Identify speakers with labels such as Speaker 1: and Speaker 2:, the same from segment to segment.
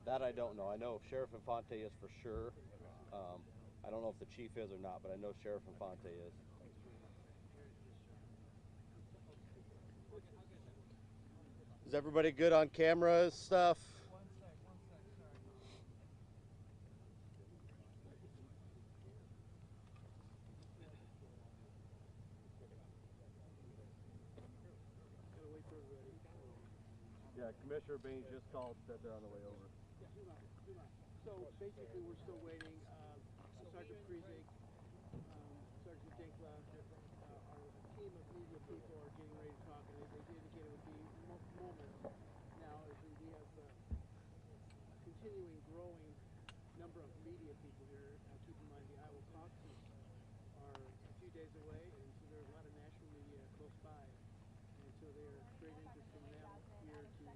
Speaker 1: That I don't know. I know Sheriff Infante is for sure. I don't know if the chief is or not, but I know Sheriff Infante is. Is everybody good on camera stuff? Yeah, Commissioner Baines just called, said they're on the way over.
Speaker 2: So basically, we're still waiting. Sergeant Friesig, Sergeant Dinkla, our team of media people are getting ready to talk, and they indicated it would be moments. Now, as we have continuing growing number of media people here. Keep in mind the Iowa caucuses are a few days away, and so there's a lot of national media close by, and so there are great interest from them here to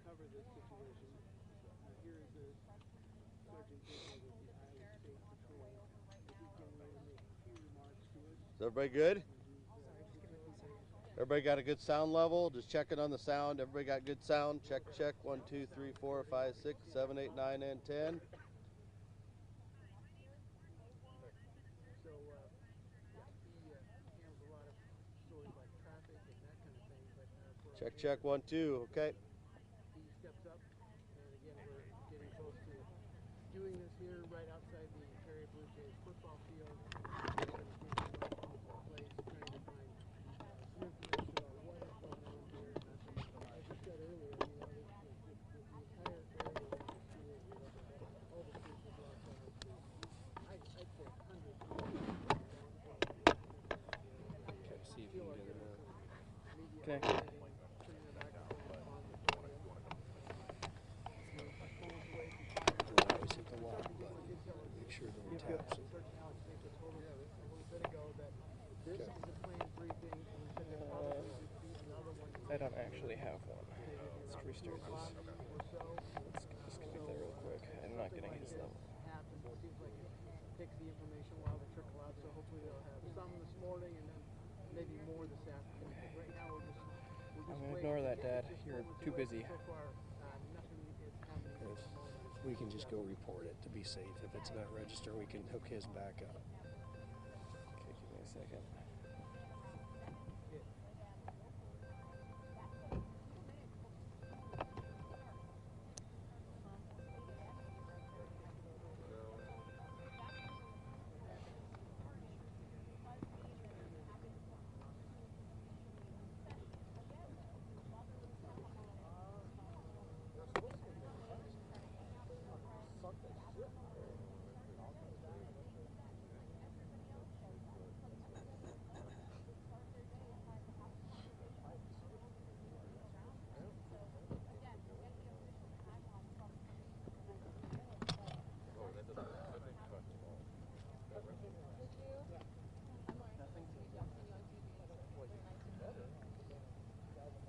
Speaker 2: cover this situation. Here is the Sergeant Dinkla with the Iowa State Patrol. He's getting ready to make a few remarks to us.
Speaker 1: Is everybody good? Everybody got a good sound level? Just checking on the sound. Everybody got good sound? Check, check. 1, 2, 3, 4, 5, 6, 7, 8, 9, and 10.
Speaker 2: So, he handles a lot of stories like traffic and that kind of thing. But
Speaker 1: check, check. 1, 2. Okay.
Speaker 2: He steps up, and again, we're getting close to doing this here right outside the Perry Blue Jays football field.
Speaker 3: Okay.
Speaker 4: Make sure no taps.
Speaker 3: I don't actually have one. Let's restart this. Let's disconnect that real quick. I'm not getting his level.
Speaker 2: Takes the information while they trickle out, so hopefully they'll have some this morning and then maybe more this afternoon.
Speaker 3: Okay.
Speaker 2: Right now we're just
Speaker 3: I'm gonna ignore that, Dad. You're too busy.
Speaker 2: So far, nothing is happening at the moment.
Speaker 4: We can just go report it to be safe. If it's not registered, we can hook his back up.
Speaker 3: Okay, give me a second.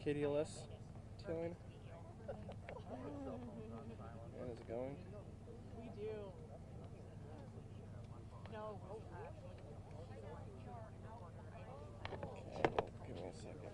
Speaker 3: KDLS tailing. And is it going?
Speaker 5: We do. No.
Speaker 3: Okay, give me a second.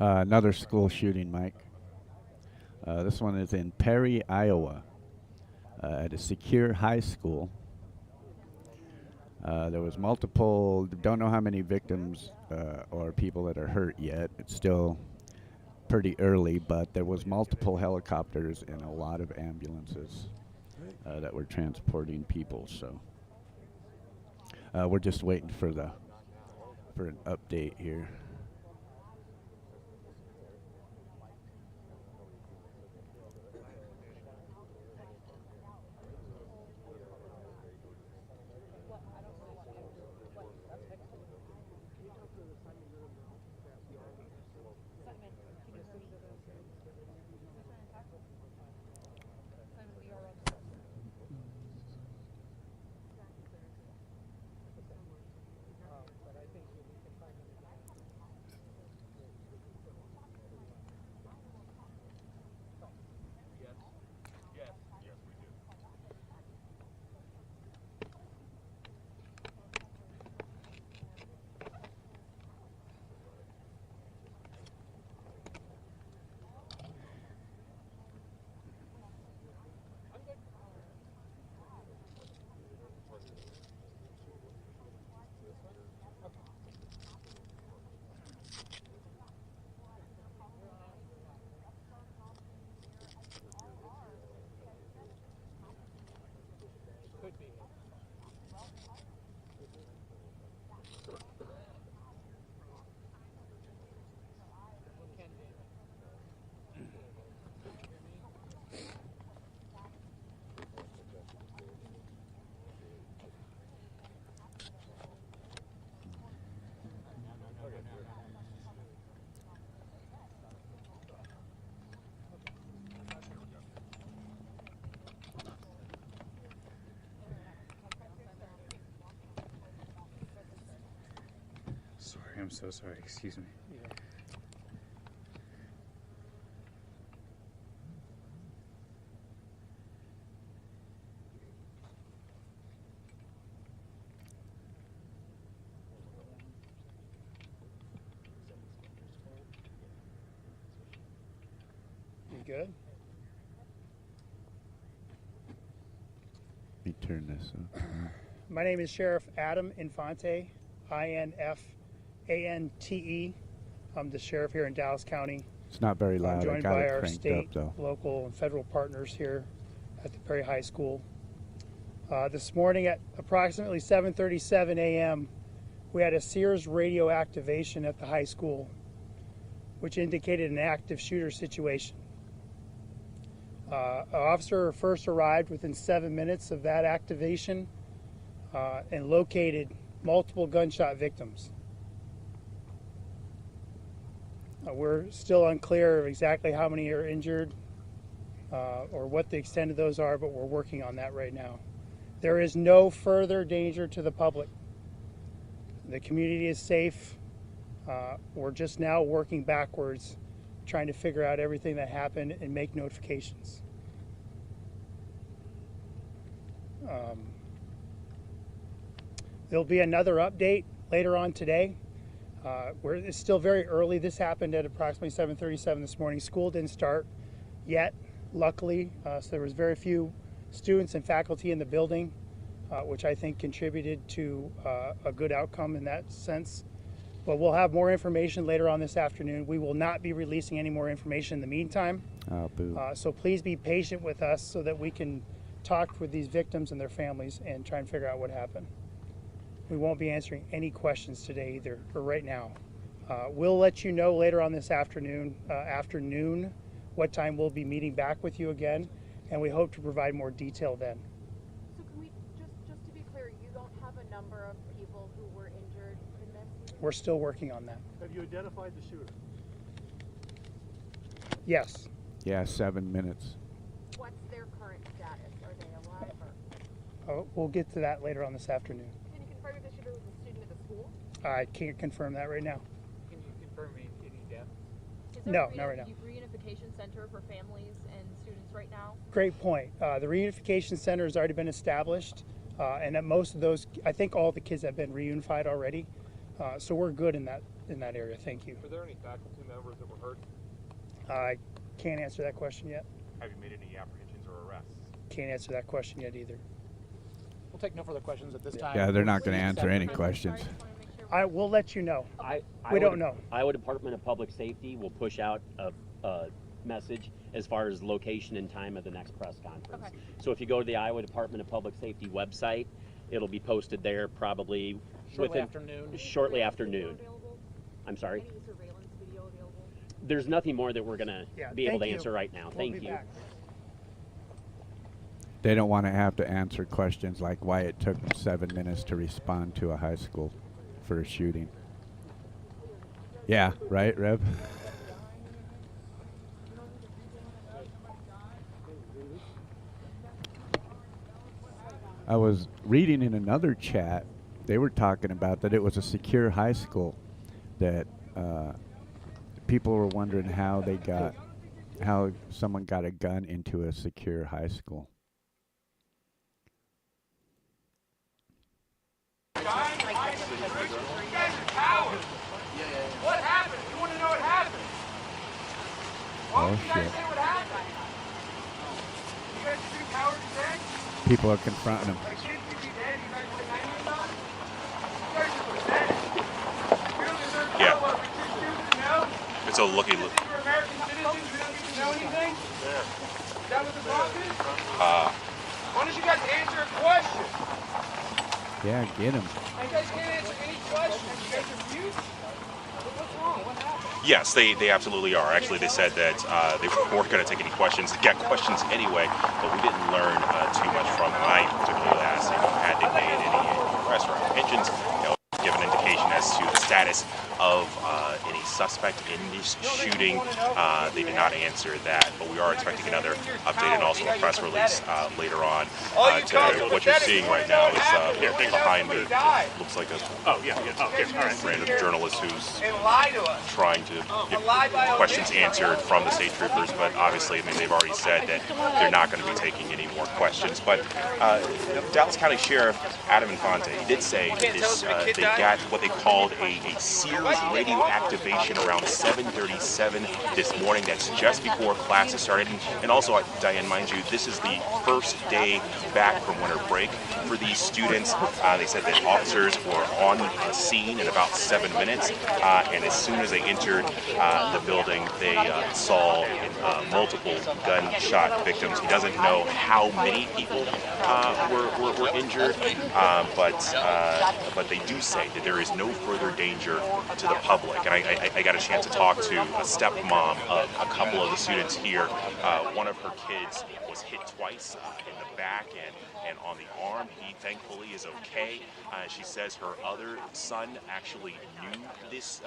Speaker 5: Another school shooting, Mike. This one is in Perry, Iowa, at a secure high school. There was multiple, don't know how many victims or people that are hurt yet. It's still pretty early, but there was multiple helicopters and a lot of ambulances that were transporting people. So we're just waiting for an update here.
Speaker 6: I'm so sorry, excuse me.
Speaker 2: You good?
Speaker 5: Let me turn this up.
Speaker 2: My name is Sheriff Adam Infante, INFANTE. I'm the sheriff here in Dallas County.
Speaker 5: It's not very loud.
Speaker 2: I'm
Speaker 5: I
Speaker 2: joined
Speaker 5: got
Speaker 2: by
Speaker 5: it
Speaker 2: our
Speaker 5: cranked
Speaker 2: state,
Speaker 5: up though.
Speaker 2: local, and federal partners here at the Perry High School. This morning at approximately 7:37 a.m., we had a Sears radio activation at the high school, which indicated an active shooter situation. An officer first arrived within 7 minutes of that activation and located multiple gunshot victims. We're still unclear of exactly how many are injured or what the extent of those are, but we're working on that right now. There is no further danger to the public. The community is safe. We're just now working backwards, trying to figure out everything that happened and make notifications. There'll be another update later on today. It's still very early. This happened at approximately 7:37 this morning. School didn't start yet, luckily, so there was very few students and faculty in the building, which I think contributed to a good outcome in that sense. But we'll have more information later on this afternoon. We will not be releasing any more information in the meantime.
Speaker 5: Oh, boo.
Speaker 2: So please be patient with us so that we can talk with these victims and their families and try and figure out what happened. We won't be answering any questions today either, or right now. We'll let you know later on this afternoon, what time we'll be meeting back with you again, and we hope to provide more detail then.
Speaker 7: So can we, just to be clear, you don't have a number of people who were injured in this?
Speaker 2: We're still working on that.
Speaker 8: Have you identified the shooter?
Speaker 2: Yes.
Speaker 5: Yeah, 7 minutes.
Speaker 7: What's their current status? Are they alive or?
Speaker 2: We'll get to that later on this afternoon.
Speaker 7: Can you confirm if the shooter was a student at the school?
Speaker 2: I can't confirm that right now.
Speaker 8: Can you confirm any deaths?
Speaker 7: Is there
Speaker 2: No,
Speaker 7: a
Speaker 2: not right now.
Speaker 7: reunification center for families and students right now?
Speaker 2: Great point. The reunification center has already been established, and at most of those, I think all the kids have been reunified already.
Speaker 9: So we're good in that area. Thank you.
Speaker 10: Were there any faculty members that were hurt?
Speaker 9: I can't answer that question yet.
Speaker 10: Have you made any apprehensions or arrests?
Speaker 9: Can't answer that question yet either.
Speaker 2: We'll take no further questions at this time.
Speaker 5: Yeah, they're not going to answer any questions.
Speaker 9: I will let you know.
Speaker 11: We
Speaker 9: don't know.
Speaker 11: Iowa Department of Public Safety will push out a message as far as location and time of the next press conference.
Speaker 7: Okay.
Speaker 11: So if you go to the Iowa Department of Public Safety website, it'll be posted there probably
Speaker 2: Shortly after noon.
Speaker 11: Shortly after noon. I'm sorry.
Speaker 7: Any surveillance video available?
Speaker 11: There's nothing more that we're going to be able to
Speaker 9: thank you.
Speaker 11: answer right now.
Speaker 9: We'll
Speaker 11: Thank
Speaker 9: be
Speaker 11: you.
Speaker 9: back.
Speaker 5: They don't want to have to answer questions like why it took them 7 minutes to respond to a high school for a shooting. Yeah, right, Rev? I was reading in another chat, they were talking about that it was a secure high school, that people were wondering how someone got a gun into a secure high school.
Speaker 10: What happened? You want to know what happened?
Speaker 5: Oh shit.
Speaker 10: What happened? You guys are two cowards today?
Speaker 5: People are confronting them.
Speaker 10: Like, kids could be dead. You guys put 90 about it? You guys are pathetic. You don't deserve to know what we're too stupid to know.
Speaker 12: It's a looky look.
Speaker 10: We're American citizens. We don't get to know anything. Is that what the problem is? Why don't you guys answer a question?
Speaker 5: Yeah, get him.
Speaker 10: You guys can't answer any questions. You guys are mute. What's wrong? What happened?
Speaker 12: Yes, they absolutely are. Actually, they said that they weren't going to take any questions. They got questions anyway, but we didn't learn too much from them. I particularly asked, had they made any arrests or apprehensions, give an indication as to the status of any suspect in this shooting. They did not answer that, but we are expecting another update and also a press release later on. What you're seeing right now is behind the, looks like a random journalist who's trying to get questions answered from the state troopers, but obviously, I mean, they've already said that they're not going to be taking any more questions. But Dallas County Sheriff Adam Infante, he did say that this, they got what they called a Sears radio activation around 7:37 this morning. That's just before classes started. And also, Diane, mind you, this is the first day back from winter break for these students. They said that officers were on the scene in about 7 minutes, and as soon as they entered the building, they saw multiple gunshot victims. He doesn't know how many people were injured, but they do say that there is no further danger to the public. And I got a chance to talk to a stepmom of a couple of the students here. One of her kids was hit twice in the back and on the arm. He thankfully is okay. She says her other son actually knew this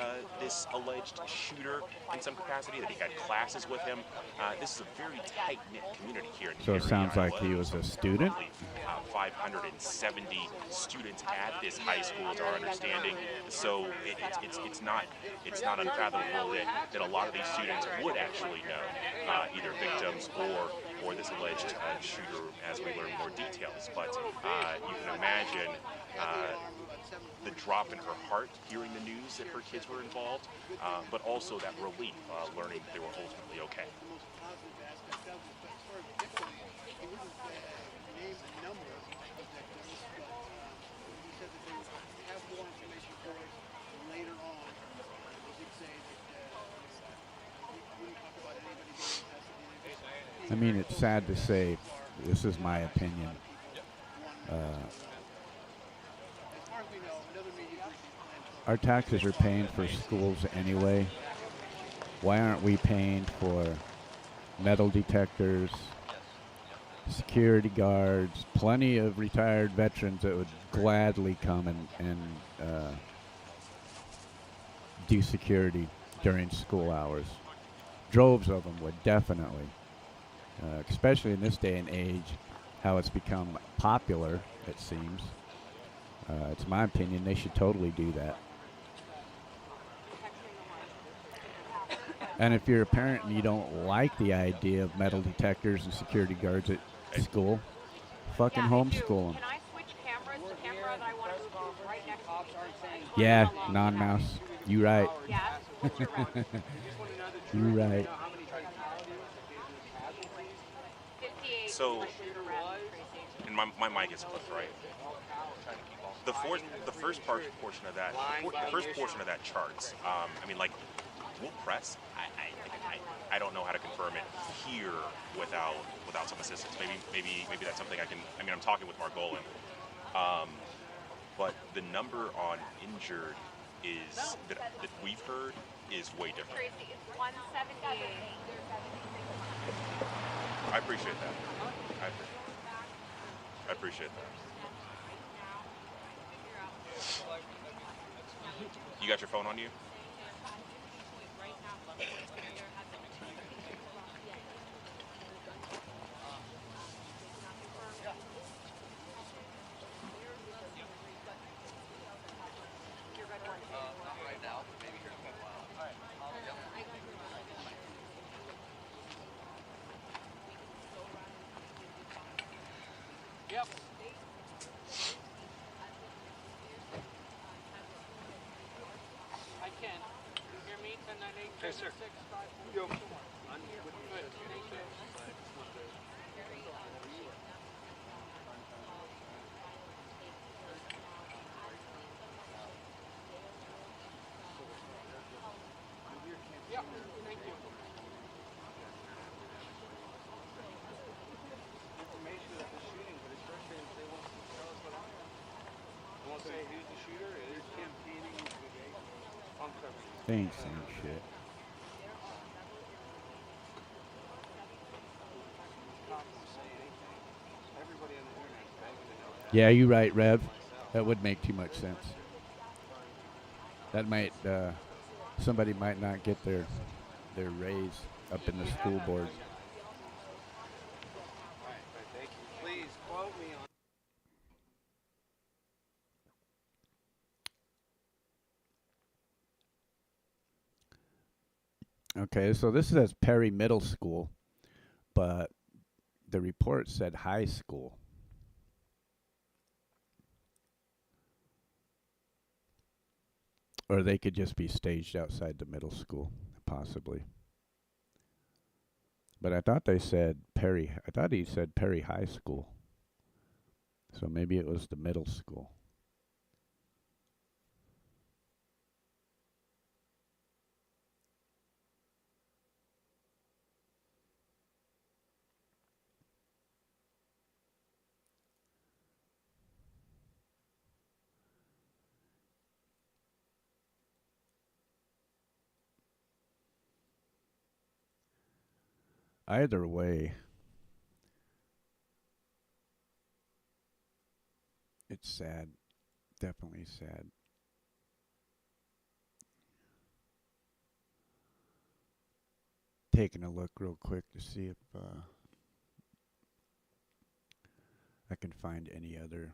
Speaker 12: alleged shooter in some capacity, that he had classes with him. This is a very tight-knit community here in
Speaker 5: So it sounds like he was a student?
Speaker 12: 570 students at this high school, to our understanding. So it's not unfathomable that a lot of these students would actually know either victims or this alleged shooter as we learn more details. But you can imagine the drop in her heart hearing the news that her kids were involved, but also that relief learning that they were ultimately okay.
Speaker 5: I mean, it's sad to say, this is my opinion. Our taxes are paying for schools anyway. Why aren't we paying for metal detectors, security guards, plenty of retired veterans that would gladly come and do security during school hours? Droves of them would definitely. Especially in this day and age, how it's become popular, it seems. It's my opinion they should totally do that. And if you're a parent and you don't like the idea of metal detectors and security guards at school, fucking homeschool them.
Speaker 7: Can I switch cameras? The camera that I want to move right next to
Speaker 5: Yeah, non-mouse. You right.
Speaker 7: Yeah.
Speaker 5: You right.
Speaker 12: So, and my mic is clipped, right? The first portion of that, the first portion of that charts. I mean, like, we'll press. I don't know how to confirm it here without some assistance. Maybe that's something I can. I mean, I'm talking with Margolin. But the number on injured is that we've heard is way different.
Speaker 7: Tracy, it's 178.
Speaker 12: I appreciate that. I appreciate that. You got your phone on you?
Speaker 2: Yep. I can. You hear me? 1098
Speaker 8: Yes, sir.
Speaker 2: 654.
Speaker 8: Yo.
Speaker 2: Good. Thank you. Yep. Thank you. Information of the shooting, but it's frustrating if they won't tell us what happened. They won't say who's the shooter. They're campaigning uncovering.
Speaker 5: Thanks, same shit.
Speaker 2: Everybody on the internet is begging to know that.
Speaker 5: Yeah, you're right, Rev. That would make too much sense. That might, somebody might not get their raise up in the school board.
Speaker 2: Right, thank you. Please quote me on.
Speaker 5: Okay, so this says Perry Middle School, but the report said high school. Or they could just be staged outside the middle school, possibly. But I thought they said Perry, I thought he said Perry High School. So maybe it was the middle school. Either way, it's sad. Definitely sad. Taking a look real quick to see if I can find any other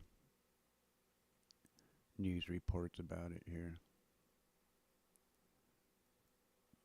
Speaker 5: news reports about it here.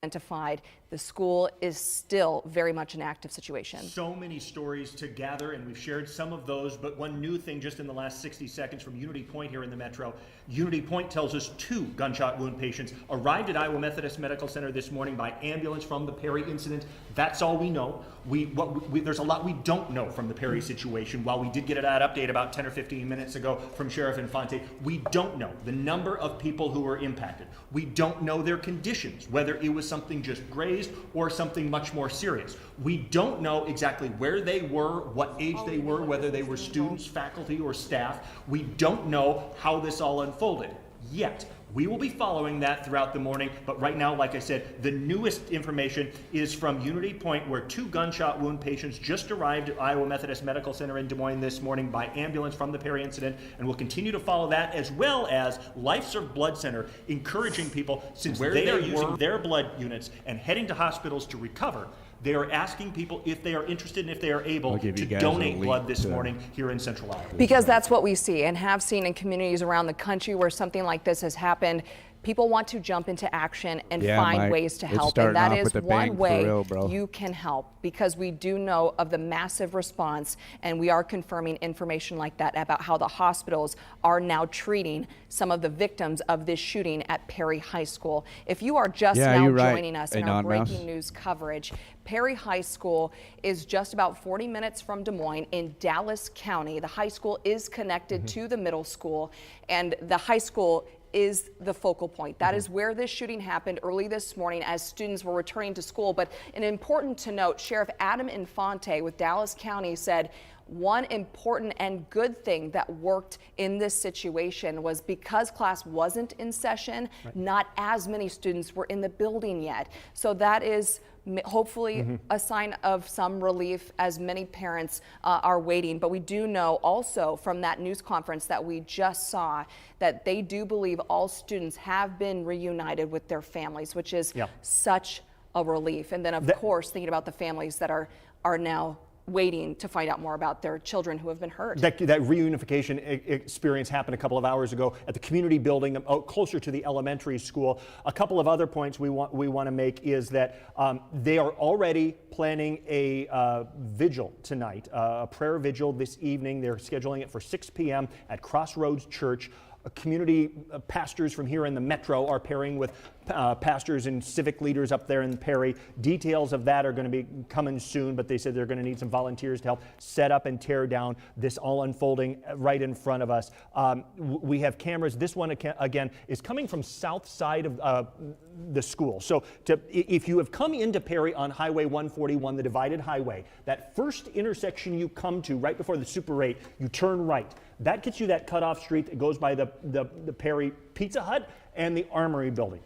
Speaker 13: Identified. The school is still very much an active situation.
Speaker 14: So many stories to gather, and we've shared some of those, but one new thing just in the last 60 seconds from Unity Point here in the Metro. Unity Point tells us 2 gunshot wound patients arrived at Iowa Methodist Medical Center this morning by ambulance from the Perry incident. That's all we know. There's a lot we don't know from the Perry situation. While we did get an update about 10 or 15 minutes ago from Sheriff Infante, we don't know the number of people who were impacted. We don't know their conditions, whether it was something just grazed or something much more serious. We don't know exactly where they were, what age they were, whether they were students, faculty, or staff. We don't know how this all unfolded yet. We will be following that throughout the morning, but right now, like I said, the newest information is from Unity Point, where 2 gunshot wound patients just arrived at Iowa Methodist Medical Center in Des Moines this morning by ambulance from the Perry incident, and we'll continue to follow that, as well as LifeServe Blood Center encouraging people, since they are using their blood units and heading to hospitals to recover, they are asking people if they are interested and if they are able to donate blood this morning here in Central Iowa.
Speaker 13: Because that's what we see and have seen in communities around the country where something like this has happened. people want to jump into action and
Speaker 5: Yeah,
Speaker 13: find
Speaker 5: Mike,
Speaker 13: ways to
Speaker 5: it's
Speaker 13: help.
Speaker 5: starting
Speaker 13: And that
Speaker 5: off
Speaker 13: is
Speaker 5: with a
Speaker 13: one
Speaker 5: bang, for
Speaker 13: way
Speaker 5: real, bro.
Speaker 13: you can help, because we do know of the massive response, and we are confirming information like that about how the hospitals are now treating some of the victims of this shooting at Perry High School. If you are just
Speaker 5: Yeah,
Speaker 13: now
Speaker 5: you're right.
Speaker 13: joining us in
Speaker 5: Hey,
Speaker 13: our
Speaker 5: Non-Mouse.
Speaker 13: breaking news coverage, Perry High School is just about 40 minutes from Des Moines in Dallas County. The high school is connected to the middle school, and the high school is the focal point. That is where this shooting happened early this morning as students were returning to school. But an important to note, Sheriff Adam Infante with Dallas County said one important and good thing that worked in this situation was because class wasn't in session, not as many students were in the building yet. So that is hopefully a sign of some relief as many parents are waiting. But we do know also from that news conference that we just saw that they do believe all students have been reunited with their families, which is such a relief. And then of course thinking about the families that are now waiting to find out more about their children who have been hurt.
Speaker 14: That reunification experience happened a couple of hours ago at the community building out closer to the elementary school. A couple of other points we want to make is that they are already planning a vigil tonight, a prayer vigil this evening. They're scheduling it for 6 p.m. at Crossroads Church. Community pastors from here in the metro are pairing with pastors and civic leaders up there in Perry. Details of that are going to be coming soon, but they said they're going to need some volunteers to help set up and tear down this all unfolding right in front of us. We have cameras. This one again is coming from south side of the school. So if you have come into Perry on Highway 141, the divided highway, that first intersection you come to right before the Super 8, you turn right. That gets you that cutoff street that goes by the Perry Pizza Hut and the Armory building.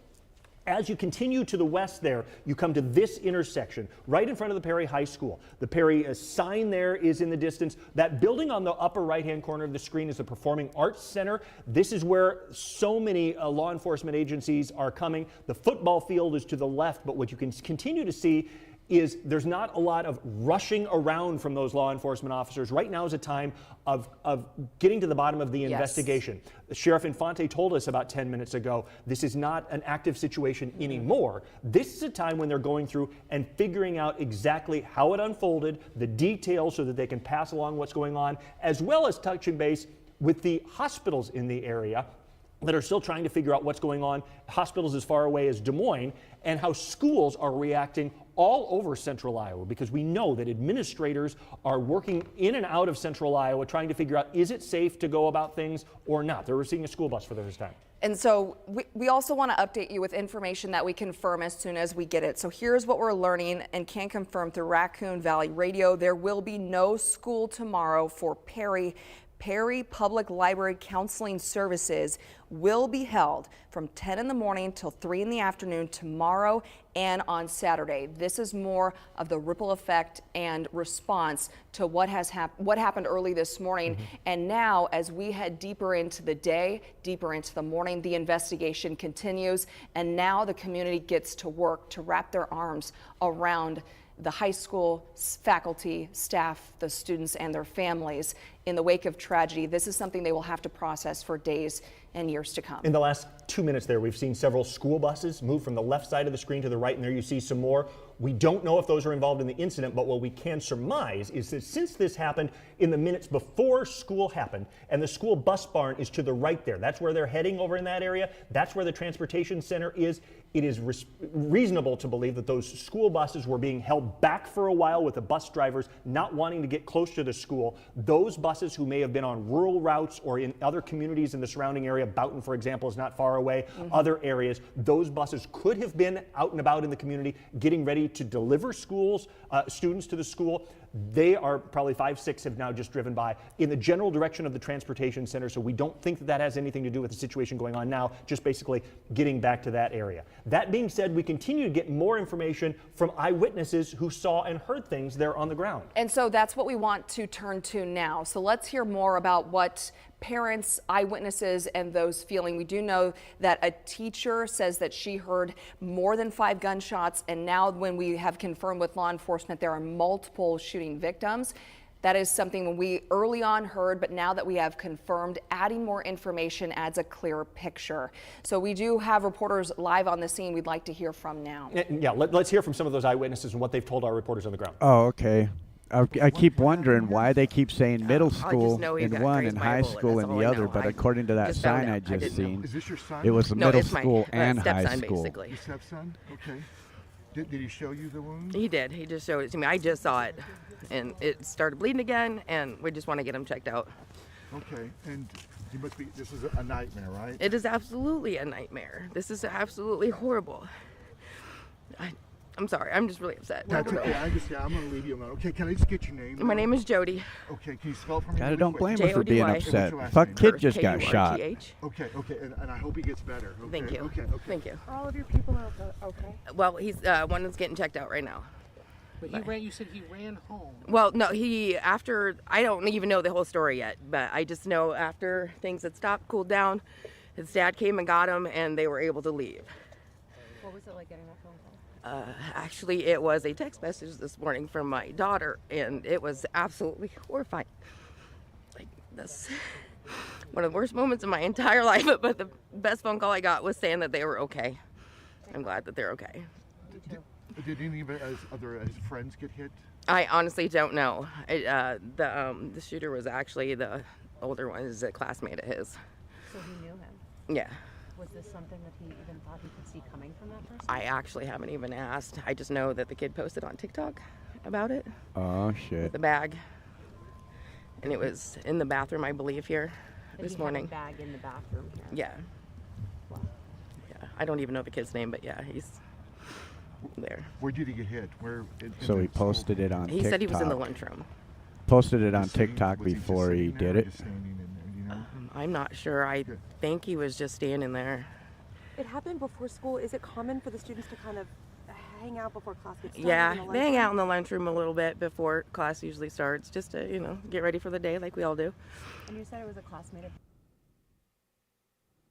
Speaker 14: As you continue to the west there, you come to this intersection right in front of the Perry High School. The Perry sign there is in the distance. That building on the upper right-hand corner of the screen is the Performing Arts Center. This is where so many law enforcement agencies are coming. The football field is to the left, but what you can continue to see is there's not a lot of rushing around from those law enforcement officers. Right now is a time of getting to the bottom of the investigation. Sheriff Infante told us about 10 minutes ago, this is not an active situation anymore. This is a time when they're going through and figuring out exactly how it unfolded, the details so that they can pass along what's going on, as well as touching base with the hospitals in the area that are still trying to figure out what's going on, hospitals as far away as Des Moines, and how schools are reacting all over central Iowa, because we know that administrators are working in and out of central Iowa trying to figure out, is it safe to go about things or not? They're seeing a school bus for the first time.
Speaker 13: And so we also want to update you with information that we confirm as soon as we get it. So here's what we're learning and can confirm through Raccoon Valley Radio. There will be no school tomorrow for Perry. Perry Public Library Counseling Services will be held from 10 in the morning till 3 in the afternoon tomorrow and on Saturday. This is more of the ripple effect and response to what happened early this morning. And now, as we head deeper into the day, deeper into the morning, the investigation continues. And now the community gets to work to wrap their arms around the high school faculty, staff, the students, and their families in the wake of tragedy. This is something they will have to process for days and years to come.
Speaker 14: In the last 2 minutes there, we've seen several school buses move from the left side of the screen to the right, and there you see some more. We don't know if those are involved in the incident, but what we can surmise is that since this happened in the minutes before school happened, and the school bus barn is to the right there, that's where they're heading over in that area, that's where the transportation center is, it is reasonable to believe that those school buses were being held back for a while with the bus drivers not wanting to get close to the school. Those buses who may have been on rural routes or in other communities in the surrounding area, Boughton, for example, is not far away, other areas, those buses could have been out and about in the community getting ready to deliver students to the school. They are probably 5, 6 have now just driven by in the general direction of the transportation center, so we don't think that that has anything to do with the situation going on now, just basically getting back to that area. That being said, we continue to get more information from eyewitnesses who saw and heard things there on the ground.
Speaker 13: And so that's what we want to turn to now. So let's hear more about what parents, eyewitnesses, and those feeling. We do know that a teacher says that she heard more than 5 gunshots, and now when we have confirmed with law enforcement there are multiple shooting victims, That is something we early on heard, but now that we have confirmed, adding more information adds a clearer picture. So we do have reporters live on the scene we'd like to hear from now.
Speaker 14: Yeah, let's hear from some of those eyewitnesses and what they've told our reporters on the ground.
Speaker 5: Oh, okay. I keep wondering why they keep saying middle school in one and high school in the other, but according to that sign I just seen,
Speaker 15: is this your son?
Speaker 5: it was middle school and high
Speaker 15: stepson,
Speaker 5: school.
Speaker 15: Your stepson? Okay. Did he show you the wound?
Speaker 16: He did. He just showed it to me. I just saw it, and it started bleeding again, and we just want to get him checked out.
Speaker 15: Okay, and you must be. This is a nightmare, right?
Speaker 16: It is absolutely a nightmare. This is absolutely horrible. I'm sorry. I'm just really upset.
Speaker 15: That's okay. I'm gonna leave you alone. Okay, can I just get your name?
Speaker 16: My name is Jody.
Speaker 15: Okay, can you spell it for me?
Speaker 5: I don't blame her for
Speaker 16: Jody.
Speaker 5: being upset. Fuck kid just got shot.
Speaker 15: Okay, and I hope he gets better. Okay?
Speaker 16: Thank you.
Speaker 15: Okay.
Speaker 16: Thank you.
Speaker 7: Are all of your people okay?
Speaker 16: Well, he's one is getting checked out right now.
Speaker 2: But you said he ran home.
Speaker 16: Well, no, I don't even know the whole story yet, but I just know after things had stopped, cooled down, his dad came and got him, and they were able to leave.
Speaker 7: What was it like getting that phone call?
Speaker 16: Actually, it was a text message this morning from my daughter, and it was absolutely horrifying. Like, that's one of the worst moments of my entire life, but the best phone call I got was saying that they were okay. I'm glad that they're okay.
Speaker 15: Did any of his friends get hit?
Speaker 16: I honestly don't know. The shooter was actually the older one, is a classmate of his.
Speaker 7: So he knew him?
Speaker 16: Yeah.
Speaker 7: Was this something that he even thought he could see coming from that person?
Speaker 16: I actually haven't even asked. I just know that the kid posted on TikTok about it.
Speaker 5: Oh, shit.
Speaker 16: With the bag. And it was in the bathroom, I believe, here this morning.
Speaker 7: Had a bag in the bathroom here?
Speaker 16: Yeah.
Speaker 7: Wow.
Speaker 16: Yeah. I don't even know the kid's name, but yeah, he's there.
Speaker 15: Where did he get hit?
Speaker 5: So he posted it on TikTok.
Speaker 16: He said he was in the lunchroom.
Speaker 5: Posted it on TikTok before he did it.
Speaker 16: I'm not sure. I think he was just standing there.
Speaker 17: It happened before school. Is it common for the students to kind of hang out before class gets started?
Speaker 16: Yeah, they hang out in the lunchroom a little bit before class usually starts, just to, get ready for the day like we all do.
Speaker 17: And you said it was a classmate of...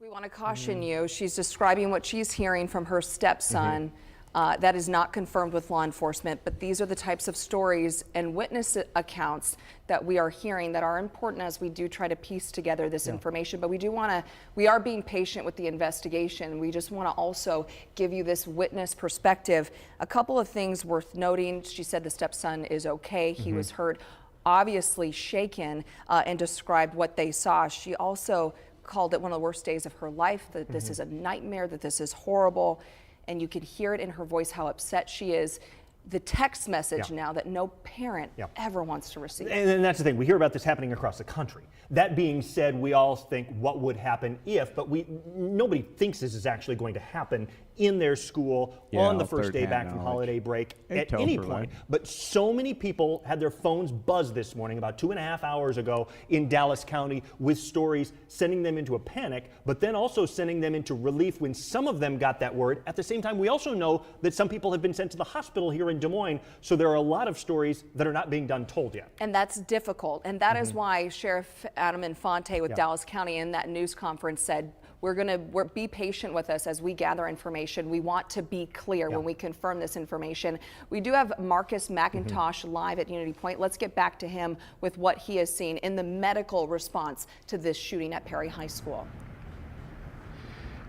Speaker 13: We want to caution you. She's describing what she's hearing from her stepson. That is not confirmed with law enforcement, but these are the types of stories and witness accounts that we are hearing that are important as we do try to piece together this information. But we are being patient with the investigation. We just want to also give you this witness perspective. A couple of things worth noting. She said the stepson is okay. He was hurt, obviously shaken, and described what they saw. She also called it one of the worst days of her life, that this is a nightmare, that this is horrible. And you could hear it in her voice how upset she is. The text message now that no parent ever wants to receive.
Speaker 14: And that's the thing. We hear about this happening across the country. That being said, we all think what would happen if, but nobody thinks this is actually going to happen in their school on the first day back from holiday break at any point. But so many people had their phones buzzed this morning about 2.5 hours ago in Dallas County with stories sending them into a panic, but then also sending them into relief when some of them got that word. At the same time, we also know that some people have been sent to the hospital here in Des Moines, so there are a lot of stories that are not being done told yet.
Speaker 13: And that's difficult, and that is why Sheriff Adam Infante with Dallas County in that news conference said, we're going to be patient with us as we gather information. We want to be clear when we confirm this information. We do have Marcus McIntosh live at Unity Point. Let's get back to him with what he has seen in the medical response to this shooting at Perry High School.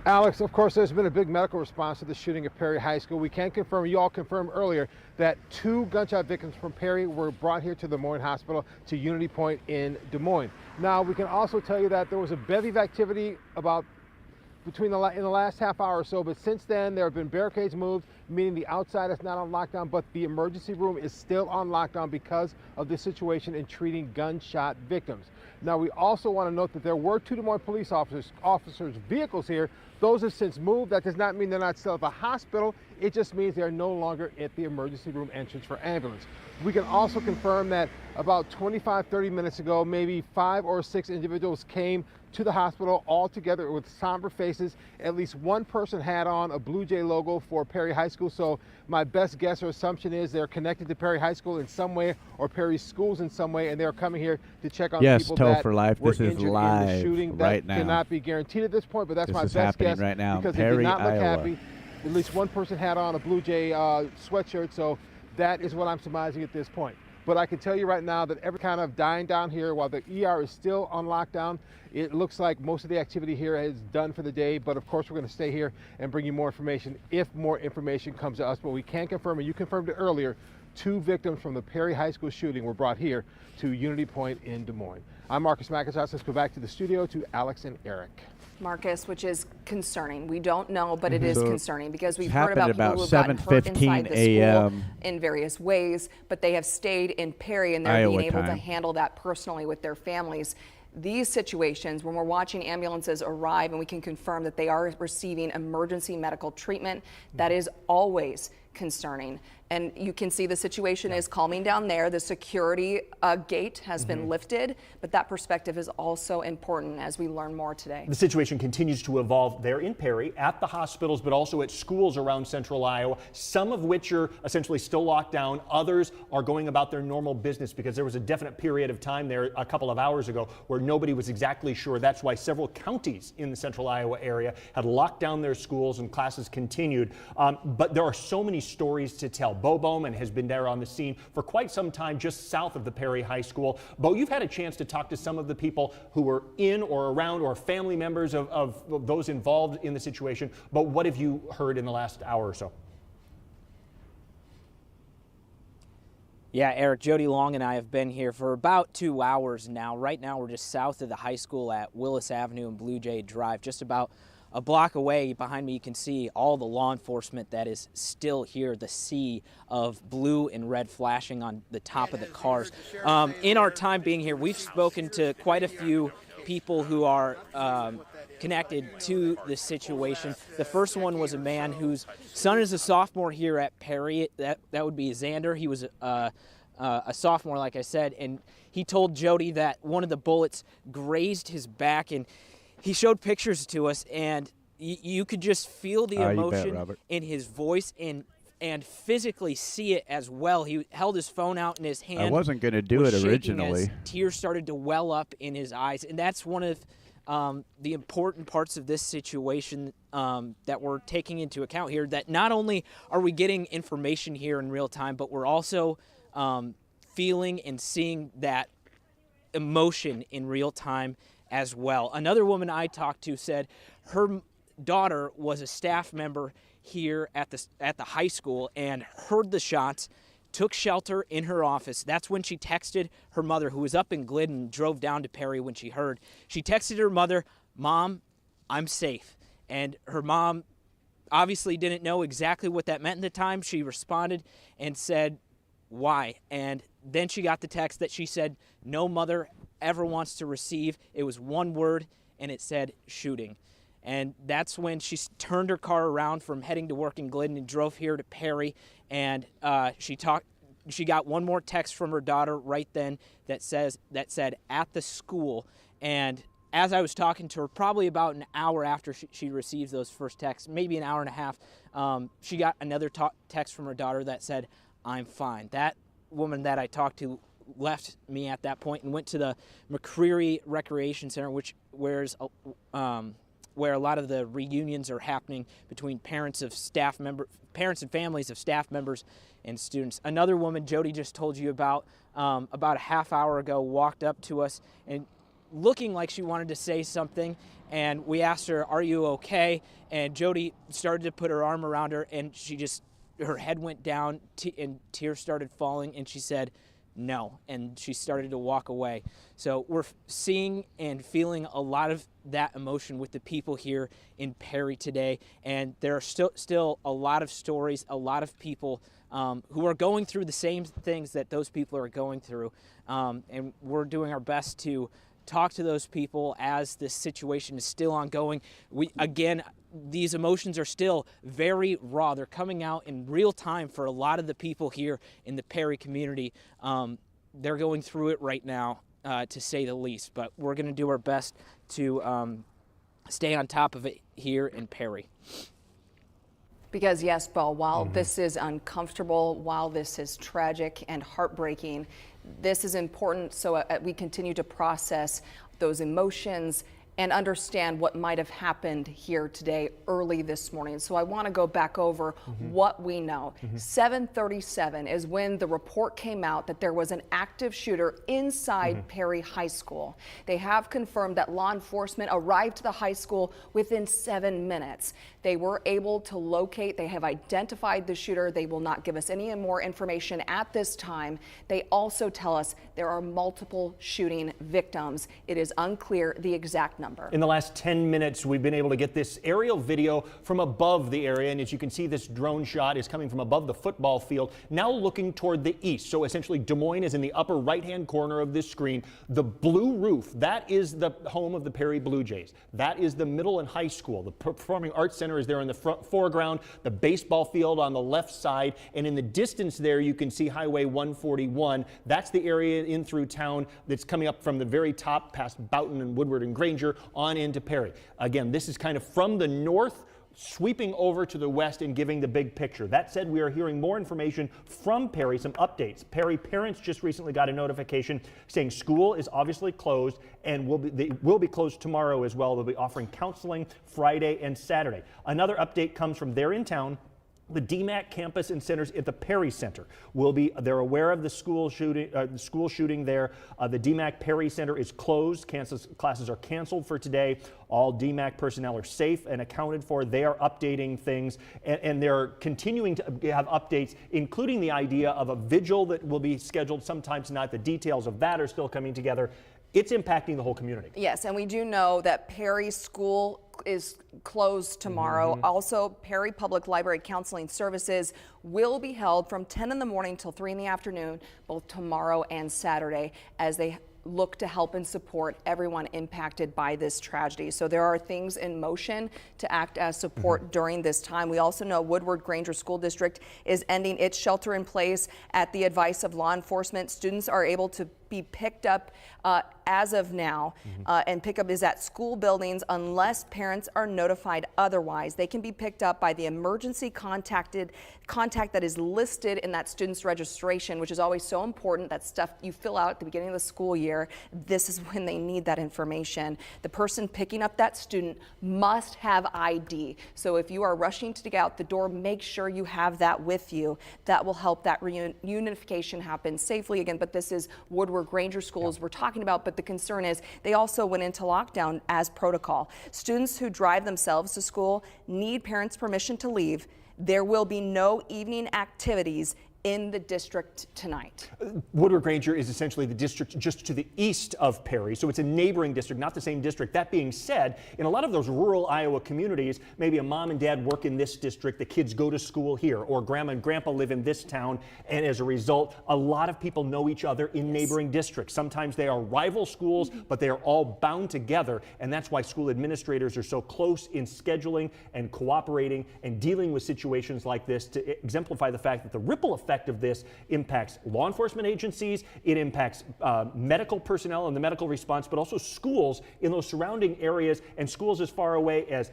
Speaker 18: Alex, of course, there's been a big medical response to the shooting at Perry High School. We can confirm, you all confirmed earlier, that 2 gunshot victims from Perry were brought here to the Des Moines Hospital to Unity Point in Des Moines. Now, we can also tell you that there was a bevy of activity in the last half hour or so, but since then there have been barricades moved, meaning the outside is not on lockdown, but the emergency room is still on lockdown because of the situation in treating gunshot victims. Now, we also want to note that there were 2 Des Moines police officers' vehicles here. Those have since moved. That does not mean they're not still at the hospital. It just means they're no longer at the emergency room entrance for ambulance. We can also confirm that about 25-30 minutes ago, maybe 5 or 6 individuals came to the hospital all together with somber faces. At least one person had on a Blue Jay logo for Perry High School. So my best guess or assumption is they're connected to Perry High School in some way or Perry schools in some way, and they're coming here to check on people that
Speaker 5: for life.
Speaker 18: were
Speaker 5: This is
Speaker 18: injured
Speaker 5: live
Speaker 18: in the shooting.
Speaker 5: right
Speaker 18: That
Speaker 5: now.
Speaker 18: cannot be guaranteed at this point, but that's
Speaker 5: This
Speaker 18: my
Speaker 5: is
Speaker 18: best
Speaker 5: happening
Speaker 18: guess
Speaker 5: right now in
Speaker 18: because
Speaker 5: Perry,
Speaker 18: they did not look
Speaker 5: Iowa.
Speaker 18: happy. At least one person had on a Blue Jay sweatshirt, so that is what I'm surmising at this point. but I can tell you right now that every kind of dying down here while the ER is still on lockdown. It looks like most of the activity here is done for the day, but of course we're going to stay here and bring you more information if more information comes to us. But we can confirm, and you confirmed it earlier, 2 victims from the Perry High School shooting were brought here to Unity Point in Des Moines. I'm Marcus McIntosh. Let's go back to the studio to Alex and Eric.
Speaker 13: Marcus, which is concerning. We don't know, but it is
Speaker 5: So
Speaker 13: concerning because we've
Speaker 5: it's
Speaker 13: heard about
Speaker 5: happened
Speaker 13: people who have
Speaker 5: about
Speaker 13: gotten hurt inside
Speaker 5: 7:15
Speaker 13: the school
Speaker 5: a.m.
Speaker 13: in various ways, but they have stayed in Perry and they're
Speaker 5: Iowa
Speaker 13: being able to
Speaker 5: time.
Speaker 13: handle that personally with their families. These situations, when we're watching ambulances arrive and we can confirm that they are receiving emergency medical treatment, that is always concerning. And you can see the situation is calming down there. The security gate has been lifted, but that perspective is also important as we learn more today.
Speaker 14: The situation continues to evolve there in Perry, at the hospitals, but also at schools around central Iowa, some of which are essentially still locked down. Others are going about their normal business because there was a definite period of time there a couple of hours ago where nobody was exactly sure. That's why several counties in the central Iowa area had locked down their schools and classes continued. But there are so many stories to tell. Bo Bowman has been there on the scene for quite some time just south of the Perry High School. Bo, you've had a chance to talk to some of the people who were in or around or family members of those involved in the situation, but what have you heard in the last hour or so?
Speaker 19: Yeah, Eric, Jody Long and I have been here for about 2 hours now. Right now we're just south of the high school at Willis Avenue and Blue Jay Drive, just about a block away. Behind me you can see all the law enforcement that is still here, the sea of blue and red flashing on the top of the cars. In our time being here, we've spoken to quite a few people who are connected to this situation. The first one was a man whose son is a sophomore here at Perry. That would be Xander. He was a sophomore, like I said, and he told Jody that one of the bullets grazed his back, and he showed pictures to us, and you could just feel the emotion in his voice and physically see it as well. He held his phone out in his hand.
Speaker 5: I wasn't going to do it originally.
Speaker 19: As tears started to well up in his eyes, and that's one of the important parts of this situation that we're taking into account here, that not only are we getting information here in real time, but we're also feeling and seeing that emotion in real time as well. Another woman I talked to said her daughter was a staff member here at the high school and heard the shots, took shelter in her office. That's when she texted her mother, who was up in Glidden, drove down to Perry when she heard. She texted her mother, "Mom, I'm safe." And her mom obviously didn't know exactly what that meant at the time. She responded and said, "Why?" And then she got the text that she said no mother ever wants to receive. It was one word, and it said shooting. And that's when she turned her car around from heading to work in Glidden and drove here to Perry. And she got one more text from her daughter right then that said at the school. And as I was talking to her, probably about an hour after she received those first texts, maybe an hour and a half, she got another text from her daughter that said, "I'm fine." That woman that I talked to left me at that point and went to the McCreary Recreation Center, where a lot of the reunions are happening between parents and families of staff members and students. Another woman Jody just told you about a half hour ago walked up to us and looking like she wanted to say something, and we asked her, "Are you okay?" And Jody started to put her arm around her, and her head went down and tears started falling, and she said, "No," and she started to walk away. So we're seeing and feeling a lot of that emotion with the people here in Perry today, and there are still a lot of stories, a lot of people who are going through the same things that those people are going through, and we're doing our best to talk to those people as this situation is still ongoing. These emotions are still very raw. They're coming out in real time for a lot of the people here in the Perry community. They're going through it right now, to say the least, but we're going to do our best to stay on top of it here in Perry.
Speaker 13: Because yes, Bo, while this is uncomfortable, while this is tragic and heartbreaking, this is important so we continue to process those emotions and understand what might have happened here today early this morning. So I want to go back over what we know. 7:37 is when the report came out that there was an active shooter inside Perry High School. They have confirmed that law enforcement arrived to the high school within 7 minutes. They were able to locate, they have identified the shooter. They will not give us any more information at this time. They also tell us there are multiple shooting victims. It is unclear the exact number.
Speaker 14: In the last 10 minutes, we've been able to get this aerial video from above the area. And as you can see, this drone shot is coming from above the football field, now looking toward the east. So essentially, Des Moines is in the upper right-hand corner of this screen. The blue roof, that is the home of the Perry Blue Jays. That is the middle and high school. The Performing Arts Center is there in the foreground, the baseball field on the left side, and in the distance there you can see Highway 141. That's the area in through town that's coming up from the very top past Boughton and Woodward and Granger on into Perry. Again, this is kind of from the north sweeping over to the west and giving the big picture. That said, we are hearing more information from Perry, some updates. Perry parents just recently got a notification saying school is obviously closed and they will be closed tomorrow as well. They'll be offering counseling Friday and Saturday. Another update comes from there in town. The DMAC campus and centers at the Perry Center they're aware of the school shooting there. The DMAC Perry Center is closed. Classes are canceled for today. All DMAC personnel are safe and accounted for. They are updating things, and they're continuing to have updates, including the idea of a vigil that will be scheduled sometime tonight. The details of that are still coming together. It's impacting the whole community.
Speaker 13: Yes, and we do know that Perry School is closed tomorrow. Also, Perry Public Library Counseling Services will be held from 10 in the morning till 3 in the afternoon, both tomorrow and Saturday, as they look to help and support everyone impacted by this tragedy. So there are things in motion to act as support during this time. We also know Woodward Granger School District is ending its shelter in place at the advice of law enforcement. Students are able to be picked up as of now, and pickup is at school buildings unless parents are notified otherwise. They can be picked up by the emergency contact that is listed in that student's registration, which is always so important. That stuff you fill out at the beginning of the school year. This is when they need that information. The person picking up that student must have ID. So if you are rushing to get out the door, make sure you have that with you. That will help that reunification happen safely again. But this is Woodward Granger schools we're talking about, but the concern is they also went into lockdown as protocol. Students who drive themselves to school need parents' permission to leave. There will be no evening activities in the district tonight.
Speaker 14: Woodward Granger is essentially the district just to the east of Perry, so it's a neighboring district, not the same district. That being said, in a lot of those rural Iowa communities, maybe a mom and dad work in this district, the kids go to school here, or grandma and grandpa live in this town, and as a result, a lot of people know each other in neighboring districts. Sometimes they are rival schools, but they are all bound together, and that's why school administrators are so close in scheduling and cooperating and dealing with situations like this to exemplify the fact that the ripple effect of this impacts law enforcement agencies, it impacts medical personnel and the medical response, but also schools in those surrounding areas and schools as far away as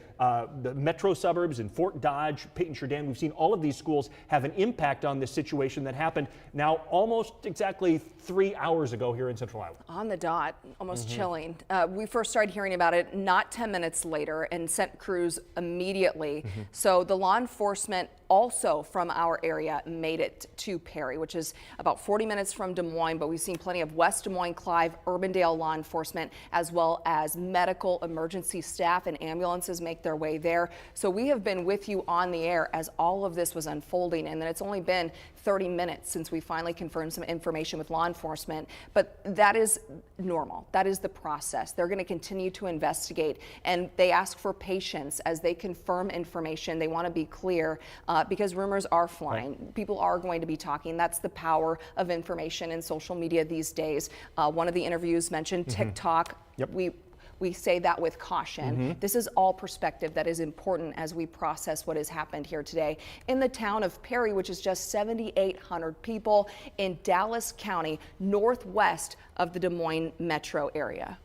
Speaker 14: the metro suburbs in Fort Dodge, Peyton-Churdan. We've seen all of these schools have an impact on this situation that happened now almost exactly 3 hours ago here in Central Iowa.
Speaker 13: On the dot, almost chilling. We first started hearing about it not 10 minutes later and sent crews immediately. So the law enforcement also from our area made it to Perry, which is about 40 minutes from Des Moines, but we've seen plenty of West Des Moines, Clive, Urbandale law enforcement, as well as medical emergency staff and ambulances make their way there. So we have been with you on the air as all of this was unfolding, and then it's only been 30 minutes since we finally confirmed some information with law enforcement, but that is normal. That is the process. They're going to continue to investigate, and they ask for patience as they confirm information. They want to be clear because rumors are flying. Right. People are going to be talking. That's the power of information and social media these days. One of the interviews mentioned TikTok.
Speaker 14: Yep.
Speaker 13: We say that with caution. This is all perspective that is important as we process what has happened here today in the town of Perry, which is just 7,800 people in Dallas County, northwest of the Des Moines metro area.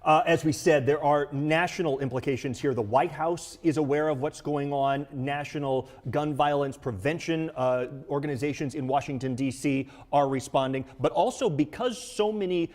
Speaker 14: As we said, there are national implications here. The White House is aware of what's going on. National gun violence prevention organizations in Washington, D.C. are responding. But also because so many,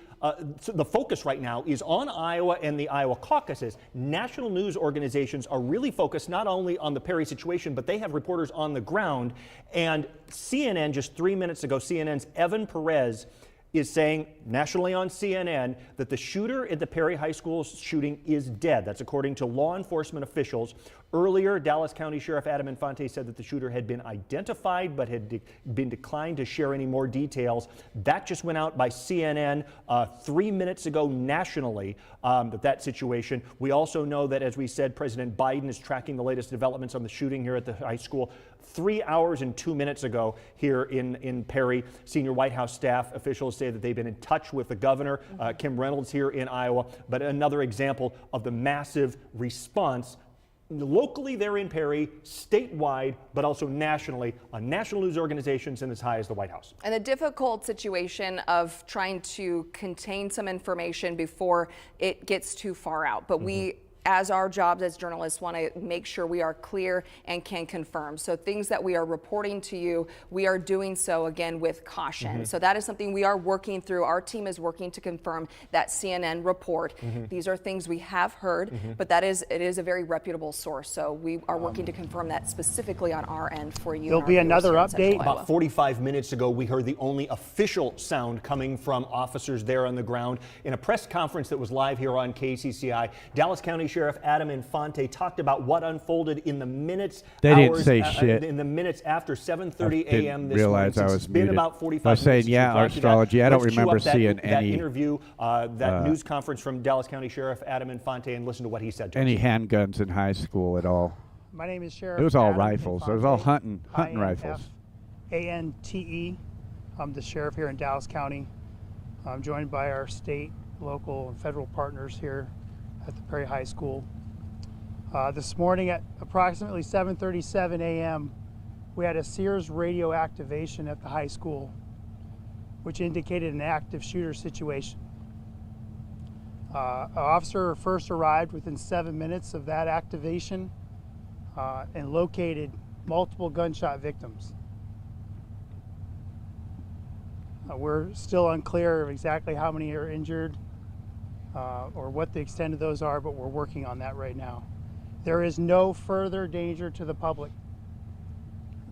Speaker 14: so the focus right now is on Iowa and the Iowa caucuses, national news organizations are really focused not only on the Perry situation, but they have reporters on the ground. And CNN, just 3 minutes ago, CNN's Evan Perez is saying nationally on CNN that the shooter at the Perry High School shooting is dead. That's according to law enforcement officials. Earlier, Dallas County Sheriff Adam Infante said that the shooter had been identified but had been declined to share any more details. That just went out by CNN 3 minutes ago nationally, that situation. We also know that, as we said, President Biden is tracking the latest developments on the shooting here at the high school. 3 hours and 2 minutes ago here in Perry, senior White House staff officials say that they've been in touch with the governor, Kim Reynolds, here in Iowa. But another example of the massive response locally there in Perry, statewide, but also nationally, on national news organizations and as high as the White House.
Speaker 13: And the difficult situation of trying to contain some information before it gets too far out. But we, as our jobs as journalists, want to make sure we are clear and can confirm. So things that we are reporting to you, we are doing so again with caution. So that is something we are working through. Our team is working to confirm that CNN report. These are things we have heard, but it is a very reputable source. So we are working to confirm that specifically on our end for you.
Speaker 9: There'll be another update.
Speaker 14: About 45 minutes ago, we heard the only official sound coming from officers there on the ground. In a press conference that was live here on KCCI, Dallas County Sheriff Adam Infante talked about what unfolded in the minutes.
Speaker 5: They didn't say shit.
Speaker 14: In the minutes after 7:30 a.m. this
Speaker 5: realize
Speaker 14: morning.
Speaker 5: I was
Speaker 14: It's been
Speaker 5: muted.
Speaker 14: about 45
Speaker 5: I was saying,
Speaker 14: minutes.
Speaker 5: yeah, our astrology. I don't remember seeing
Speaker 14: that
Speaker 5: any
Speaker 14: interview, that news conference from Dallas County Sheriff Adam Infante, and listen to what he said.
Speaker 5: any handguns in high school at all.
Speaker 9: My name is Sheriff.
Speaker 5: It was all
Speaker 9: Adam
Speaker 5: rifles. It was all hunting rifles.
Speaker 9: INFANTE. I'm the sheriff here in Dallas County. I'm joined by our state, local, and federal partners here at the Perry High School. This morning at approximately 7:37 a.m., we had a Sears radio activation at the high school, which indicated an active shooter situation. An officer first arrived within 7 minutes of that activation and located multiple gunshot victims. We're still unclear of exactly how many are injured or what the extent of those are, but we're working on that right now. There is no further danger to the public.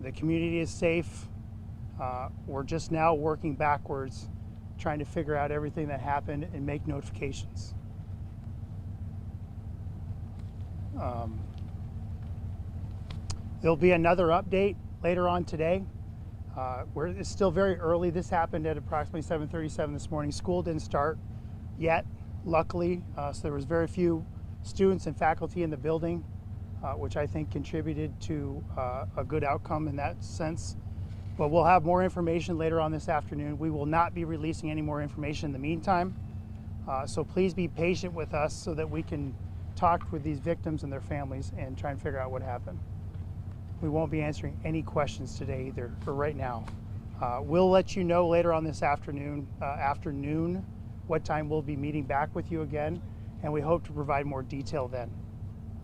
Speaker 9: The community is safe. We're just now working backwards, trying to figure out everything that happened and make notifications. There'll be another update later on today. It's still very early. This happened at approximately 7:37 this morning. School didn't start yet, luckily, so there was very few students and faculty in the building, which I think contributed to a good outcome in that sense. But we'll have more information later on this afternoon. We will not be releasing any more information in the meantime. So please be patient with us so that we can talk with these victims and their families and try and figure out what happened. We won't be answering any questions today either, for right now. We'll let you know later on this afternoon, what time we'll be meeting back with you again, and we hope to provide more detail then.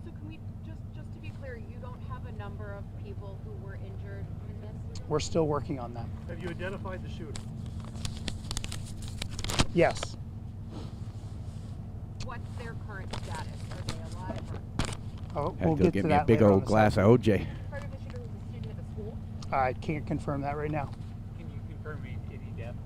Speaker 7: So can we, just to be clear, you don't have a number of people who were injured in this?
Speaker 9: We're still working on that.
Speaker 8: Have you identified the shooter?
Speaker 9: Yes.
Speaker 7: What's their current status? Are they alive?
Speaker 9: Oh,
Speaker 5: Had
Speaker 9: we'll
Speaker 5: to go
Speaker 9: get
Speaker 5: get
Speaker 9: to
Speaker 5: me a
Speaker 9: that
Speaker 5: big
Speaker 9: later on
Speaker 5: old
Speaker 9: this
Speaker 5: glass of
Speaker 9: afternoon.
Speaker 5: OJ.
Speaker 7: Part of the shooter was a student at the school?
Speaker 9: I can't confirm that right now.
Speaker 8: Can you confirm any deaths?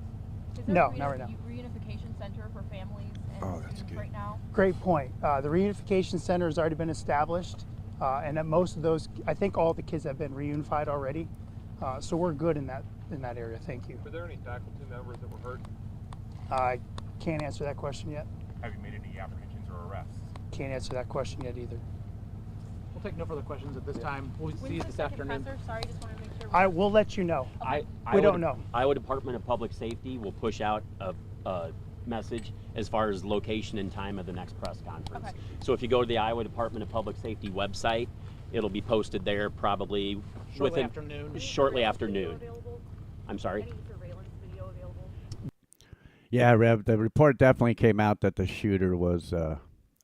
Speaker 7: Is there
Speaker 9: No,
Speaker 7: a
Speaker 9: not right now.
Speaker 7: reunification center for families and students right now?
Speaker 9: Great point. The reunification center has already been established, and that most of those, I think all the kids have been reunified already. So we're good in that area. Thank you.
Speaker 20: Were there any faculty members that were hurt?
Speaker 9: I can't answer that question yet.
Speaker 20: Have you made any apprehensions or arrests?
Speaker 9: Can't answer that question yet either.
Speaker 8: We'll take no further questions at this time. We'll see you this afternoon.
Speaker 7: Sorry, just want to make sure.
Speaker 9: I will let you know. We don't know.
Speaker 11: Iowa Department of Public Safety will push out a message as far as location and time of the next press conference.
Speaker 7: Okay.
Speaker 11: So if you go to the Iowa Department of Public Safety website, it'll be posted there probably
Speaker 8: Shortly after noon.
Speaker 11: Shortly after noon. I'm sorry.
Speaker 5: Yeah, Rev, the report definitely came out that the shooter was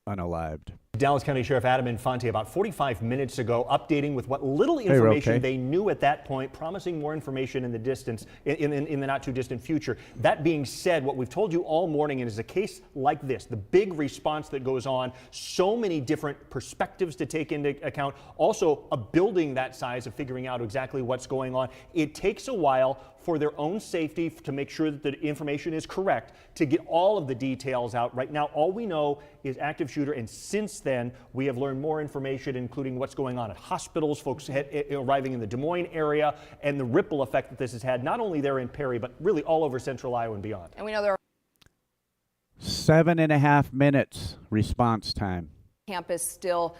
Speaker 5: unalived.
Speaker 14: Dallas County Sheriff Adam Infante about 45 minutes ago updating with what little information they knew at that point, promising more information in the distance, in the not too distant future. That being said, what we've told you all morning is a case like this, the big response that goes on, so many different perspectives to take into account, also a building that size of figuring out exactly what's going on. It takes a while for their own safety to make sure that the information is correct, to get all of the details out. Right now, all we know is active shooter, and since then, we have learned more information, including what's going on at hospitals, folks arriving in the Des Moines area, and the ripple effect that this has had, not only there in Perry, but really all over central Iowa and beyond.
Speaker 13: And we know there are
Speaker 5: 7.5 minutes response time.
Speaker 13: Campus still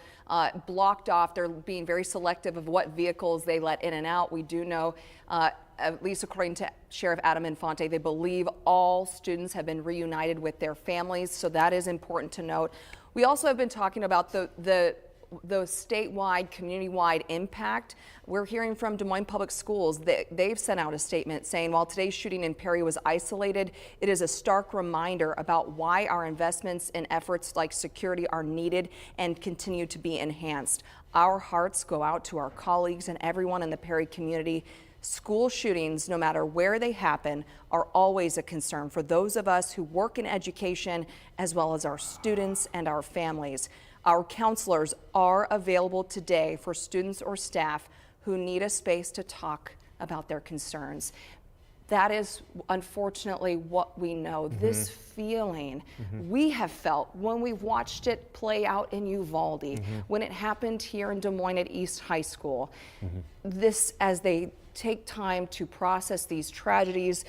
Speaker 13: blocked off. They're being very selective of what vehicles they let in and out. We do know, at least according to Sheriff Adam Infante, they believe all students have been reunited with their families, so that is important to note. We also have been talking about the statewide, community-wide impact. We're hearing from Des Moines Public Schools that they've sent out a statement saying while today's shooting in Perry was isolated, it is a stark reminder about why our investments in efforts like security are needed and continue to be enhanced. Our hearts go out to our colleagues and everyone in the Perry community. School shootings, no matter where they happen, are always a concern for those of us who work in education, as well as our students and our families. Our counselors are available today for students or staff who need a space to talk about their concerns. That is unfortunately what we know. This feeling we have felt when we watched it play out in Uvalde, when it happened here in Des Moines at East High School. This, as they take time to process these tragedies,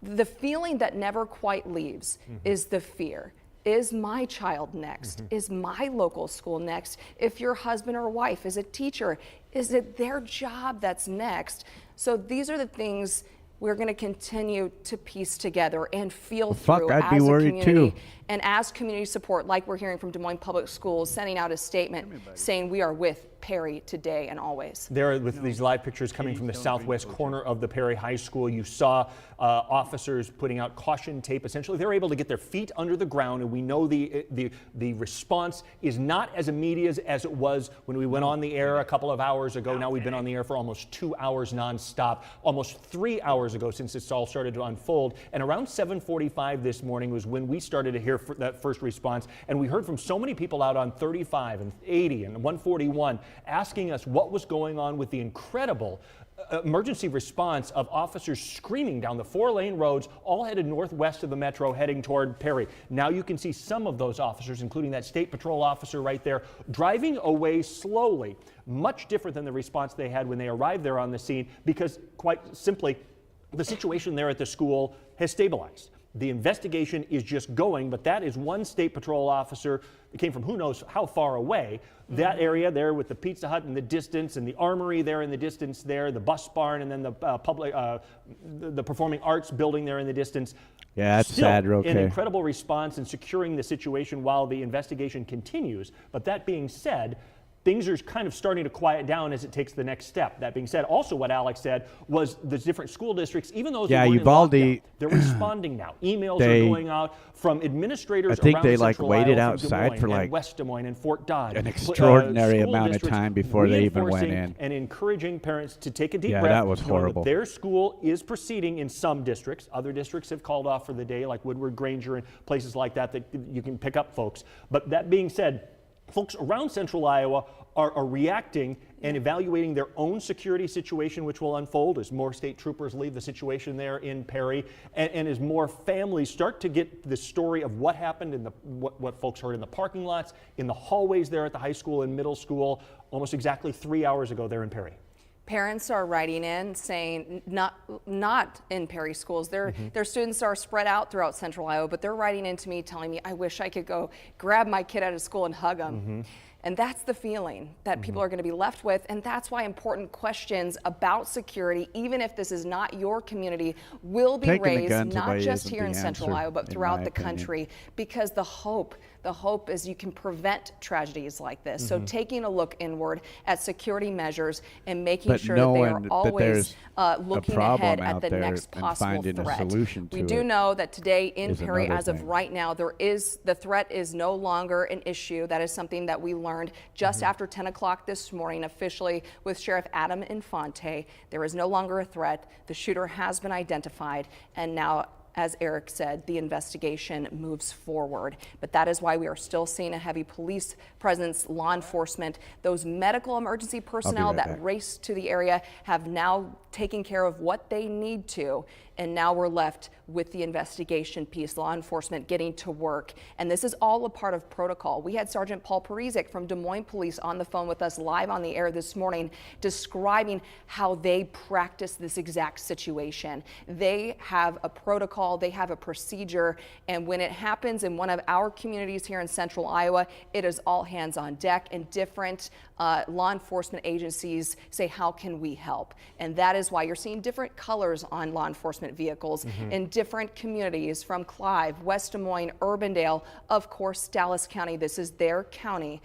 Speaker 13: the feeling that never quite leaves is the fear. Is my child next? Is my local school next? If your husband or wife is a teacher, is it their job that's next? So these are the things we're going to continue to piece together and feel through
Speaker 5: I'd be
Speaker 13: as a
Speaker 5: worried
Speaker 13: community.
Speaker 5: too.
Speaker 13: And as community support, like we're hearing from Des Moines Public Schools, sending out a statement saying we are with Perry today and always.
Speaker 14: There with these live pictures coming from the southwest corner of the Perry High School, you saw officers putting out caution tape. Essentially, they're able to get their feet under the ground, and we know the response is not as immediate as it was when we went on the air a couple of hours ago. Now we've been on the air for almost 2 hours nonstop, almost 3 hours ago since this all started to unfold. And around 7:45 this morning was when we started to hear that first response, and we heard from so many people out on 35 and 80 and 141 asking us what was going on with the incredible emergency response of officers screaming down the 4-lane roads, all headed northwest of the metro, heading toward Perry. Now you can see some of those officers, including that state patrol officer right there, driving away slowly. Much different than the response they had when they arrived there on the scene, because quite simply, the situation there at the school has stabilized. The investigation is just going, but that is one state patrol officer that came from who knows how far away. That area there with the Pizza Hut in the distance and the armory there in the distance there, the bus barn, and then the performing arts building there in the distance.
Speaker 5: Yeah, that's
Speaker 14: Still
Speaker 5: sad.
Speaker 14: an incredible response in securing the situation while the investigation continues. But that being said, things are kind of starting to quiet down as it takes the next step. That being said, also what Alex said was the different school districts, even though they weren't
Speaker 5: Uvalde,
Speaker 14: in lockdown, they're responding now. Emails are going out from administrators
Speaker 5: I think
Speaker 14: around
Speaker 5: they
Speaker 14: Central
Speaker 5: waited
Speaker 14: Iowa, from Des
Speaker 5: outside
Speaker 14: Moines
Speaker 5: for
Speaker 14: and West Des Moines and Fort Dodge.
Speaker 5: an extraordinary amount of time before they even went
Speaker 14: reinforcing
Speaker 5: in.
Speaker 14: and encouraging parents to take a deep
Speaker 5: Yeah,
Speaker 14: breath.
Speaker 5: that was
Speaker 14: knowing
Speaker 5: horrible.
Speaker 14: Their school is proceeding in some districts. Other districts have called off for the day, like Woodward, Granger, and places like that you can pick up folks. But that being said, folks around Central Iowa are reacting and evaluating their own security situation, which will unfold as more state troopers leave the situation there in Perry, and as more families start to get the story of what happened in what folks heard in the parking lots, in the hallways there at the high school and middle school, almost exactly 3 hours ago there in Perry.
Speaker 13: Parents are writing in saying not in Perry schools. Their students are spread out throughout Central Iowa, but they're writing in to me telling me, I wish I could go grab my kid out of school and hug him. And that's the feeling that people are going to be left with. And that's why important questions about security, even if this is not your community, will be raised, not just here in Central Iowa, but throughout the country, because the hope the hope is you can prevent tragedies like this. So taking a look inward at security measures and making
Speaker 5: But
Speaker 13: sure that they are
Speaker 5: knowing that
Speaker 13: always
Speaker 5: there's a
Speaker 13: looking
Speaker 5: problem
Speaker 13: ahead at
Speaker 5: out
Speaker 13: the
Speaker 5: there
Speaker 13: next
Speaker 5: and
Speaker 13: possible
Speaker 5: finding a
Speaker 13: threat.
Speaker 5: solution
Speaker 13: We
Speaker 5: to
Speaker 13: do
Speaker 5: it
Speaker 13: know that today in
Speaker 5: is
Speaker 13: Perry,
Speaker 5: another
Speaker 13: as of
Speaker 5: thing.
Speaker 13: right now, the threat is no longer an issue. That is something that we learned just after 10 o'clock this morning officially with Sheriff Adam Infante. There is no longer a threat. The shooter has been identified, and now, as Eric said, the investigation moves forward. But that is why we are still seeing a heavy police presence, law enforcement. Those medical emergency personnel
Speaker 5: right
Speaker 13: that
Speaker 5: back.
Speaker 13: raced to the area have now taken care of what they need to. And now we're left with the investigation piece, law enforcement getting to work. And this is all a part of protocol. We had Sergeant Paul Parizek from Des Moines Police on the phone with us live on the air this morning, describing how they practice this exact situation. They have a protocol, they have a procedure, and when it happens in one of our communities here in central Iowa, it is all hands on deck, and different law enforcement agencies say, how can we help? And that is why you're seeing different colors on law enforcement vehicles in different communities, from Clive, West Des Moines, Urbandale, of course, Dallas County. This is their county.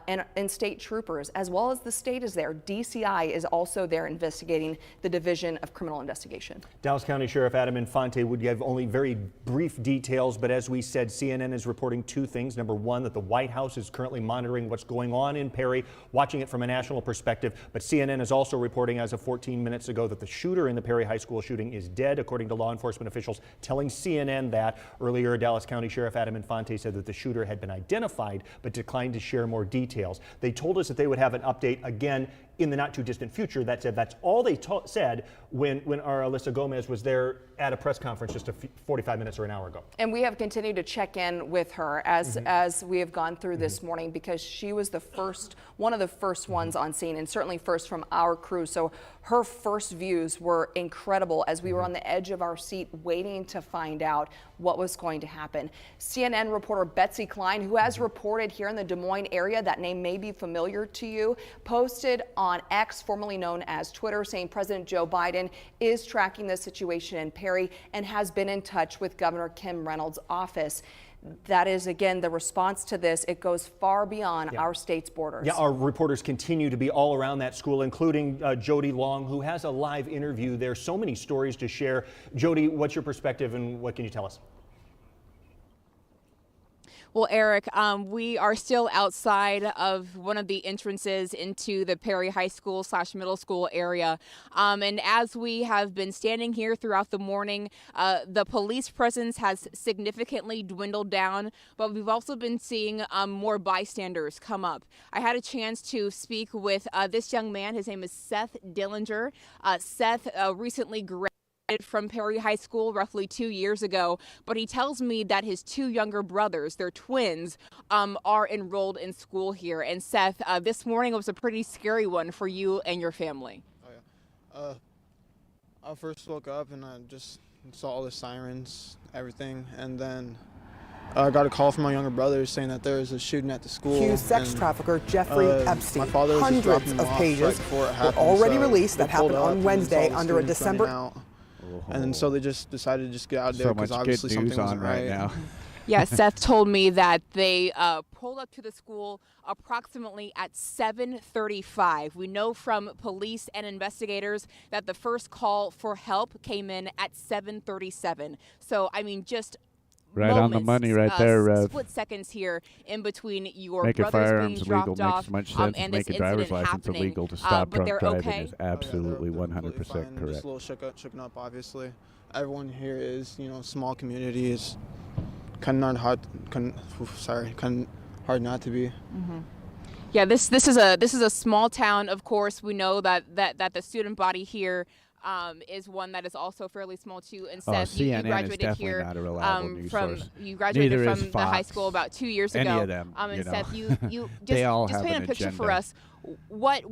Speaker 13: And state troopers, as well as the state is there. DCI is also there investigating, the Division of Criminal Investigation.
Speaker 14: Dallas County Sheriff Adam Infante would give only very brief details, but as we said, CNN is reporting two things. Number one, that the White House is currently monitoring what's going on in Perry, watching it from a national perspective. But CNN is also reporting as of 14 minutes ago that the shooter in the Perry High School shooting is dead, according to law enforcement officials telling CNN that. Earlier, Dallas County Sheriff Adam Infante said that the shooter had been identified but declined to share more details. They told us that they would have an update again in the not too distant future. That said, that's all they said when our Alyssa Gomez was there at a press conference just 45 minutes or an hour ago.
Speaker 13: And we have continued to check in with her as we have gone through this morning, because she was one of the first ones on scene, and certainly first from our crew. So her first views were incredible as we were on the edge of our seat waiting to find out what was going to happen. CNN reporter Betsy Klein, who has reported here in the Des Moines area, that name may be familiar to you, posted on X, formerly known as Twitter, saying President Joe Biden is tracking the situation in Perry and has been in touch with Governor Kim Reynolds' office. That is, again, the response to this. It goes far beyond our state's borders.
Speaker 14: Yeah, our reporters continue to be all around that school, including Jody Long, who has a live interview there. So many stories to share. Jody, what's your perspective and what can you tell us?
Speaker 21: Well, Eric, we are still outside of one of the entrances into the Perry High School / middle school area. And as we have been standing here throughout the morning, the police presence has significantly dwindled down, but we've also been seeing more bystanders come up. I had a chance to speak with this young man. His name is Seth Dillinger. Seth recently graduated from Perry High School roughly 2 years ago, but he tells me that his two younger brothers, they're twins, are enrolled in school here. And Seth, this morning was a pretty scary one for you and your family.
Speaker 22: Oh, yeah. I first woke up and I just saw all the sirens, everything, and then I got a call from my younger brother saying that there was a shooting at the school.
Speaker 23: Accused sex trafficker Jeffrey Epstein.
Speaker 22: My father was just
Speaker 23: Hundreds
Speaker 22: dropping him
Speaker 23: of
Speaker 22: off
Speaker 23: pages
Speaker 22: right before it happened,
Speaker 23: were already
Speaker 22: so
Speaker 23: released
Speaker 22: they
Speaker 23: that happened
Speaker 22: pulled up
Speaker 23: on
Speaker 22: and
Speaker 23: Wednesday
Speaker 22: saw the
Speaker 23: under a
Speaker 22: students running
Speaker 23: December.
Speaker 22: out. And then so they just decided to just get out of there
Speaker 5: So
Speaker 22: because
Speaker 5: much
Speaker 22: obviously
Speaker 5: good news
Speaker 22: something
Speaker 5: on
Speaker 22: wasn't
Speaker 5: right now.
Speaker 21: Yeah, Seth told me that they pulled up to the school approximately at 7:35. We know from police and investigators that the first call for help came in at 7:37. So, I mean, just
Speaker 5: Right on the money right there, Rev.
Speaker 21: split seconds here in between your
Speaker 5: Making
Speaker 21: brothers
Speaker 5: firearms
Speaker 21: being dropped
Speaker 5: illegal
Speaker 21: off
Speaker 5: makes much sense.
Speaker 21: and this
Speaker 5: Making driver's
Speaker 21: incident
Speaker 5: license
Speaker 21: happening.
Speaker 5: illegal to stop
Speaker 21: but
Speaker 5: drunk
Speaker 21: they're
Speaker 5: driving
Speaker 21: okay.
Speaker 5: is absolutely
Speaker 22: Fine,
Speaker 5: 100%
Speaker 22: just
Speaker 5: correct.
Speaker 22: a little shooken up, obviously. Everyone here is, small community is kind of hard not to be.
Speaker 21: Mm-hmm. Yeah, this is a small town. Of course, we know that the student body here is one that is also fairly small too. And Seth, you graduated here
Speaker 5: not a reliable news source.
Speaker 21: You graduated
Speaker 5: Neither
Speaker 21: from
Speaker 5: is
Speaker 21: the high
Speaker 5: Fox.
Speaker 21: school about 2 years
Speaker 5: Any
Speaker 21: ago.
Speaker 5: of them,
Speaker 21: And Seth, you
Speaker 5: They all
Speaker 21: just
Speaker 5: have
Speaker 21: paint
Speaker 5: an
Speaker 21: a picture for
Speaker 5: agenda.
Speaker 21: us. What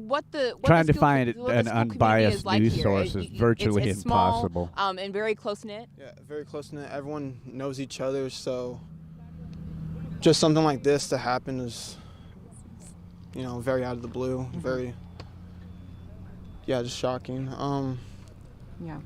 Speaker 5: Trying
Speaker 21: the
Speaker 5: to find
Speaker 21: what the
Speaker 5: an
Speaker 21: school community
Speaker 5: unbiased
Speaker 21: is like
Speaker 5: news
Speaker 21: here.
Speaker 5: source is virtually
Speaker 21: it's small,
Speaker 5: impossible.
Speaker 21: and very close knit.
Speaker 22: Yeah, very close knit. Everyone knows each other, so just something like this to happen is, very out of the blue.
Speaker 21: Mm-hmm.
Speaker 22: Very, just shocking.
Speaker 21: Yeah.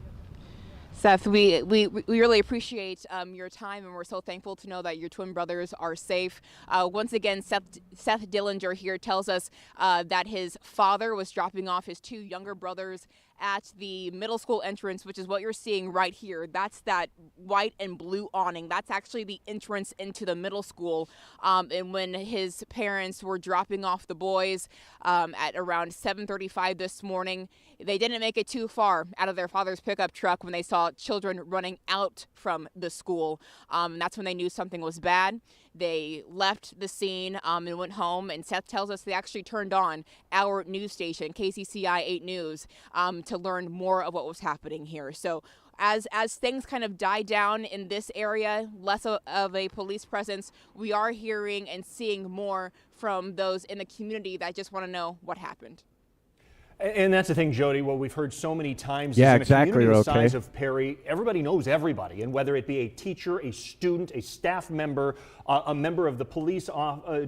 Speaker 21: Seth, we really appreciate your time, and we're so thankful to know that your twin brothers are safe. Once again, Seth Dillinger here tells us that his father was dropping off his two younger brothers at the middle school entrance, which is what you're seeing right here. That's that white and blue awning. That's actually the entrance into the middle school. And when his parents were dropping off the boys at around 7:35 this morning, they didn't make it too far out of their father's pickup truck when they saw children running out from the school. That's when they knew something was bad. They left the scene and went home, and Seth tells us they actually turned on our news station, KCCI 8 News, to learn more of what was happening here. So as things kind of die down in this area, less of a police presence, we are hearing and seeing more from those in the community that just want to know what happened.
Speaker 14: And that's the thing, Jody, what we've heard so many times
Speaker 5: Yeah,
Speaker 14: is in
Speaker 5: exactly,
Speaker 14: a community the
Speaker 5: okay.
Speaker 14: size of Perry, everybody knows everybody. And whether it be a teacher, a student, a staff member, a member of the police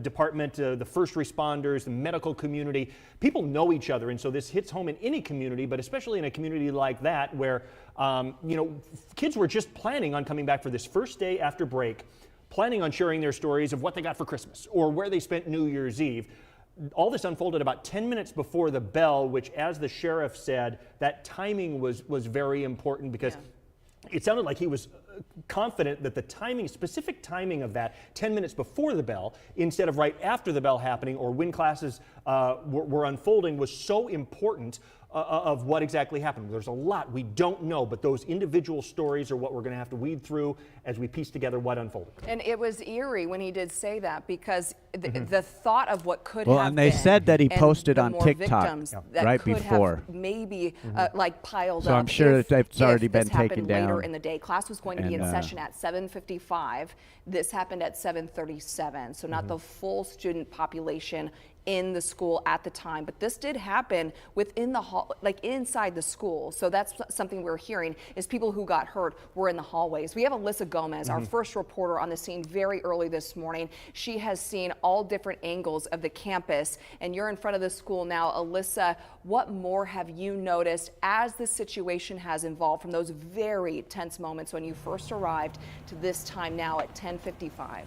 Speaker 14: department, the first responders, the medical community, people know each other. And so this hits home in any community, but especially in a community like that where, kids were just planning on coming back for this first day after break, planning on sharing their stories of what they got for Christmas or where they spent New Year's Eve. All this unfolded about 10 minutes before the bell, which, as the sheriff said, that timing was very important because it sounded like he was confident that the timing, specific timing of that 10 minutes before the bell, instead of right after the bell happening or when classes were unfolding, was so important of what exactly happened. There's a lot we don't know, but those individual stories are what we're going to have to weed through as we piece together what unfolded.
Speaker 13: And it was eerie when he did say that because the thought of what could
Speaker 5: Well,
Speaker 13: have
Speaker 5: and they
Speaker 13: been,
Speaker 5: said that he
Speaker 13: and
Speaker 5: posted
Speaker 13: the
Speaker 5: on
Speaker 13: more
Speaker 5: TikTok
Speaker 13: victims that
Speaker 5: right
Speaker 13: could
Speaker 5: before.
Speaker 13: have maybe like piled
Speaker 5: So
Speaker 13: up.
Speaker 5: I'm sure
Speaker 13: if,
Speaker 5: that it's already
Speaker 13: if
Speaker 5: been
Speaker 13: this happened
Speaker 5: taken
Speaker 13: later
Speaker 5: down.
Speaker 13: in the day. Class was going to be in session at 7:55. This happened at 7:37. So not the full student population in the school at the time, but this did happen within the hall, like inside the school. So that's something we're hearing is people who got hurt were in the hallways. We have Alyssa Gomez, our first reporter on the scene very early this morning. She has seen all different angles of the campus, and you're in front of the school now. Alyssa, what more have you noticed as the situation has evolved from those very tense moments when you first arrived to this time now at 10:55?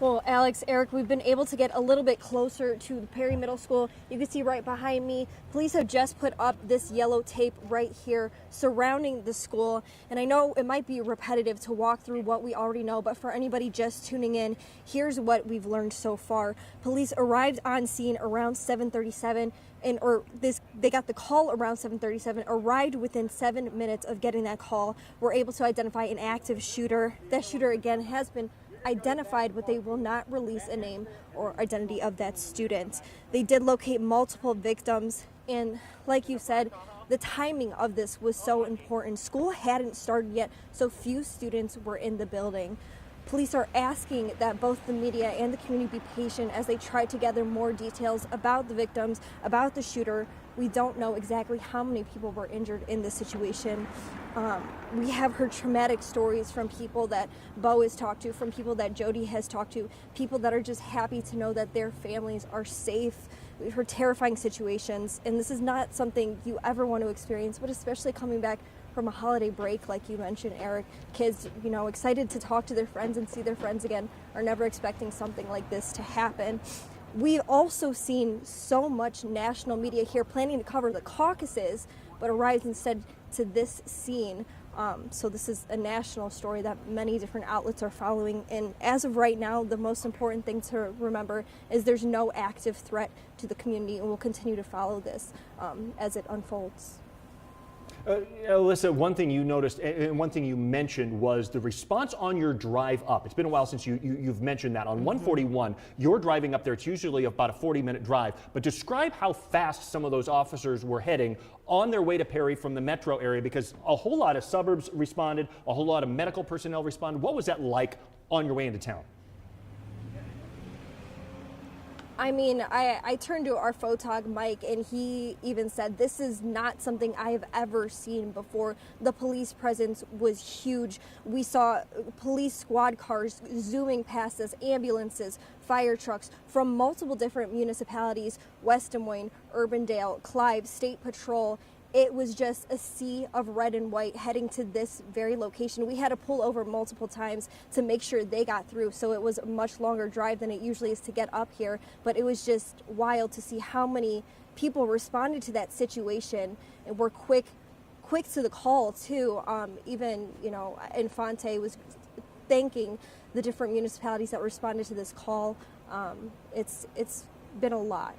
Speaker 1: Well, Alex, Eric, we've been able to get a little bit closer to the Perry Middle School. You can see right behind me, police have just put up this yellow tape right here surrounding the school. And I know it might be repetitive to walk through what we already know, but for anybody just tuning in, here's what we've learned so far. Police arrived on scene around 7:37. They got the call around 7:37, arrived within 7 minutes of getting that call. We're able to identify an active shooter. That shooter, again, has been identified, but they will not release a name or identity of that student. They did locate multiple victims, and like you said, the timing of this was so important. School hadn't started yet, so few students were in the building. Police are asking that both the media and the community be patient as they try to gather more details about the victims, about the shooter. We don't know exactly how many people were injured in this situation. We have heard traumatic stories from people that Bo has talked to, from people that Jody has talked to, people that are just happy to know that their families are safe. We've heard terrifying situations, and this is not something you ever want to experience, but especially coming back from a holiday break, like you mentioned, Eric. Kids, excited to talk to their friends and see their friends again, are never expecting something like this to happen. We've also seen so much national media here planning to cover the caucuses, but arrives instead to this scene. So this is a national story that many different outlets are following. And as of right now, the most important thing to remember is there's no active threat to the community, and we'll continue to follow this as it unfolds.
Speaker 14: Alyssa, one thing you noticed and one thing you mentioned was the response on your drive up. It's been a while since you've mentioned that. On 141, you're driving up there. It's usually about a 40-minute drive. But describe how fast some of those officers were heading on their way to Perry from the metro area, because a whole lot of suburbs responded, a whole lot of medical personnel responded. What was that like on your way into town?
Speaker 1: I mean, I turned to our photog, Mike, and he even said, this is not something I have ever seen before. The police presence was huge. We saw police squad cars zooming past us, ambulances, fire trucks from multiple different municipalities, West Des Moines, Urbandale, Clive, State Patrol, it was just a sea of red and white heading to this very location. We had to pull over multiple times to make sure they got through, so it was a much longer drive than it usually is to get up here. But it was just wild to see how many people responded to that situation and were quick to the call too. Even, you know, Infante was thanking the different municipalities that responded to this call. It's been a lot.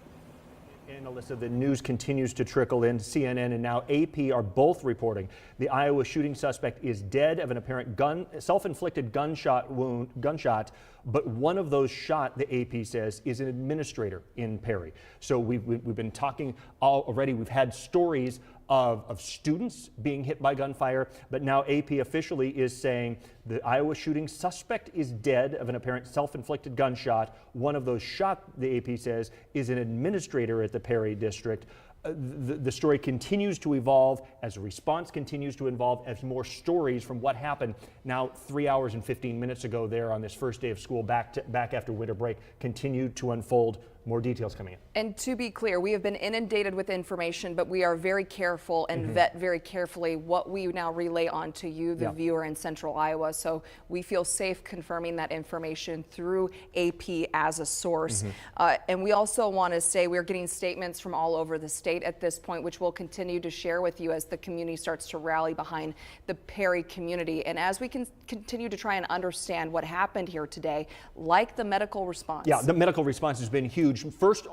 Speaker 14: And Alyssa, the news continues to trickle in. CNN and now AP are both reporting the Iowa shooting suspect is dead of an apparent self-inflicted gunshot, but one of those shot, the AP says, is an administrator in Perry. So we've been talking already. We've had stories of students being hit by gunfire, but now AP officially is saying the Iowa shooting suspect is dead of an apparent self-inflicted gunshot. One of those shot, the AP says, is an administrator at the Perry district. The story continues to evolve as a response continues to evolve, as more stories from what happened now 3 hours and 15 minutes ago there on this first day of school back after winter break continue to unfold. More details coming in.
Speaker 13: And to be clear, we have been inundated with information, but we are very careful and vet very carefully what we now relay on to you, the viewer in Central Iowa. So we feel safe confirming that information through AP as a source. And we also want to say we're getting statements from all over the state at this point, which we'll continue to share with you as the community starts to rally behind the Perry community. And as we can continue to try and understand what happened here today, like the medical response.
Speaker 14: Yeah, the medical response has been huge. First,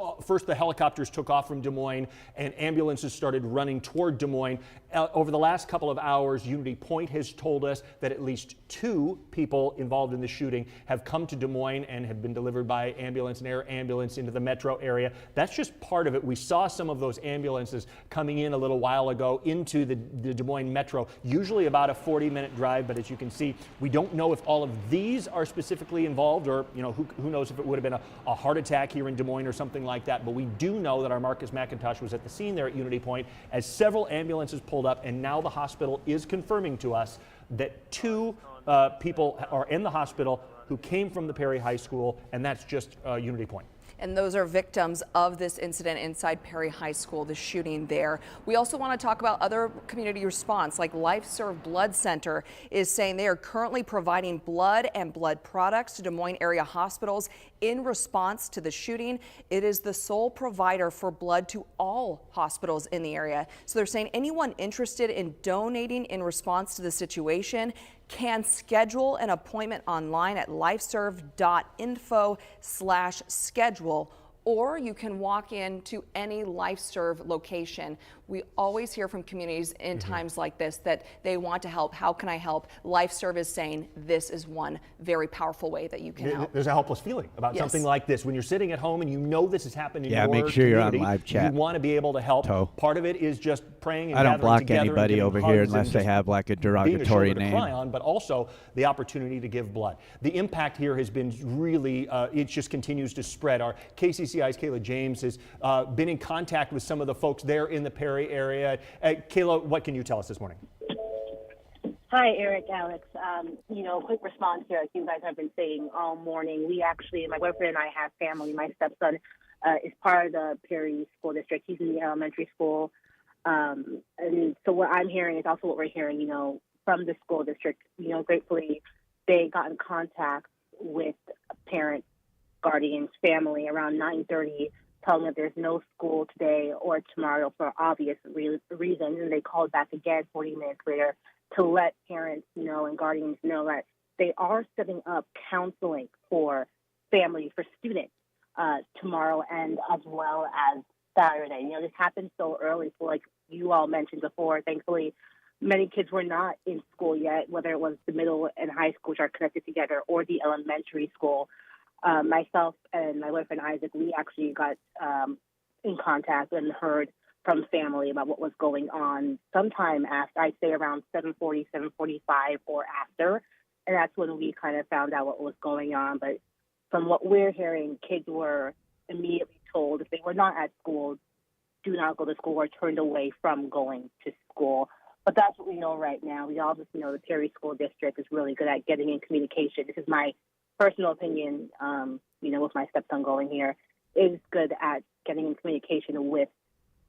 Speaker 14: the helicopters took off from Des Moines and ambulances started running toward Des Moines. Over the last couple of hours, Unity Point has told us that at least 2 people involved in the shooting have come to Des Moines and have been delivered by ambulance and air ambulance into the metro area. That's just part of it. We saw some of those ambulances coming in a little while ago into the Des Moines metro, usually about a 40-minute drive, but as you can see, we don't know if all of these are specifically involved, or who knows if it would have been a heart attack here in Des Moines or something like that. But we do know that our Marcus McIntosh was at the scene there at Unity Point as several ambulances pulled up, and now the hospital is confirming to us that 2 people are in the hospital who came from the Perry High School, and that's just Unity Point.
Speaker 13: And those are victims of this incident inside Perry High School, the shooting there. We also want to talk about other community response, like LifeServe Blood Center is saying they are currently providing blood and blood products to Des Moines area hospitals in response to the shooting. It is the sole provider for blood to all hospitals in the area. So they're saying anyone interested in donating in response to the situation can schedule an appointment online at lifeserve.info/schedule, or you can walk into any LifeServe location. We always hear from communities in times like this that they want to help. How can I help? LifeServe is saying this is one very powerful way that you can help.
Speaker 14: There's a helpless feeling about something like this. When you're sitting at home and you know this is happening in your
Speaker 5: make sure you're on
Speaker 14: community,
Speaker 5: live chat.
Speaker 14: You want to be able to help. Part of it is just praying and
Speaker 5: I don't
Speaker 14: gathering
Speaker 5: block
Speaker 14: together
Speaker 5: anybody
Speaker 14: and
Speaker 5: over
Speaker 14: giving
Speaker 5: here
Speaker 14: hugs
Speaker 5: unless
Speaker 14: and
Speaker 5: they
Speaker 14: just
Speaker 5: have like a
Speaker 14: being
Speaker 5: derogatory
Speaker 14: shoulder to
Speaker 5: name.
Speaker 14: cry on, but also the opportunity to give blood. The impact here has been really, it just continues to spread. Our KCCI's Kayla James has been in contact with some of the folks there in the Perry area. Kayla, what can you tell us this morning?
Speaker 3: Hi, Eric, Alex. Quick response here, like you guys have been saying all morning. We actually, my boyfriend and I have family. My stepson is part of the Perry School District. He's in the elementary school. And so what I'm hearing is also what we're hearing, from the school district. Gratefully, they got in contact with parents, guardians, family around 9:30, telling them there's no school today or tomorrow for obvious reasons. And they called back again 40 minutes later to let parents and guardians know that they are setting up counseling for families, for students tomorrow and as well as Saturday. This happened so early, so like you all mentioned before, thankfully, many kids were not in school yet, whether it was the middle and high school, which are connected together, or the elementary school. Myself and my boyfriend Isaac, we actually got in contact and heard from family about what was going on sometime after, I'd say around 7:40, 7:45 or after. And that's when we kind of found out what was going on. But from what we're hearing, kids were immediately told if they were not at school, do not go to school, or turned away from going to school. But that's what we know right now. We all just know the Perry School District is really good at getting in communication. This is my personal opinion, with my stepson going here, is good at getting in communication with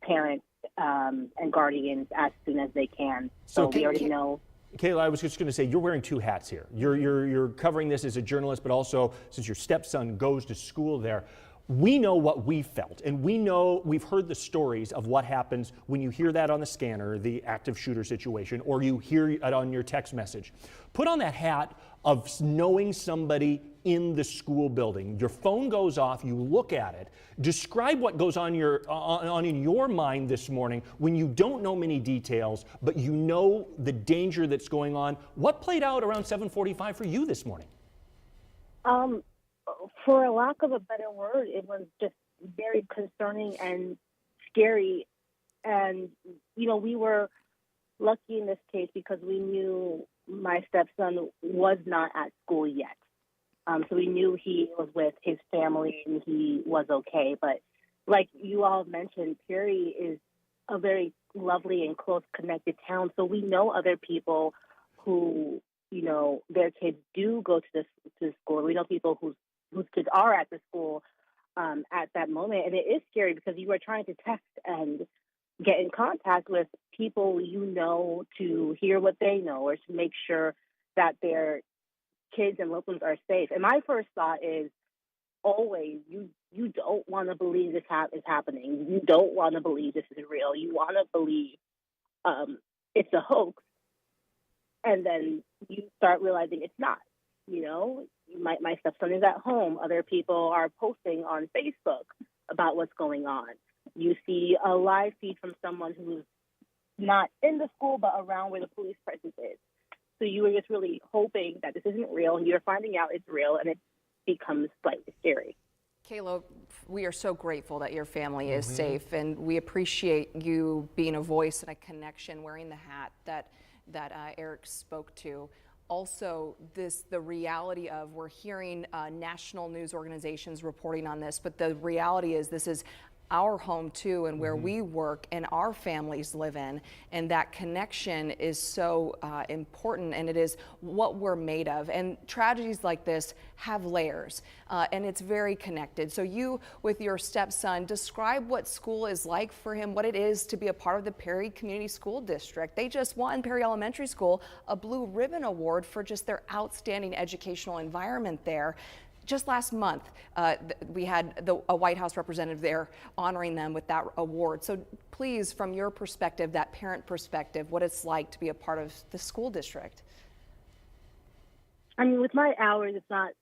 Speaker 3: parents and guardians as soon as they can. So we already know.
Speaker 14: Kayla, I was just going to say, you're wearing two hats here. You're covering this as a journalist, but also since your stepson goes to school there. We know what we felt, and we've heard the stories of what happens when you hear that on the scanner, the active shooter situation, or you hear it on your text message. Put on that hat of knowing somebody in the school building. Your phone goes off, you look at it. Describe what goes on in your mind this morning when you don't know many details, but you know the danger that's going on. What played out around 7:45 for you this morning?
Speaker 3: For a lack of a better word, it was just very concerning and scary. And, we were lucky in this case because we knew my stepson was not at school yet. So we knew he was with his family and he was okay. But like you all mentioned, Perry is a very lovely and close connected town. So we know other people who, their kids do go to the school. We know people whose kids are at the school at that moment. And it is scary because you are trying to text and get in contact with people to hear what they know or to make sure that their kids and loved ones are safe. And my first thought is always, you don't want to believe this is happening. You don't want to believe this is real. You want to believe it's a hoax. And then you start realizing it's not, My stepson is at home. Other people are posting on Facebook about what's going on. You see a live feed from someone who's not in the school but around where the police presence is. So you are just really hoping that this isn't real, and you're finding out it's real, and it becomes slightly scary.
Speaker 13: Kayla, we are so grateful that your family is safe, and we appreciate you being a voice and a connection, wearing the hat that Eric spoke to. Also, the reality of, we're hearing national news organizations reporting on this, but the reality is this is our home too, and where we work and our families live in, and that connection is so important, and it is what we're made of. And tragedies like this have layers, and it's very connected. So you, with your stepson, describe what school is like for him, what it is to be a part of the Perry Community School District. They just won, Perry Elementary School, a Blue Ribbon Award for just their outstanding educational environment there. Just last month, we had a White House representative there honoring them with that award. So please, from your perspective, that parent perspective, what it's like to be a part of the school district.
Speaker 3: I mean, with my hours, it's not,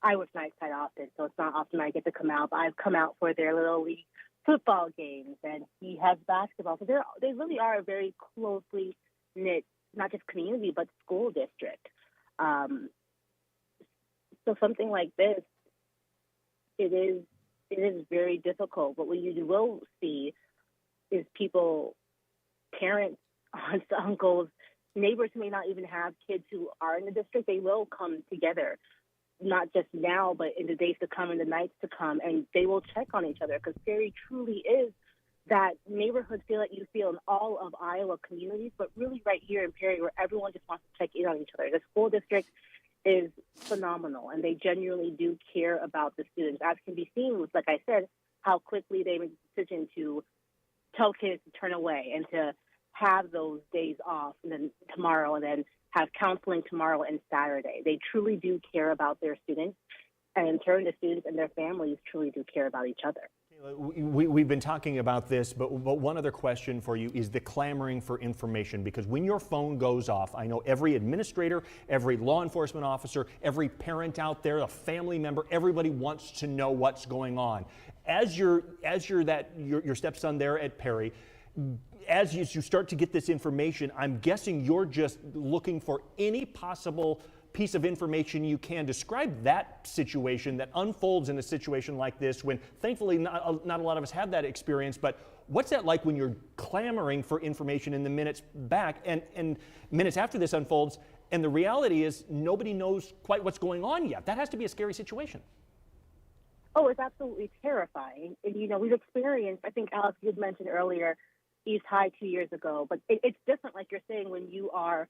Speaker 3: I work nights quite often, so it's not often I get to come out, but I've come out for their little league football games, and he has basketball. So they really are a very closely knit, not just community, but school district. So something like this, it is very difficult. But what you will see is people, parents, aunts, uncles, neighbors who may not even have kids who are in the district, they will come together, not just now, but in the days to come and the nights to come, and they will check on each other, because Perry truly is that neighborhood feel that you feel in all of Iowa communities, but really right here in Perry, where everyone just wants to check in on each other. The school district is phenomenal, and they genuinely do care about the students, as can be seen with, like I said, how quickly they made the decision to tell kids to turn away and to have those days off, and then tomorrow, and then have counseling tomorrow and Saturday. They truly do care about their students, and in turn, the students and their families truly do care about each other.
Speaker 14: We've been talking about this, but one other question for you is the clamoring for information, because when your phone goes off, I know every administrator, every law enforcement officer, every parent out there, a family member, everybody wants to know what's going on. As your stepson there at Perry, as you start to get this information, I'm guessing you're just looking for any possible piece of information you can. Describe that situation that unfolds in a situation like this, when thankfully not a lot of us have that experience, but what's that like when you're clamoring for information in the minutes back and minutes after this unfolds, and the reality is nobody knows quite what's going on yet? That has to be a scary situation.
Speaker 3: Oh, it's absolutely terrifying. And, we've experienced, I think, Alex, you had mentioned earlier, East High 2 years ago, but it's different, like you're saying, when you are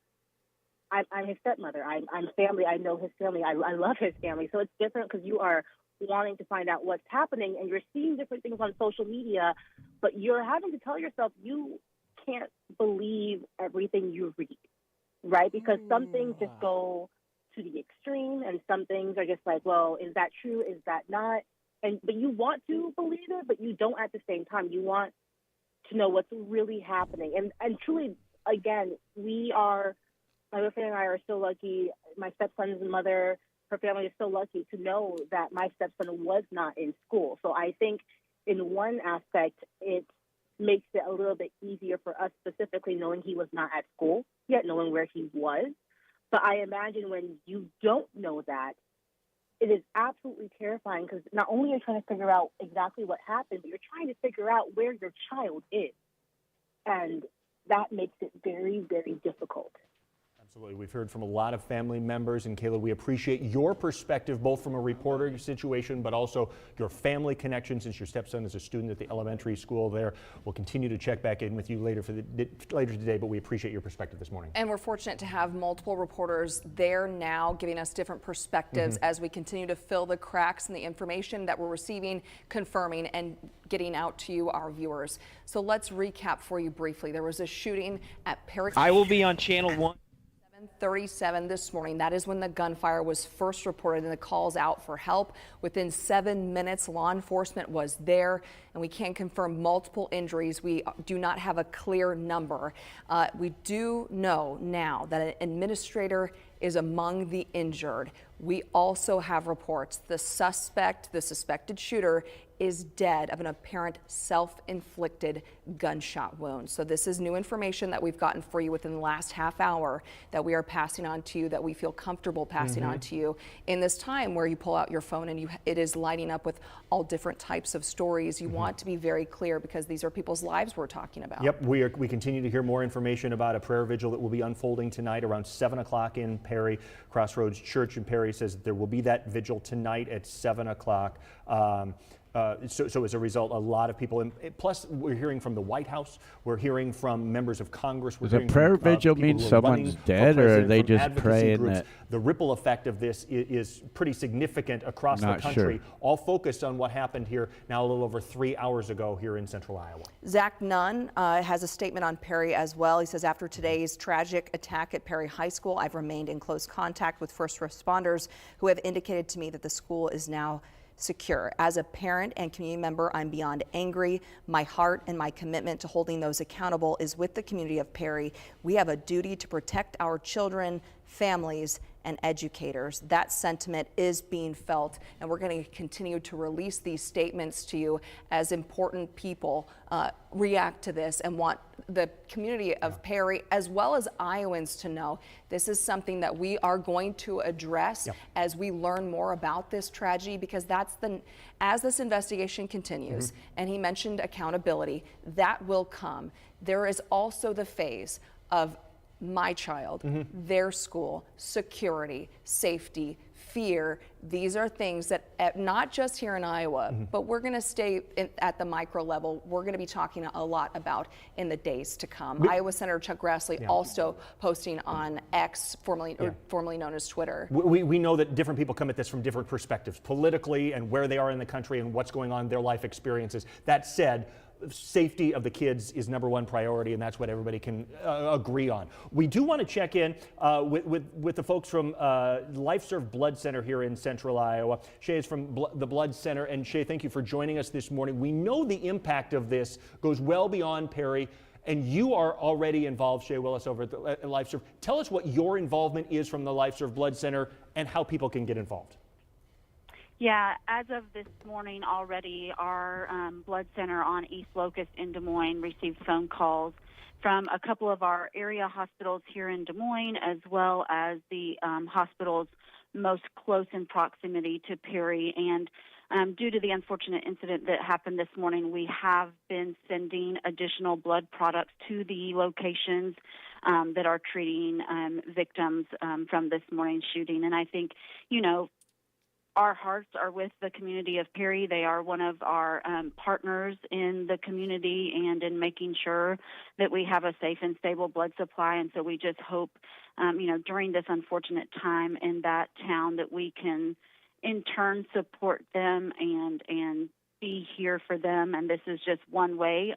Speaker 3: I'm his stepmother. I'm family. I know his family. I love his family. So it's different because you are wanting to find out what's happening, and you're seeing different things on social media, but you're having to tell yourself you can't believe everything you read, right? Because some things just go to the extreme, and some things are just like, well, is that true? Is that not? But you want to believe it, but you don't at the same time. You want to know what's really happening. And truly, again, my boyfriend and I are so lucky. My stepson's mother, her family is so lucky to know that my stepson was not in school. So I think in one aspect, it makes it a little bit easier for us, specifically knowing he was not at school yet, knowing where he was. But I imagine when you don't know that, it is absolutely terrifying, because not only are you trying to figure out exactly what happened, but you're trying to figure out where your child is. And that makes it very, very difficult.
Speaker 14: Absolutely. We've heard from a lot of family members, and Kayla, we appreciate your perspective, both from a reporter situation, but also your family connection, since your stepson is a student at the elementary school there. We'll continue to check back in with you later today, but we appreciate your perspective this morning.
Speaker 13: And we're fortunate to have multiple reporters there now, giving us different perspectives as we continue to fill the cracks in the information that we're receiving, confirming, and getting out to you, our viewers. So let's recap for you briefly. There was a shooting at Perry.
Speaker 19: I will be on Channel 1.
Speaker 13: 7:37 this morning. That is when the gunfire was first reported and the calls out for help. Within 7 minutes, law enforcement was there, and we can confirm multiple injuries. We do not have a clear number. We do know now that an administrator is among the injured. We also have reports the suspected shooter, is dead of an apparent self-inflicted gunshot wound. So this is new information that we've gotten for you within the last half hour that we are passing on to you, that we feel comfortable passing on to you in this time where you pull out your phone and it is lighting up with all different types of stories. You want to be very clear, because these are people's lives we're talking about.
Speaker 14: Yep, we continue to hear more information about a prayer vigil that will be unfolding tonight around 7 o'clock in Perry. Crossroads Church in Perry says that there will be that vigil tonight at 7 o'clock. So as a result, a lot of people, plus we're hearing from the White House, we're hearing from members of Congress.
Speaker 5: Does a prayer vigil mean someone's dead, or are they just praying that?
Speaker 14: The ripple effect of this is pretty significant across the country, all focused on what happened here now a little over 3 hours ago here in central Iowa.
Speaker 13: Zach Nunn has a statement on Perry as well. He says, after today's tragic attack at Perry High School, I've remained in close contact with first responders who have indicated to me that the school is now secure. As a parent and community member, I'm beyond angry. My heart and my commitment to holding those accountable is with the community of Perry. We have a duty to protect our children, families, and educators. That sentiment is being felt, and we're going to continue to release these statements to you as important people react to this and want the community of Perry as well as Iowans to know this is something that we are going to address as we learn more about this tragedy, because as this investigation continues, and he mentioned accountability, that will come. There is also the phase of my child, their school, security, safety, fear. These are things that not just here in Iowa, but we're going to stay at the micro level. We're going to be talking a lot about in the days to come. Iowa Senator Chuck Grassley also posting on X, formerly known as Twitter.
Speaker 14: We know that different people come at this from different perspectives, politically and where they are in the country and what's going on in their life experiences. That said, safety of the kids is #1 priority, and that's what everybody can agree on. We do want to check in with the folks from LifeServe Blood Center here in central Iowa. Shay is from the Blood Center, and Shay, thank you for joining us this morning. We know the impact of this goes well beyond Perry, and you are already involved, Shay Willis, over at LifeServe. Tell us what your involvement is from the LifeServe Blood Center and how people can get involved.
Speaker 4: Yeah, as of this morning already, our blood center on East Locust in Des Moines received phone calls from a couple of our area hospitals here in Des Moines, as well as the hospitals most close in proximity to Perry. And due to the unfortunate incident that happened this morning, we have been sending additional blood products to the locations that are treating victims from this morning's shooting. And I think, our hearts are with the community of Perry. They are one of our partners in the community and in making sure that we have a safe and stable blood supply. And so we just hope, during this unfortunate time in that town, that we can in turn support them and be here for them. And this is just one way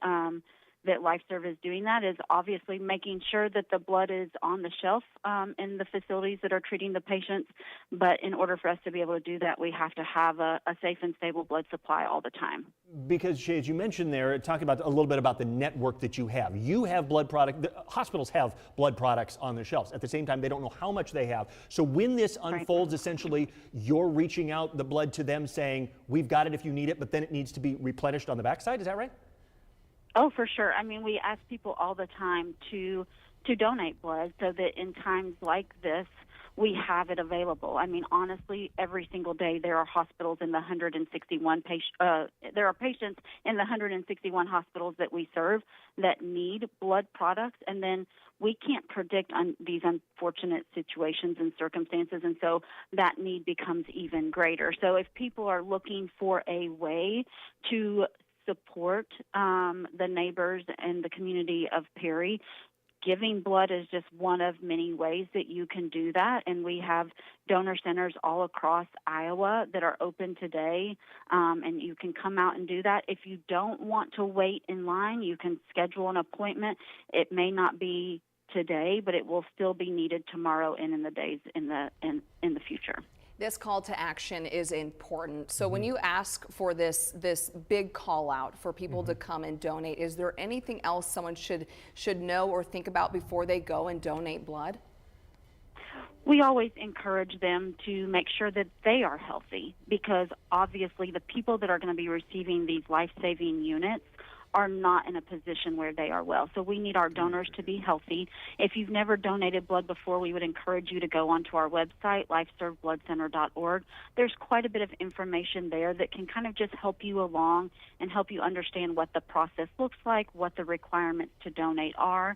Speaker 4: that LifeServe is doing that, is obviously making sure that the blood is on the shelf in the facilities that are treating the patients. But in order for us to be able to do that, we have to have a safe and stable blood supply all the time.
Speaker 14: Because, Shay, as you mentioned there, talking about a little bit about the network that you have. You have blood product, the hospitals have blood products on their shelves. At the same time, they don't know how much they have. So when this unfolds, essentially, you're reaching out the blood to them saying, we've got it if you need it, but then it needs to be replenished on the backside. Is that right?
Speaker 4: Oh, for sure. I mean, we ask people all the time to donate blood so that in times like this, we have it available. I mean, honestly, every single day there are hospitals in the 161 there are patients in the 161 hospitals that we serve that need blood products, and then we can't predict on these unfortunate situations and circumstances, and so that need becomes even greater. So if people are looking for a way to support the neighbors and the community of Perry, giving blood is just one of many ways that you can do that. And we have donor centers all across Iowa that are open today, and you can come out and do that. If you don't want to wait in line, you can schedule an appointment. It may not be today, but it will still be needed tomorrow and in the days in the future.
Speaker 13: This call to action is important. So when you ask for this big call out for people to come and donate, is there anything else someone should know or think about before they go and donate blood?
Speaker 4: We always encourage them to make sure that they are healthy, because obviously the people that are going to be receiving these life-saving units are not in a position where they are well. So we need our donors to be healthy. If you've never donated blood before, we would encourage you to go onto our website, lifeservebloodcenter.org. There's quite a bit of information there that can kind of just help you along and help you understand what the process looks like, what the requirements to donate are.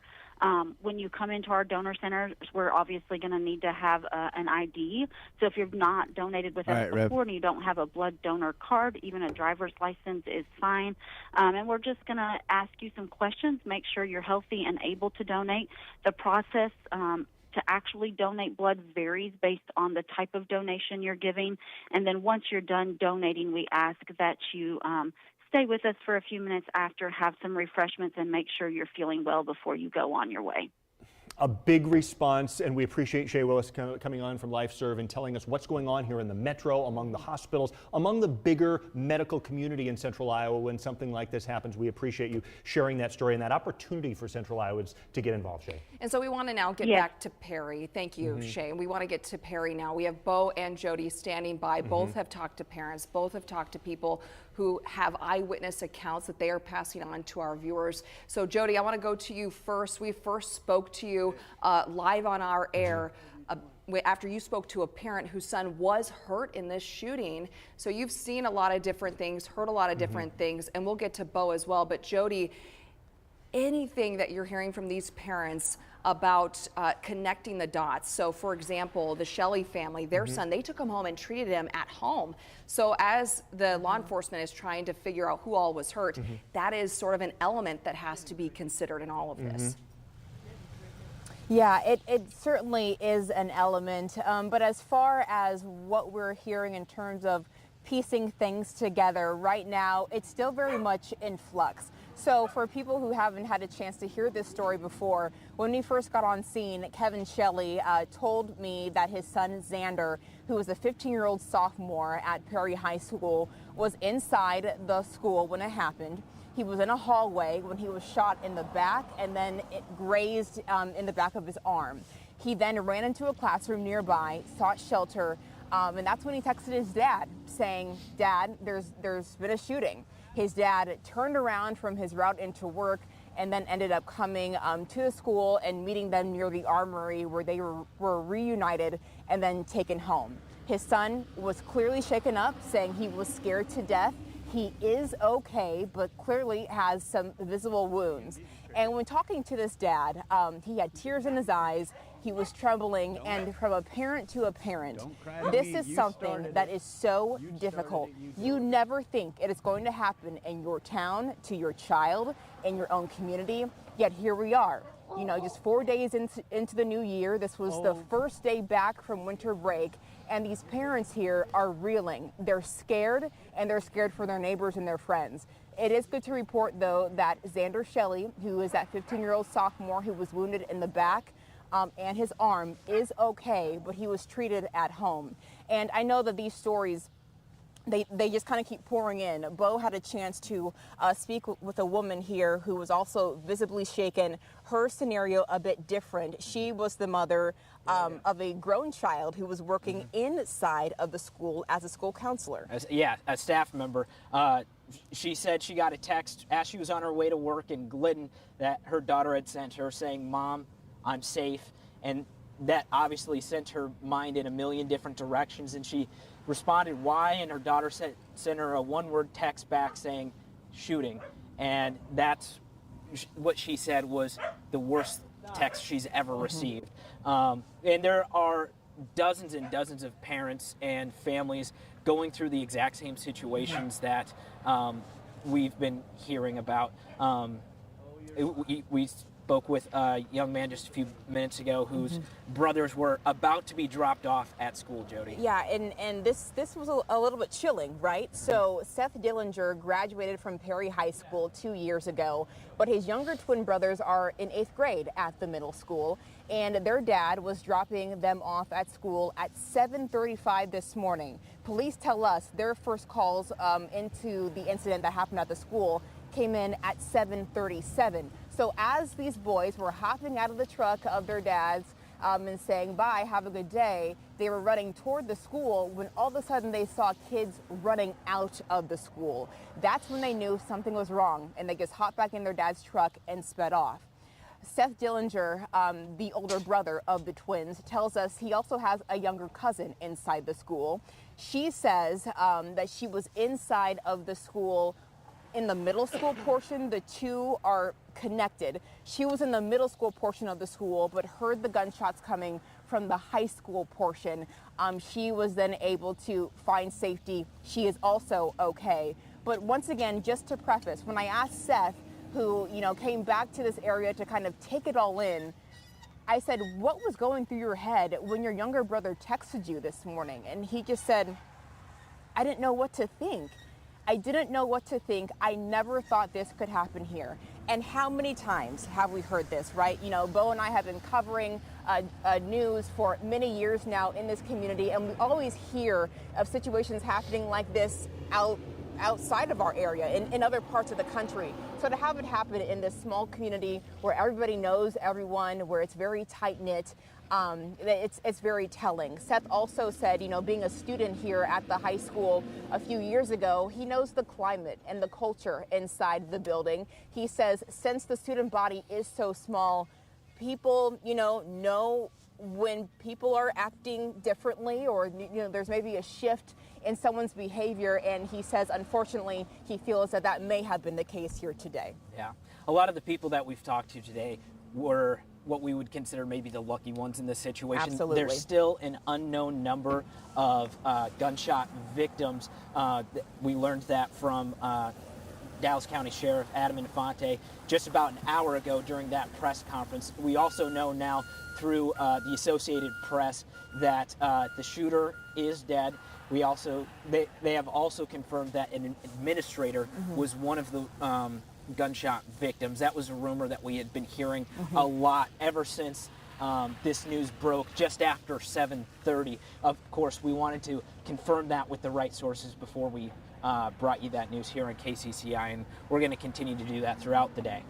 Speaker 4: When you come into our donor centers, we're obviously going to need to have an ID. So if you've not donated with us before and you don't have a blood donor card, even a driver's license is fine. And we're just going to ask you some questions, make sure you're healthy and able to donate. The process to actually donate blood varies based on the type of donation you're giving. And then once you're done donating, we ask that you stay with us for a few minutes after, have some refreshments, and make sure you're feeling well before you go on your way.
Speaker 14: A big response, and we appreciate Shay Willis coming on from LifeServe and telling us what's going on here in the metro, among the hospitals, among the bigger medical community in Central Iowa. When something like this happens, we appreciate you sharing that story and that opportunity for Central Iowans to get involved, Shay.
Speaker 13: And so we want to now get back to Perry. Thank you, Shay. We want to get to Perry now. We have Bo and Jody standing by. Both have talked to parents. Both have talked to people who have eyewitness accounts that they are passing on to our viewers. So Jody, I want to go to you first. We first spoke to you live on our air after you spoke to a parent whose son was hurt in this shooting. So you've seen a lot of different things, heard a lot of different things, and we'll get to Bo as well. But Jody, anything that you're hearing from these parents about connecting the dots? So for example, the Shelley family, their son, they took him home and treated him at home. So as the law enforcement is trying to figure out who all was hurt, that is sort of an element that has to be considered in all of this.
Speaker 21: Yeah, it certainly is an element. But as far as what we're hearing in terms of piecing things together right now, it's still very much in flux. So for people who haven't had a chance to hear this story before, when we first got on scene, Kevin Shelley told me that his son Xander, who was a 15-year-old sophomore at Perry High School, was inside the school when it happened. He was in a hallway when he was shot in the back, and then it grazed in the back of his arm. He then ran into a classroom nearby, sought shelter, and that's when he texted his dad saying, "Dad, there's been a shooting." His dad turned around from his route into work and then ended up coming to the school and meeting them near the armory, where they were reunited and then taken home. His son was clearly shaken up, saying he was scared to death. He is okay, but clearly has some visible wounds. And when talking to this dad, he had tears in his eyes. He was trembling, and from a parent to a parent, this is something that is so difficult. You never think it is going to happen in your town, to your child, in your own community, yet here we are. you know, just 4 days into the new year. This was the first day back from winter break, and these parents here are reeling. They're scared, and they're scared for their neighbors and their friends. It is good to report, though, that Xander Shelley, who is that 15-year-old sophomore who was wounded in the back and his arm, is okay, but he was treated at home. And I know that these stories, they just kind of keep pouring in. Bo had a chance to speak with a woman here who was also visibly shaken. Her scenario a bit different. She was the mother of a grown child who was working inside of the school as a school counselor.
Speaker 19: A staff member. She said she got a text as she was on her way to work in Glidden that her daughter had sent her saying, "Mom, I'm safe." And that obviously sent her mind in a million different directions, and she responded why, and her daughter sent her a one-word text back saying shooting, and that's what she said was the worst text she's ever received. And there are dozens and dozens of parents and families going through the exact same situations that we've been hearing about. We spoke with a young man just a few minutes ago whose brothers were about to be dropped off at school, Jody.
Speaker 21: Yeah, and this was a little bit chilling, right? So Seth Dillinger graduated from Perry High School 2 years ago, but his younger twin brothers are in 8th grade at the middle school, and their dad was dropping them off at school at 7:35 this morning. Police tell us their first calls into the incident that happened at the school came in at 7:37. So as these boys were hopping out of the truck of their dads and saying, "Bye, have a good day," they were running toward the school when all of a sudden they saw kids running out of the school. That's when they knew something was wrong, and they just hopped back in their dad's truck and sped off. Seth Dillinger, the older brother of the twins, tells us he also has a younger cousin inside the school. She says that she was inside of the school in the middle school portion. The two are connected. She was in the middle school portion of the school, but heard the gunshots coming from the high school portion. She was then able to find safety. She is also okay. But once again, just to preface, when I asked Seth, who came back to this area to kind of take it all in, I said, "What was going through your head when your younger brother texted you this morning?" And he just said, "I didn't know what to think. I didn't know what to think. I never thought this could happen here." And how many times have we heard this, right? Bo and I have been covering news for many years now in this community, and we always hear of situations happening like this outside of our area, in other parts of the country. So to have it happen in this small community where everybody knows everyone, where it's very tight-knit, it's very telling. Seth also said, being a student here at the high school a few years ago, he knows the climate and the culture inside the building. He says since the student body is so small, people, know when people are acting differently, or there's maybe a shift in someone's behavior, and he says unfortunately he feels that may have been the case here today.
Speaker 19: Yeah, a lot of the people that we've talked to today were what we would consider maybe the lucky ones in this situation.
Speaker 21: Absolutely.
Speaker 19: There's still an unknown number of gunshot victims. We learned that from Dallas County Sheriff Adam Infante just about an hour ago during that press conference. We also know now through the Associated Press that the shooter is dead. They have also confirmed that an administrator was one of the gunshot victims. That was a rumor that we had been hearing a lot ever since this news broke just after 7:30. Of course, we wanted to confirm that with the right sources before we brought you that news here on KCCI, and we're going to continue to do that throughout the day.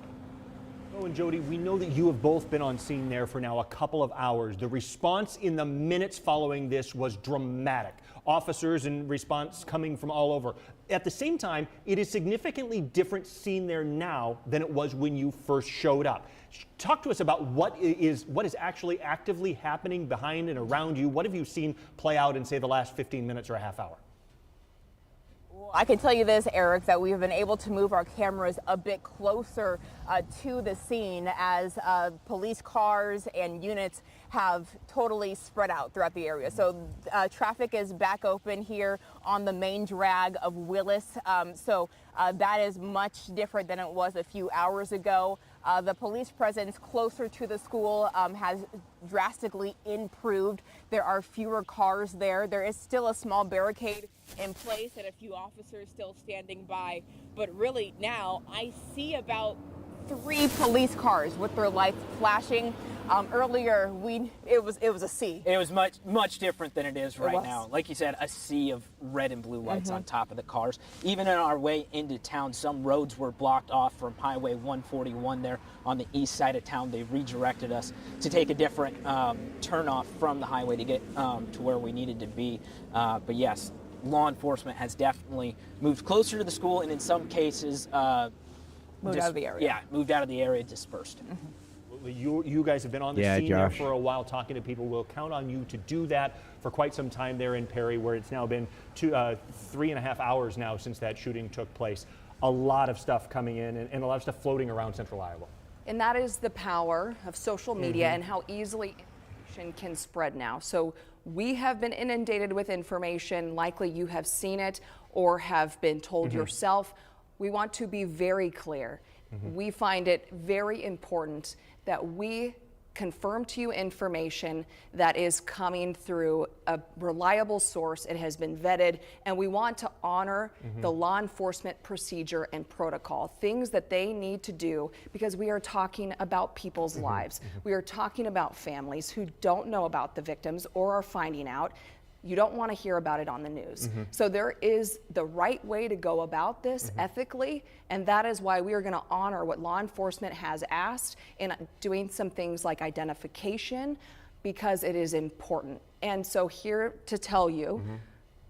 Speaker 14: Oh, and Jody, we know that you have both been on scene there for now a couple of hours. The response in the minutes following this was dramatic. Officers and response coming from all over. At the same time, it is significantly different scene there now than it was when you first showed up. Talk to us about what is actually actively happening behind and around you. What have you seen play out in, say, the last 15 minutes or a half hour?
Speaker 21: I can tell you this, Eric, that we have been able to move our cameras a bit closer to the scene as police cars and units have totally spread out throughout the area. So traffic is back open here on the main drag of Willis. So that is much different than it was a few hours ago. The police presence closer to the school has drastically improved. There are fewer cars there. There is still a small barricade in place and a few officers still standing by. But really now I see about 3 police cars with their lights flashing. Earlier, it was a sea.
Speaker 19: It was much different than it is right now. Like you said, a sea of red and blue lights on top of the cars. Even on our way into town, some roads were blocked off from Highway 141 there on the east side of town. They redirected us to take a different turnoff from the highway to get to where we needed to be. But yes, law enforcement has definitely moved closer to the school, and in some cases,
Speaker 21: Moved out of the area.
Speaker 19: Yeah, moved out of the area, dispersed.
Speaker 14: You guys have been on the
Speaker 5: Yeah,
Speaker 14: scene there
Speaker 5: Josh.
Speaker 14: for a while talking to people. We'll count on you to do that for quite some time there in Perry, where it's now been 3.5 hours now since that shooting took place. A lot of stuff coming in and a lot of stuff floating around central Iowa.
Speaker 13: And that is the power of social media and how easily information can spread now. So we have been inundated with information. Likely you have seen it or have been told yourself. We want to be very clear. We find it very important that we confirm to you information that is coming through a reliable source. It has been vetted, and we want to honor the law enforcement procedure and protocol, things that they need to do, because we are talking about people's lives. We are talking about families who don't know about the victims or are finding out. You don't want to hear about it on the news. So there is the right way to go about this ethically, and that is why we are going to honor what law enforcement has asked in doing some things like identification, because it is important. And so here to tell you,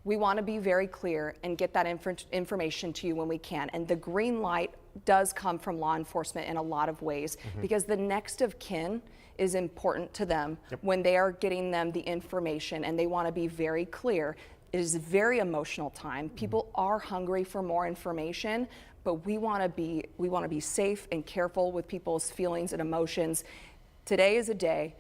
Speaker 13: we want to be very clear and get that information to you when we can. And the green light does come from law enforcement in a lot of ways, because the next of kin is important to them when they are getting them the information, and they want to be very clear. It is a very emotional time. People are hungry for more information, but we want to be safe and careful with people's feelings and emotions. Today is a day.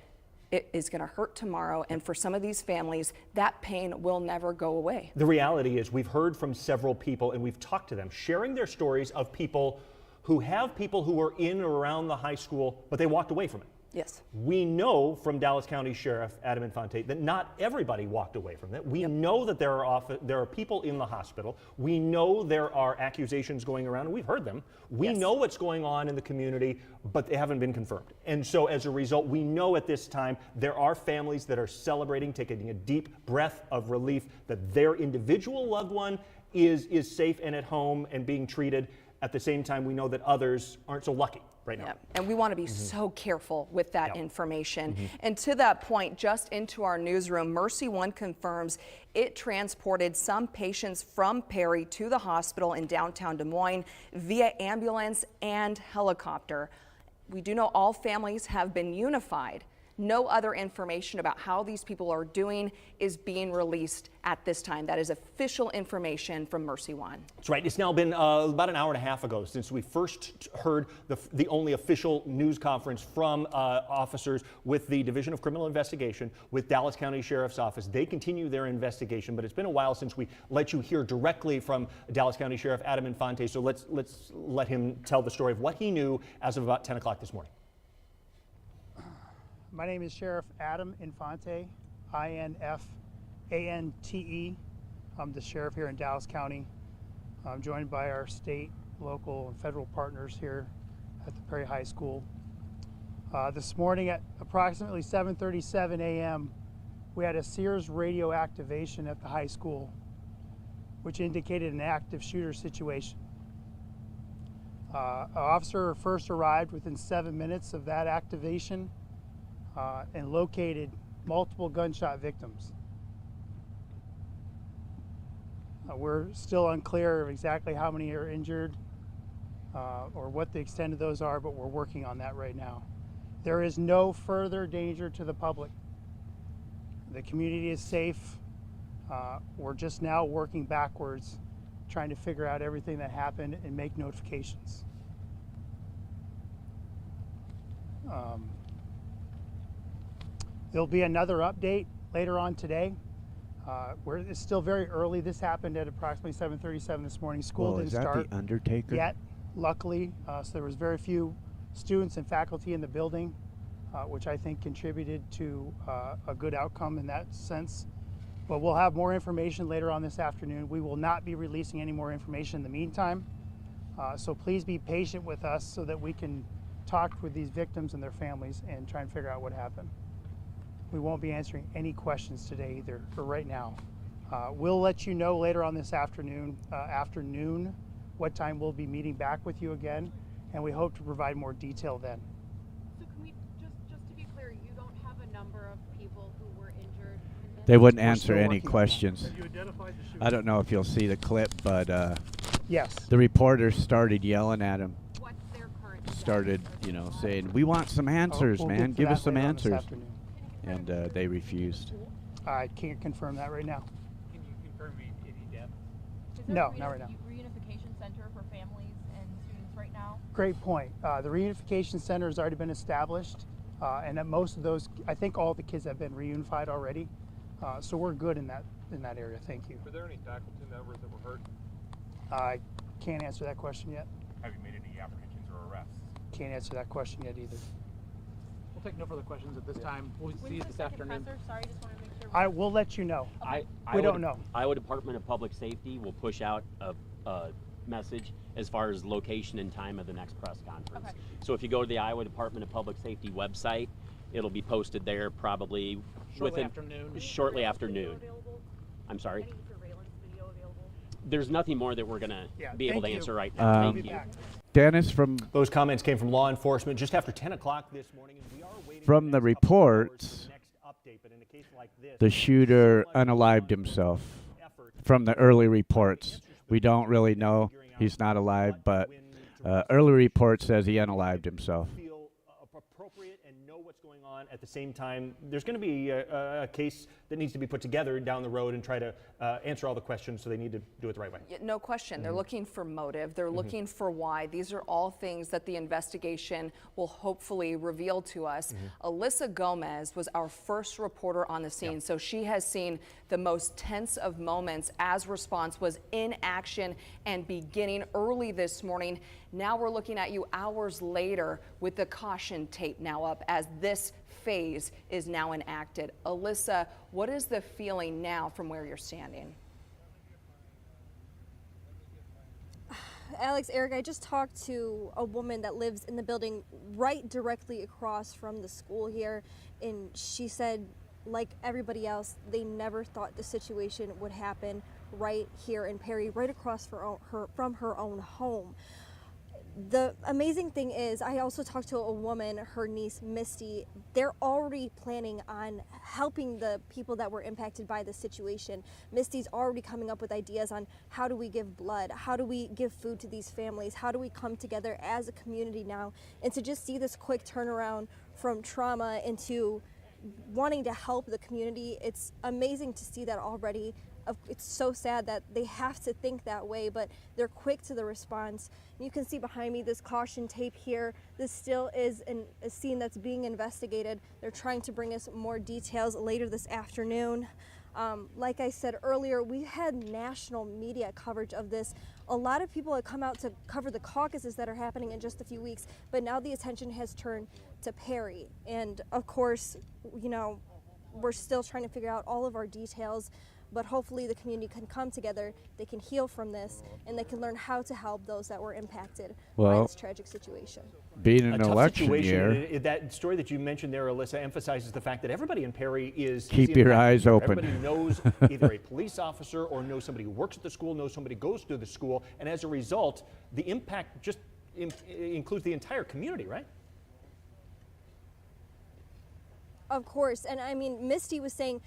Speaker 13: It is going to hurt tomorrow, and for some of these families, that pain will never go away.
Speaker 14: The reality is we've heard from several people and we've talked to them, sharing their stories of people who have people who were in or around the high school, but they walked away from it.
Speaker 13: Yes.
Speaker 14: We know from Dallas County Sheriff Adam Infante that not everybody walked away from that. We know that there are people in the hospital. We know there are accusations going around, and we've heard them. We know what's going on in the community, but they haven't been confirmed. And so as a result, we know at this time there are families that are celebrating, taking a deep breath of relief that their individual loved one is safe and at home and being treated. At the same time, we know that others aren't so lucky right now.
Speaker 13: And we want to be so careful with that information. And to that point, just into our newsroom, Mercy One confirms it transported some patients from Perry to the hospital in downtown Des Moines via ambulance and helicopter. We do know all families have been unified. No other information about how these people are doing is being released at this time. That is official information from Mercy One.
Speaker 14: That's right. It's now been about an hour and a half ago since we first heard the only official news conference from officers with the Division of Criminal Investigation with Dallas County Sheriff's Office. They continue their investigation, but it's been a while since we let you hear directly from Dallas County Sheriff Adam Infante. So let's let him tell the story of what he knew as of about 10 o'clock this morning.
Speaker 9: My name is Sheriff Adam Infante, I-N-F-A-N-T-E. I'm the sheriff here in Dallas County. I'm joined by our state, local, and federal partners here at the Perry High School. This morning at approximately 7:37 a.m., we had a Sears radio activation at the high school, which indicated an active shooter situation. An officer first arrived within 7 minutes of that activation and located multiple gunshot victims. We're still unclear of exactly how many are injured or what the extent of those are, but we're working on that right now. There is no further danger to the public. The community is safe. We're just now working backwards, trying to figure out everything that happened and make notifications. There'll be another update later on today. It's still very early. This happened at approximately 7:37 this morning. School didn't start
Speaker 5: the Undertaker
Speaker 9: yet, luckily. So there was very few students and faculty in the building, which I think contributed to a good outcome in that sense. But we'll have more information later on this afternoon. We will not be releasing any more information in the meantime. So please be patient with us so that we can talk with these victims and their families and try and figure out what happened. We won't be answering any questions today either, for right now. We'll let you know later on this afternoon, what time we'll be meeting back with you again, and we hope to provide more detail then.
Speaker 7: So can we just to be clear, you don't have a number of people who were injured?
Speaker 5: They wouldn't
Speaker 9: We're
Speaker 5: answer
Speaker 9: still
Speaker 5: any
Speaker 9: working on that.
Speaker 5: questions.
Speaker 9: Have you identified the shooter?
Speaker 5: I don't know if you'll see the clip, but
Speaker 9: yes,
Speaker 5: the reporters started yelling at him.
Speaker 7: What's their current
Speaker 5: Started, saying, "We want some answers,
Speaker 9: we'll
Speaker 5: man.
Speaker 9: get to
Speaker 5: Give
Speaker 9: that
Speaker 5: us some
Speaker 9: later on this
Speaker 5: answers."
Speaker 9: afternoon.
Speaker 5: And they refused.
Speaker 9: I can't confirm that right now.
Speaker 8: Can you confirm any deaths?
Speaker 7: Is there
Speaker 9: No,
Speaker 7: a
Speaker 9: not right now.
Speaker 7: reunification center for families and students right now?
Speaker 9: Great point. The reunification center has already been established, and at most of those, I think all the kids have been reunified already. So we're good in that area. Thank you.
Speaker 20: Were there any faculty members that were hurt?
Speaker 9: I can't answer that question yet.
Speaker 20: Have you made any apprehensions or arrests?
Speaker 9: Can't answer that question yet either.
Speaker 8: We'll take no further questions at this time. We'll see you this afternoon.
Speaker 7: Sorry, just want to make sure.
Speaker 9: I will let you know. We don't know.
Speaker 11: Iowa Department of Public Safety will push out a message as far as location and time of the next press conference.
Speaker 7: Okay.
Speaker 11: So if you go to the Iowa Department of Public Safety website, it'll be posted there probably
Speaker 8: Shortly after noon.
Speaker 11: Shortly after noon. I'm sorry.
Speaker 7: Any surveillance video available?
Speaker 11: There's nothing more that we're going to be able to
Speaker 9: thank you.
Speaker 11: answer right now.
Speaker 5: Um,
Speaker 11: Thank you.
Speaker 5: Dennis, from
Speaker 14: Those comments came from law enforcement just after 10 o'clock this morning. And we are waiting
Speaker 5: from the reports, the shooter unalived himself. From the early reports, we don't really know. He's not alive, but early report says he unalived himself.
Speaker 14: Feel appropriate and know what's going on at the same time. There's going to be a case that needs to be put together down the road and try to answer all the questions, so they need to do it the right way.
Speaker 13: Yeah, no question. They're looking for motive. They're looking for why. These are all things that the investigation will hopefully reveal to us. Alyssa Gomez was our first reporter on the scene, so she has seen the most tense of moments as response was in action and beginning early this morning. Now we're looking at you hours later with the caution tape now up as this phase is now enacted. Alyssa, what is the feeling now from where you're standing?
Speaker 1: Alex, Eric, I just talked to a woman that lives in the building right directly across from the school here, and she said, like everybody else, they never thought the situation would happen right here in Perry, right across from her own home. The amazing thing is, I also talked to a woman, her niece Misty. They're already planning on helping the people that were impacted by the situation. Misty's already coming up with ideas on how do we give blood, how do we give food to these families, how do we come together as a community now. And to just see this quick turnaround from trauma into wanting to help the community, it's amazing to see that already. It's so sad that they have to think that way, but they're quick to the response. You can see behind me this caution tape here. This still is a scene that's being investigated. They're trying to bring us more details later this afternoon. Like I said earlier, we had national media coverage of this. A lot of people have come out to cover the caucuses that are happening in just a few weeks, but now the attention has turned to Perry. And of course, we're still trying to figure out all of our details. But hopefully the community can come together, they can heal from this, and they can learn how to help those that were impacted by this tragic situation.
Speaker 5: Being an
Speaker 14: A tough
Speaker 5: election
Speaker 14: situation.
Speaker 5: year,
Speaker 14: That story that you mentioned there, Alyssa, emphasizes the fact that everybody in Perry is
Speaker 5: Keep your eyes open.
Speaker 14: Everybody knows either a police officer or knows somebody who works at the school, knows somebody who goes to the school, and as a result, the impact just includes the entire community, right?
Speaker 1: Of course, and I mean, Misty was saying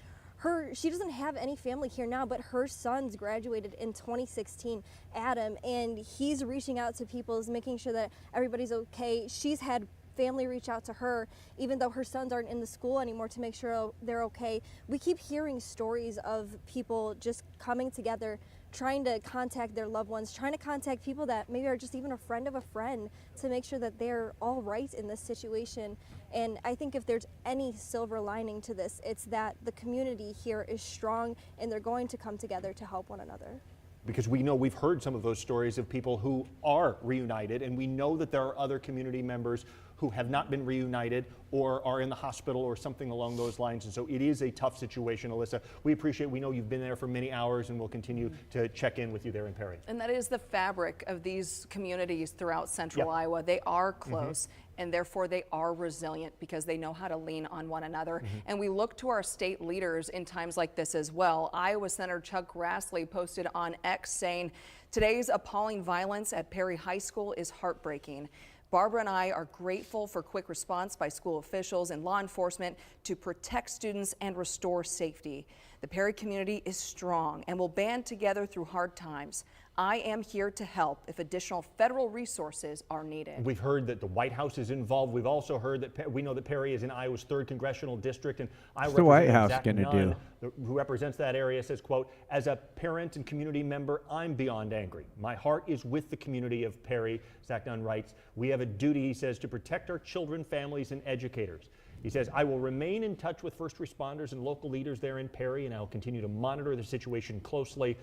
Speaker 1: she doesn't have any family here now, but her son's graduated in 2016, Adam, and he's reaching out to people, making sure that everybody's okay. She's had family reach out to her, even though her sons aren't in the school anymore, to make sure they're okay. We keep hearing stories of people just coming together, trying to contact their loved ones, trying to contact people that maybe are just even a friend of a friend to make sure that they're all right in this situation. And I think if there's any silver lining to this, it's that the community here is strong and they're going to come together to help one another.
Speaker 14: because we know we've heard some of those stories of people who are reunited, and we know that there are other community members who have not been reunited or are in the hospital or something along those lines. And so it is a tough situation, Alyssa. We know you've been there for many hours, and we'll continue to check in with you there in Perry.
Speaker 13: And that is the fabric of these communities throughout central Iowa. They are close. And therefore they are resilient because they know how to lean on one another. And we look to our state leaders in times like this as well. Iowa Senator Chuck Grassley posted on X saying, "Today's appalling violence at Perry High School is heartbreaking. Barbara and I are grateful for quick response by school officials and law enforcement to protect students and restore safety. The Perry community is strong and will band together through hard times. I am here to help if additional federal resources are needed."
Speaker 14: We've heard that the White House is involved. We've also heard that we know that Perry is in Iowa's 3rd congressional district, and Iowa
Speaker 5: What's the White House
Speaker 14: Zach
Speaker 5: going to do?
Speaker 14: Nunn, who represents that area, says, quote, "As a parent and community member, I'm beyond angry. My heart is with the community of Perry." Zach Nunn writes, "We have a duty," he says, "to protect our children, families, and educators." He says, "I will remain in touch with first responders and local leaders there in Perry, and I will continue to monitor the situation closely.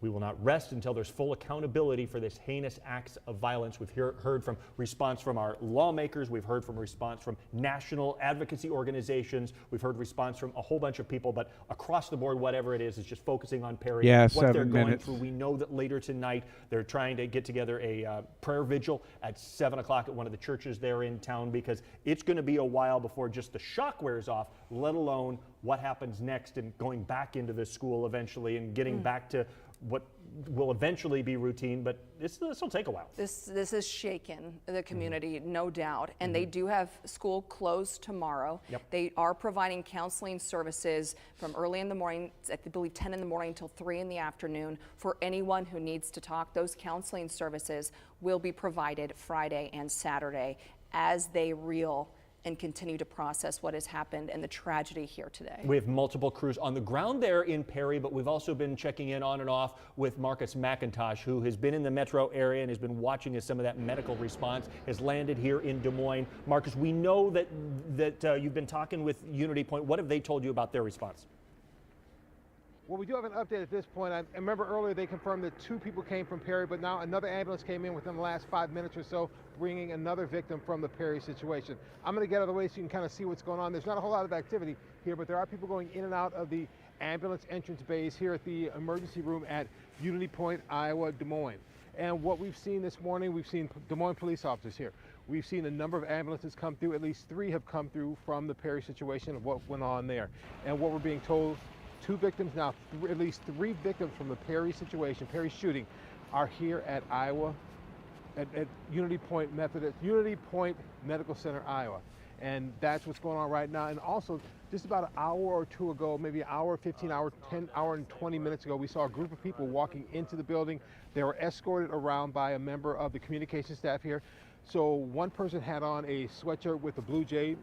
Speaker 14: We will not rest until there's full accountability for this heinous acts of violence." We've heard from response from our lawmakers. We've heard from response from national advocacy organizations. We've heard response from a whole bunch of people, but across the board, whatever it is just focusing on Perry,
Speaker 5: Yeah,
Speaker 14: what
Speaker 5: 7
Speaker 14: they're going
Speaker 5: minutes.
Speaker 14: through. We know that later tonight, they're trying to get together a prayer vigil at 7 o'clock at one of the churches there in town, because it's going to be a while before just the shock wears off, let alone what happens next and going back into the school eventually and getting back to what will eventually be routine, but this will take a while.
Speaker 13: This has shaken the community, no doubt, and they do have school closed tomorrow. They are providing counseling services from early in the morning, I believe 10 in the morning until 3 in the afternoon, for anyone who needs to talk. Those counseling services will be provided Friday and Saturday as they reel and continue to process what has happened and the tragedy here today.
Speaker 14: We have multiple crews on the ground there in Perry, but we've also been checking in on and off with Marcus McIntosh, who has been in the metro area and has been watching as some of that medical response has landed here in Des Moines. Marcus, we know that you've been talking with Unity Point. What have they told you about their response?
Speaker 18: Well, we do have an update at this point. I remember earlier they confirmed that 2 people came from Perry, but now another ambulance came in within the last 5 minutes or so, bringing another victim from the Perry situation. I'm going to get out of the way so you can kind of see what's going on. There's not a whole lot of activity here, but there are people going in and out of the ambulance entrance bays here at the emergency room at Unity Point, Iowa, Des Moines. And what we've seen this morning, we've seen Des Moines police officers here. We've seen a number of ambulances come through. At least 3 have come through from the Perry situation of what went on there. And what we're being told, 2 victims now, at least 3 victims from the Perry situation, Perry shooting, are here at Iowa, at Unity Point Medical Center, Iowa. And that's what's going on right now. And also, just about an hour or 2 ago, maybe an hour, 15 hour, 10 hour and 20 minutes ago, we saw a group of people walking into the building. They were escorted around by a member of the communication staff here. So one person had on a sweatshirt with a blue jay,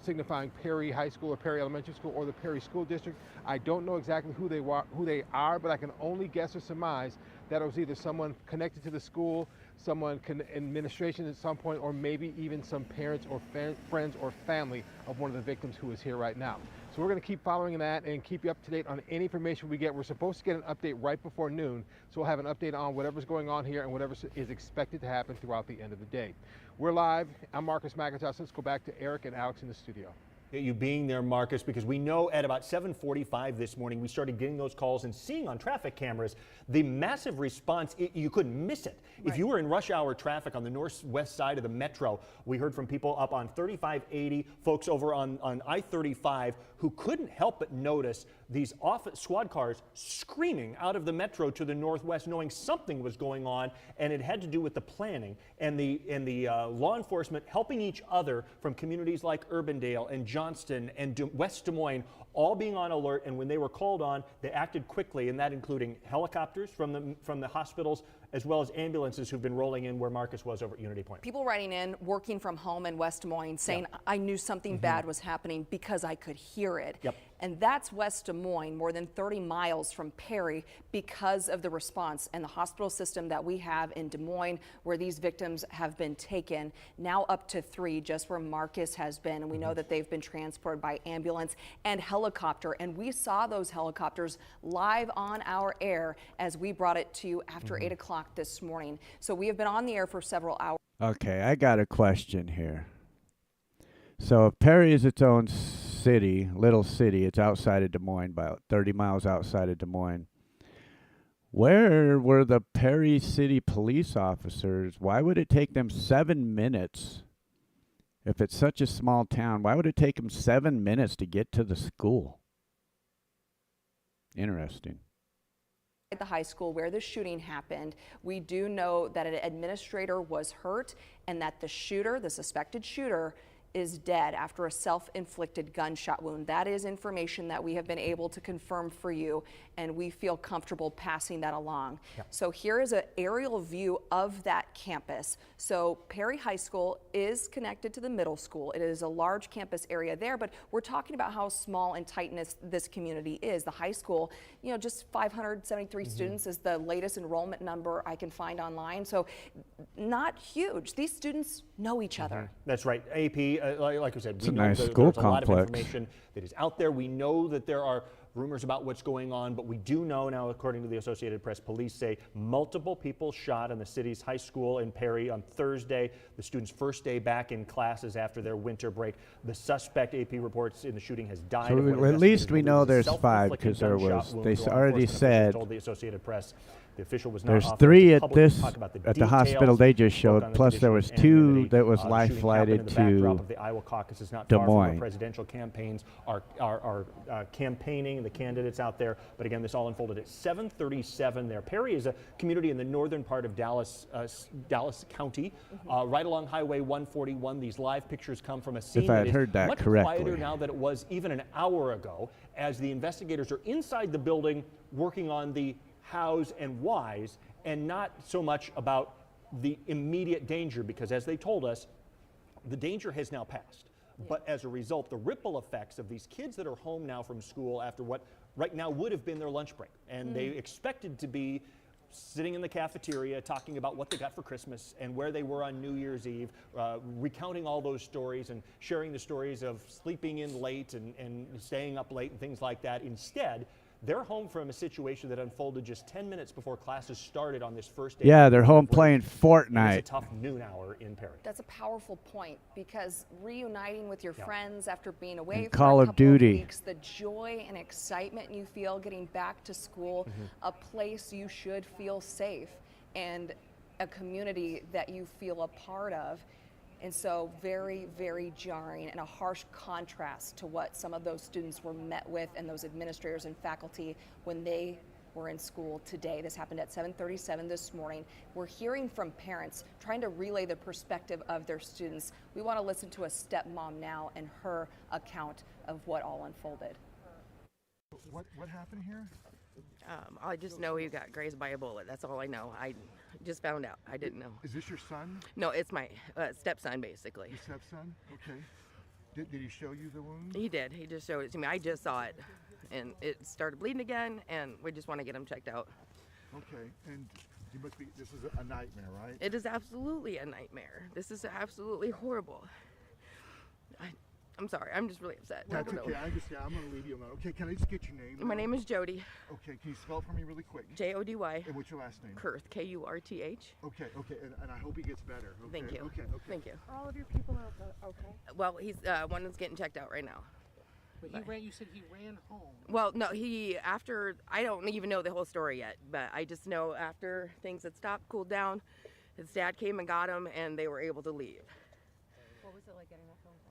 Speaker 18: signifying Perry High School or Perry Elementary School or the Perry School District. I don't know exactly who they are, but I can only guess or surmise that it was either someone connected to the school, someone administration at some point, or maybe even some parents or friends or family of one of the victims who is here right now. So we're going to keep following that and keep you up to date on any information we get. We're supposed to get an update right before noon, so we'll have an update on whatever's going on here and whatever is expected to happen throughout the end of the day. We're live. I'm Marcus McIntosh. Let's go back to Eric and Alex in the studio.
Speaker 14: You being there, Marcus, because we know at about 7:45 this morning, we started getting those calls and seeing on traffic cameras the massive response. You couldn't miss it. Right. If you were in rush hour traffic on the northwest side of the metro, we heard from people up on 3580, folks over on I-35 who couldn't help but notice these squad cars screaming out of the metro to the northwest, knowing something was going on, and it had to do with the planning and the law enforcement helping each other from communities like Urbandale and Johnston and West Des Moines, all being on alert. And when they were called on, they acted quickly, and that including helicopters from the hospitals, as well as ambulances who've been rolling in where Marcus was over at Unity Point.
Speaker 13: People writing in, working from home in West Des Moines, saying, I knew something bad was happening because I could hear it. And that's West Des Moines, more than 30 miles from Perry, because of the response and the hospital system that we have in Des Moines, where these victims have been taken, now up to 3, just where Marcus has been. And we know that they've been transported by ambulance and helicopter. And we saw those helicopters live on our air as we brought it to you after 8 o'clock this morning. So we have been on the air for several hours.
Speaker 5: Okay, I got a question here. So if Perry is its own city, little city, it's outside of Des Moines, about 30 miles outside of Des Moines. Where were the Perry City police officers? Why would it take them 7 minutes? If it's such a small town, why would it take them 7 minutes to get to the school? Interesting.
Speaker 13: At the high school where the shooting happened, we do know that an administrator was hurt and that the shooter, the suspected shooter, is dead after a self-inflicted gunshot wound. That is information that we have been able to confirm for you, and we feel comfortable passing that along. Yep. So here is an aerial view of that campus. So Perry High School is connected to the middle school. It is a large campus area there, but we're talking about how small and tight this community is. The high school, you know, just 573 students is the latest enrollment number I can find online. So not huge. These students know each other.
Speaker 14: That's right. AP, like I said,
Speaker 5: It's
Speaker 14: we
Speaker 5: a
Speaker 14: know
Speaker 5: nice
Speaker 14: there's
Speaker 5: school
Speaker 14: a lot of
Speaker 5: complex.
Speaker 14: information that is out there. We know that there are rumors about what's going on, but we do know now, according to the Associated Press, police say multiple people shot in the city's high school in Perry on Thursday, the students' first day back in classes after their winter break. The suspect, AP reports, in the shooting has died.
Speaker 5: So
Speaker 14: of what
Speaker 5: at least
Speaker 14: investigators
Speaker 5: we
Speaker 14: believe
Speaker 5: know
Speaker 14: is a
Speaker 5: there's 5
Speaker 14: self-inflicted
Speaker 5: because there
Speaker 14: gunshot
Speaker 5: was,
Speaker 14: wound.
Speaker 5: they
Speaker 14: Law
Speaker 5: already
Speaker 14: enforcement officials
Speaker 5: said
Speaker 14: told the Associated Press. The official was not
Speaker 5: there's
Speaker 14: authorized
Speaker 5: 3
Speaker 14: to
Speaker 5: at
Speaker 14: publicly
Speaker 5: this
Speaker 14: talk about the
Speaker 5: at the hospital
Speaker 14: details.
Speaker 5: they just
Speaker 14: Spoke on
Speaker 5: showed.
Speaker 14: the
Speaker 5: Plus there was
Speaker 14: condition of
Speaker 5: 2
Speaker 14: anonymity.
Speaker 5: that was
Speaker 14: The
Speaker 5: life
Speaker 14: shooting happened in
Speaker 5: flighted
Speaker 14: the backdrop
Speaker 5: to
Speaker 14: of the Iowa caucus is not
Speaker 5: Des
Speaker 14: far from
Speaker 5: Moines.
Speaker 14: where presidential campaigns are campaigning, the candidates out there. But again, this all unfolded at 7:37 there. Perry is a community in the northern part of Dallas County, right along Highway 141. These live pictures come from a scene
Speaker 5: If I had
Speaker 14: that is
Speaker 5: heard that
Speaker 14: much
Speaker 5: correctly.
Speaker 14: quieter now than it was even an hour ago, as the investigators are inside the building working on the hows and whys, and not so much about the immediate danger, because as they told us, the danger has now passed. But as a result, the ripple effects of these kids that are home now from school after what right now would have been their lunch break, and they expected to be sitting in the cafeteria talking about what they got for Christmas and where they were on New Year's Eve, recounting all those stories and sharing the stories of sleeping in late and staying up late and things like that. Instead, they're home from a situation that unfolded just 10 minutes before classes started on this first day.
Speaker 5: Yeah, they're home
Speaker 14: break.
Speaker 5: playing
Speaker 14: And
Speaker 5: Fortnite.
Speaker 14: it's a tough noon hour in Perry.
Speaker 13: That's a powerful point, because reuniting with your friends after being away
Speaker 5: And
Speaker 13: for
Speaker 5: Call
Speaker 13: a
Speaker 5: of
Speaker 13: couple
Speaker 5: Duty.
Speaker 13: of weeks, the joy and excitement you feel getting back to school, a place you should feel safe, and a community that you feel a part of. And so very, very jarring and a harsh contrast to what some of those students were met with and those administrators and faculty when they were in school today. This happened at 7:37 this morning. We're hearing from parents trying to relay the perspective of their students. We want to listen to a stepmom now and her account of what all unfolded.
Speaker 15: What happened here?
Speaker 16: I just know he got grazed by a bullet. That's all I know. I just found out. I didn't know.
Speaker 15: Is this your son?
Speaker 16: No, it's my stepson, basically.
Speaker 15: Your stepson? Okay. Did he show you the wound?
Speaker 16: He did. He just showed it to me. I just saw it, and it started bleeding again, and we just want to get him checked out.
Speaker 15: Okay. And you must be. This is a nightmare, right?
Speaker 16: It is absolutely a nightmare. This is absolutely horrible. I'm sorry. I'm just really upset.
Speaker 15: That's okay. I understand. I'm going to leave you alone. Okay. Can I just get your name?
Speaker 16: My name is Jody.
Speaker 15: Okay. Can you spell it for me really quick?
Speaker 16: Jody.
Speaker 15: And what's your last name?
Speaker 16: Kurth. Kurth.
Speaker 15: Okay. Okay. And I hope he gets better. Okay?
Speaker 16: Thank you.
Speaker 15: Okay.
Speaker 16: Thank you.
Speaker 17: Are all of your people okay?
Speaker 16: Well, he's one is getting checked out right now.
Speaker 2: But you said he ran home.
Speaker 16: Well, no, I don't even know the whole story yet, but I just know after things had stopped, cooled down, his dad came and got him, and they were able to leave.
Speaker 17: What was it like getting that phone call?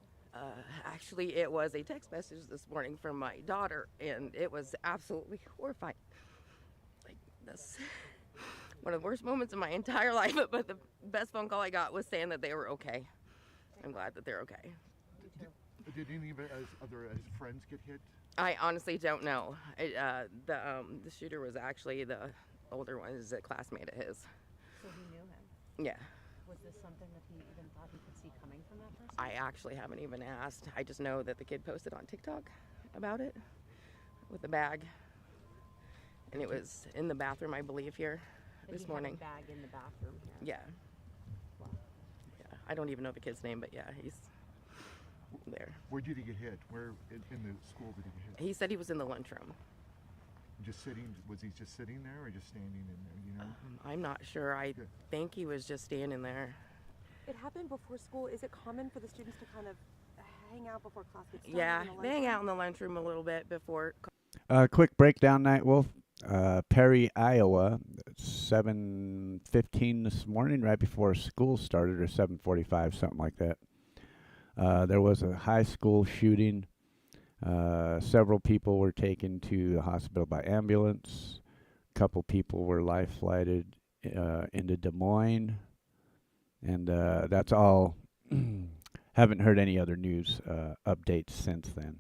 Speaker 16: Actually, it was a text message this morning from my daughter, and it was absolutely horrifying. Like, that's one of the worst moments of my entire life, but the best phone call I got was saying that they were okay. I'm glad that they're okay.
Speaker 15: Did any of his friends get hit?
Speaker 16: I honestly don't know. The shooter was actually the older one, is a classmate of his.
Speaker 17: So he knew him?
Speaker 16: Yeah.
Speaker 17: Was this something that he even thought he could see coming from that person?
Speaker 16: I actually haven't even asked. I just know that the kid posted on TikTok about it. with a bag, and it was in the bathroom, I believe, here this morning.
Speaker 17: Had a bag in the bathroom here.
Speaker 16: Yeah. Yeah. I don't even know the kid's name, but yeah, he's there.
Speaker 15: Where did he get hit? Where in the school did he get hit?
Speaker 16: He said he was in the lunchroom.
Speaker 15: Just sitting? Was he just sitting there or just standing in there? You know?
Speaker 16: I'm not sure. I think he was just standing there.
Speaker 17: It happened before school. Is it common for the students to kind of hang out before class gets started?
Speaker 16: Yeah, they hang out in the lunchroom a little bit before.
Speaker 5: Quick breakdown, Night Wolf. Perry, Iowa, 7:15 this morning, right before school started, or 7:45, something like that. There was a high school shooting. Several people were taken to the hospital by ambulance. A couple people were life flighted into Des Moines. And that's all. Haven't heard any other news updates since then.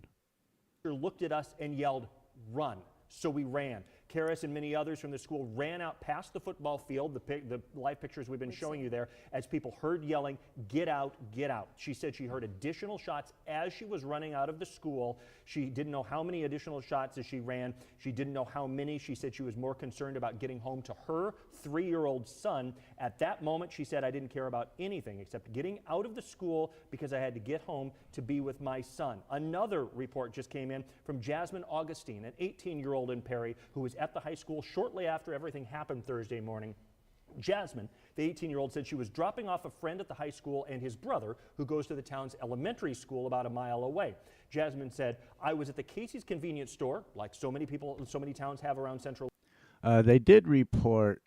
Speaker 14: Looked at us and yelled, "Run." So we ran. Karis and many others from the school ran out past the football field, the live pictures we've been showing you there, as people heard yelling, "Get out, get out." She said she heard additional shots as she was running out of the school. She didn't know how many additional shots as she ran. She didn't know how many. She said she was more concerned about getting home to her 3-year-old son. At that moment, she said, "I didn't care about anything except getting out of the school because I had to get home to be with my son." Another report just came in from Jasmine Augustine, an 18-year-old in Perry, who was at the high school shortly after everything happened Thursday morning. Jasmine, the 18-year-old, said she was dropping off a friend at the high school and his brother, who goes to the town's elementary school about a mile away. Jasmine said, "I was at the Casey's convenience store, like so many people, so many towns have around Central."
Speaker 5: They did report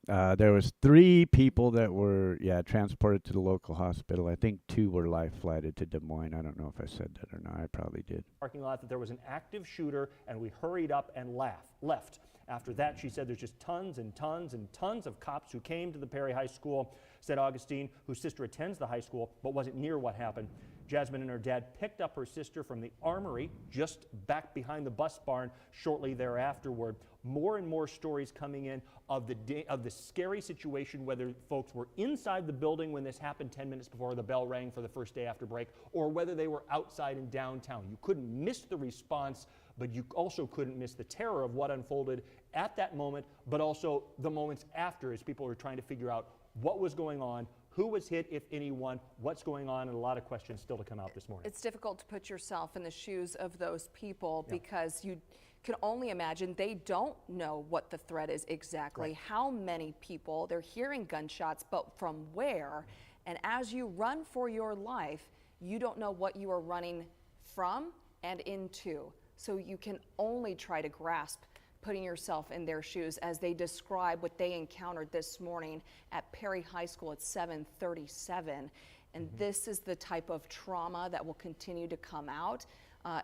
Speaker 5: there was 3 people that were, transported to the local hospital. I think 2 were life flighted to Des Moines. I don't know if I said that or not. I probably did.
Speaker 14: Parking lot that there was an active shooter, and we hurried up and left. After that, she said there's just tons and tons and tons of cops who came to the Perry High School, said Augustine, whose sister attends the high school but wasn't near what happened. Jasmine and her dad picked up her sister from the armory just back behind the bus barn shortly thereafterward. More and more stories coming in of the scary situation, whether folks were inside the building when this happened 10 minutes before the bell rang for the first day after break, or whether they were outside in downtown. You couldn't miss the response, but you also couldn't miss the terror of what unfolded at that moment, but also the moments after as people were trying to figure out what was going on, who was hit, if anyone, what's going on, and a lot of questions still to come out this morning.
Speaker 13: It's difficult to put yourself in the shoes of those people because you can only imagine they don't know what the threat is exactly, how many people, they're hearing gunshots, but from where? And as you run for your life, you don't know what you are running from and into. So you can only try to grasp putting yourself in their shoes as they describe what they encountered this morning at Perry High School at 7:37. And this is the type of trauma that will continue to come out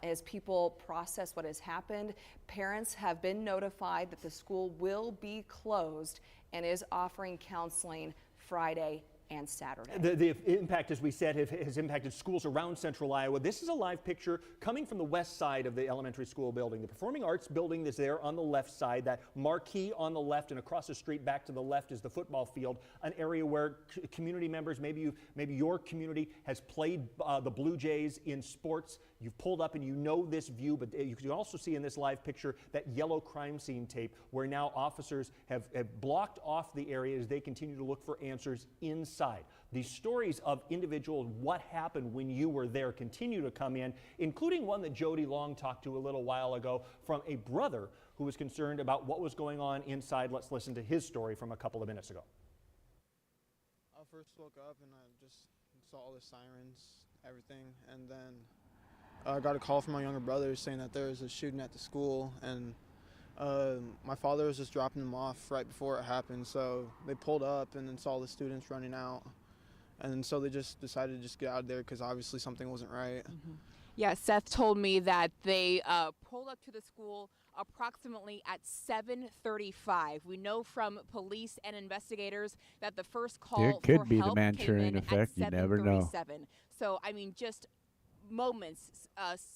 Speaker 13: as people process what has happened. Parents have been notified that the school will be closed and is offering counseling Friday and Saturday.
Speaker 14: The impact, as we said, has impacted schools around central Iowa. This is a live picture coming from the west side of the elementary school building. The Performing Arts building is there on the left side, that marquee on the left, and across the street back to the left is the football field, an area where community members, maybe your community has played the Blue Jays in sports. You've pulled up and you know this view, but you can also see in this live picture that yellow crime scene tape where now officers have blocked off the area as they continue to look for answers inside. These stories of individuals, what happened when you were there, continue to come in, including one that Jody Long talked to a little while ago from a brother who was concerned about what was going on inside. Let's listen to his story from a couple of minutes ago.
Speaker 22: I first woke up and I just saw all the sirens, everything, and then I got a call from my younger brother saying that there was a shooting at the school, and my father was just dropping them off right before it happened, so they pulled up and then saw the students running out, and so they just decided to just get out of there because obviously something wasn't right.
Speaker 21: Yeah, Seth told me that they pulled up to the school approximately at 7:35. We know from police and investigators that the first call
Speaker 5: It could
Speaker 21: for
Speaker 5: be the
Speaker 21: help
Speaker 5: Manchurian
Speaker 21: came in
Speaker 5: effect.
Speaker 21: at
Speaker 5: You never know.
Speaker 21: 7:37. So, I mean, just moments,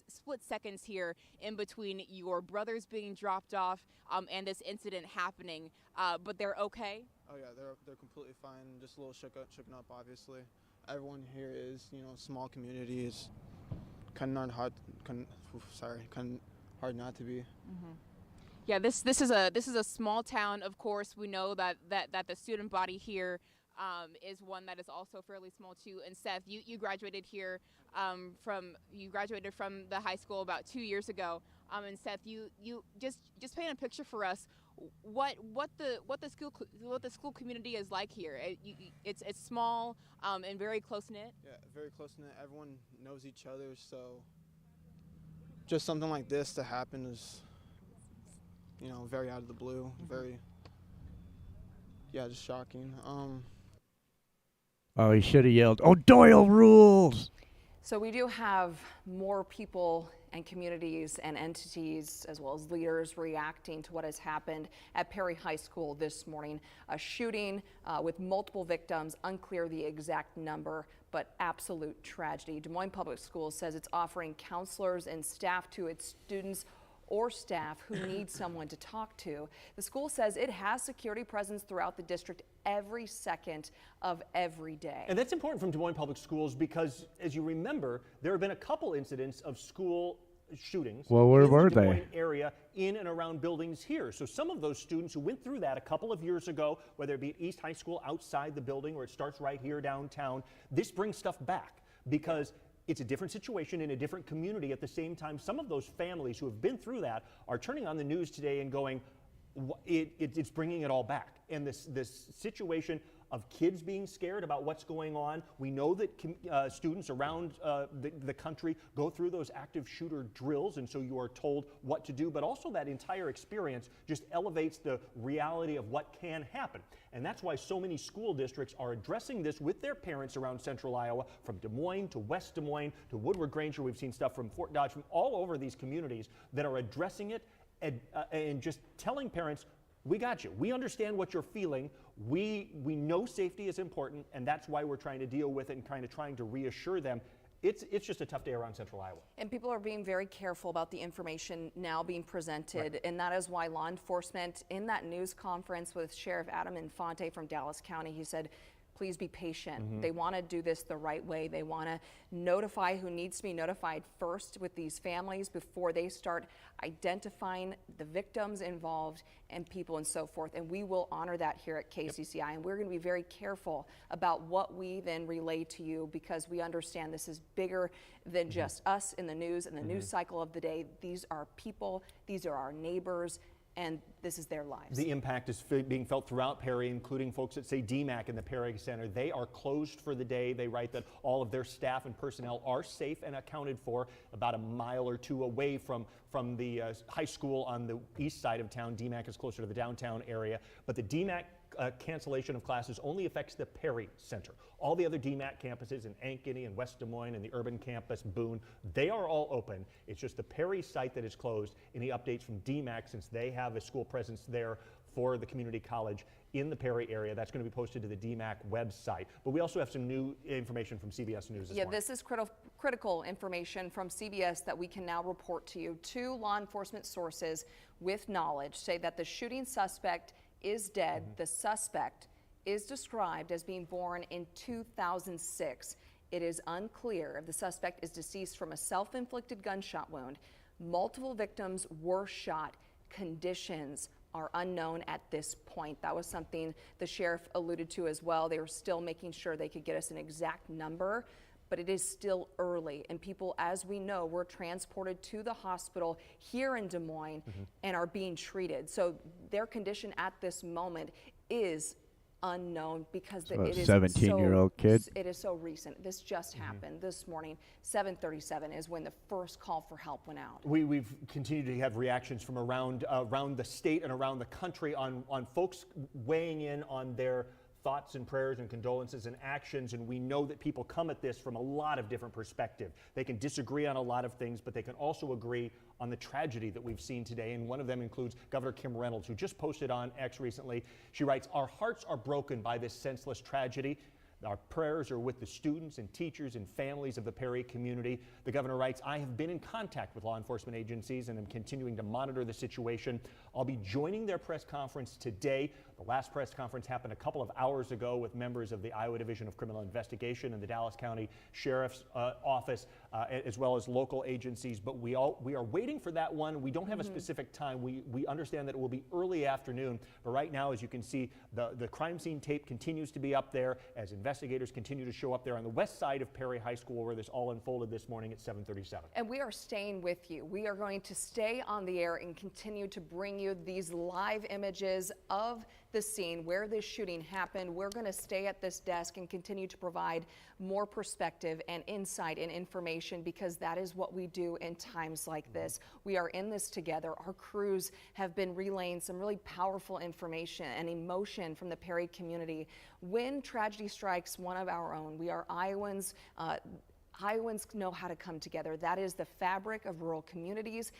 Speaker 21: split seconds here in between your brothers being dropped off and this incident happening. But they're okay?
Speaker 22: Oh yeah, they're completely fine. Just a little shooken up, obviously. Everyone here is, small community. It's kind of not hard. hard not to be.
Speaker 21: Yeah, this is a small town. Of course, we know that the student body here is one that is also fairly small too. And Seth, you graduated here from the high school about 2 years ago. And Seth, you just paint a picture for us what the school community is like here. It's small and very close knit.
Speaker 22: Yeah, very close knit. Everyone knows each other, so just something like this to happen is, you know, very out of the blue. Very, yeah, just shocking.
Speaker 5: Oh, he should have yelled, "Oh, Doyle rules!"
Speaker 13: So we do have more people and communities and entities as well as leaders reacting to what has happened at Perry High School this morning. A shooting with multiple victims, unclear the exact number, but absolute tragedy. Des Moines Public Schools says it's offering counselors and staff to its students or staff who need someone to talk to. The school says it has security presence throughout the district every second of every day.
Speaker 14: And that's important from Des Moines Public Schools because, as you remember, there have been a couple incidents of school shootings
Speaker 5: Well, where
Speaker 14: in
Speaker 5: were
Speaker 14: the Des
Speaker 5: they?
Speaker 14: Moines area in and around buildings here. So some of those students who went through that a couple of years ago, whether it be at East High School outside the building or it starts right here downtown, this brings stuff back because it's a different situation in a different community. At the same time, some of those families who have been through that are turning on the news today and going, it's bringing it all back. And this situation of kids being scared about what's going on. We know that students around the country go through those active shooter drills, and so you are told what to do, but also that entire experience just elevates the reality of what can happen. And that's why so many school districts are addressing this with their parents around central Iowa, from Des Moines to West Des Moines to Woodward Granger. We've seen stuff from Fort Dodge, from all over these communities that are addressing it and just telling parents, we got you. We understand what you're feeling. We know safety is important, and that's why we're trying to deal with it and kind of trying to reassure them. It's just a tough day around central Iowa.
Speaker 13: And people are being very careful about the information now being presented,
Speaker 14: Right.
Speaker 13: and that is why law enforcement, in that news conference with Sheriff Adam Infante from Dallas County, he said, please be patient. They want to do this the right way. They want to notify who needs to be notified first with these families before they start identifying the victims involved and people and so forth. And we will honor that here at KCCI. And we're going to be very careful about what we then relay to you because we understand this is bigger than just us in the news and the news cycle of the day. These are people, these are our neighbors, and this is their lives.
Speaker 14: The impact is being felt throughout Perry, including folks at, say, DMAC in the Perry Center. They are closed for the day. They write that all of their staff and personnel are safe and accounted for about a mile or two away from the high school on the east side of town. DMAC is closer to the downtown area. But the DMAC cancellation of classes only affects the Perry Center. All the other DMAC campuses in Ankeny and West Des Moines and the urban campus, Boone, they are all open. It's just the Perry site that is closed. Any updates from DMAC, since they have a school presence there for the community college in the Perry area, that's going to be posted to the DMAC website. But we also have some new information from CBS News this morning.
Speaker 13: This is critical information from CBS that we can now report to you. 2 law enforcement sources with knowledge say that the shooting suspect is dead. The suspect is described as being born in 2006. It is unclear if the suspect is deceased from a self-inflicted gunshot wound. Multiple victims were shot. Conditions are unknown at this point. That was something the sheriff alluded to as well. They were still making sure they could get us an exact number, but it is still early. And people, as we know, were transported to the hospital here in Des Moines and are being treated. So their condition at this moment is unknown because
Speaker 5: So
Speaker 13: it
Speaker 5: a
Speaker 13: is
Speaker 5: 17-year-old kid?
Speaker 13: It is so recent. This just happened this morning. 7:37 is when the first call for help went out.
Speaker 14: We've continued to have reactions from around the state and around the country on folks weighing in on their thoughts and prayers and condolences and actions, and we know that people come at this from a lot of different perspectives. They can disagree on a lot of things, but they can also agree on the tragedy that we've seen today, and one of them includes Governor Kim Reynolds, who just posted on X recently. She writes, "Our hearts are broken by this senseless tragedy. Our prayers are with the students and teachers and families of the Perry community." The governor writes, "I have been in contact with law enforcement agencies and am continuing to monitor the situation. I'll be joining their press conference today, The last press conference happened a couple of hours ago with members of the Iowa Division of Criminal Investigation and the Dallas County Sheriff's Office, as well as local agencies. But we are waiting for that one. We don't have a specific time. We understand that it will be early afternoon. But right now, as you can see, the crime scene tape continues to be up there as investigators continue to show up there on the west side of Perry High School, where this all unfolded this morning at 7:37.
Speaker 13: And we are staying with you. We are going to stay on the air and continue to bring you these live images of the scene where this shooting happened. We're going to stay at this desk and continue to provide more perspective and insight and information, because that is what we do in times like this. We are in this together. Our crews have been relaying some really powerful information and emotion from the Perry community. When tragedy strikes one of our own, we are Iowans. Iowans know how to come together. That is the fabric of rural communities.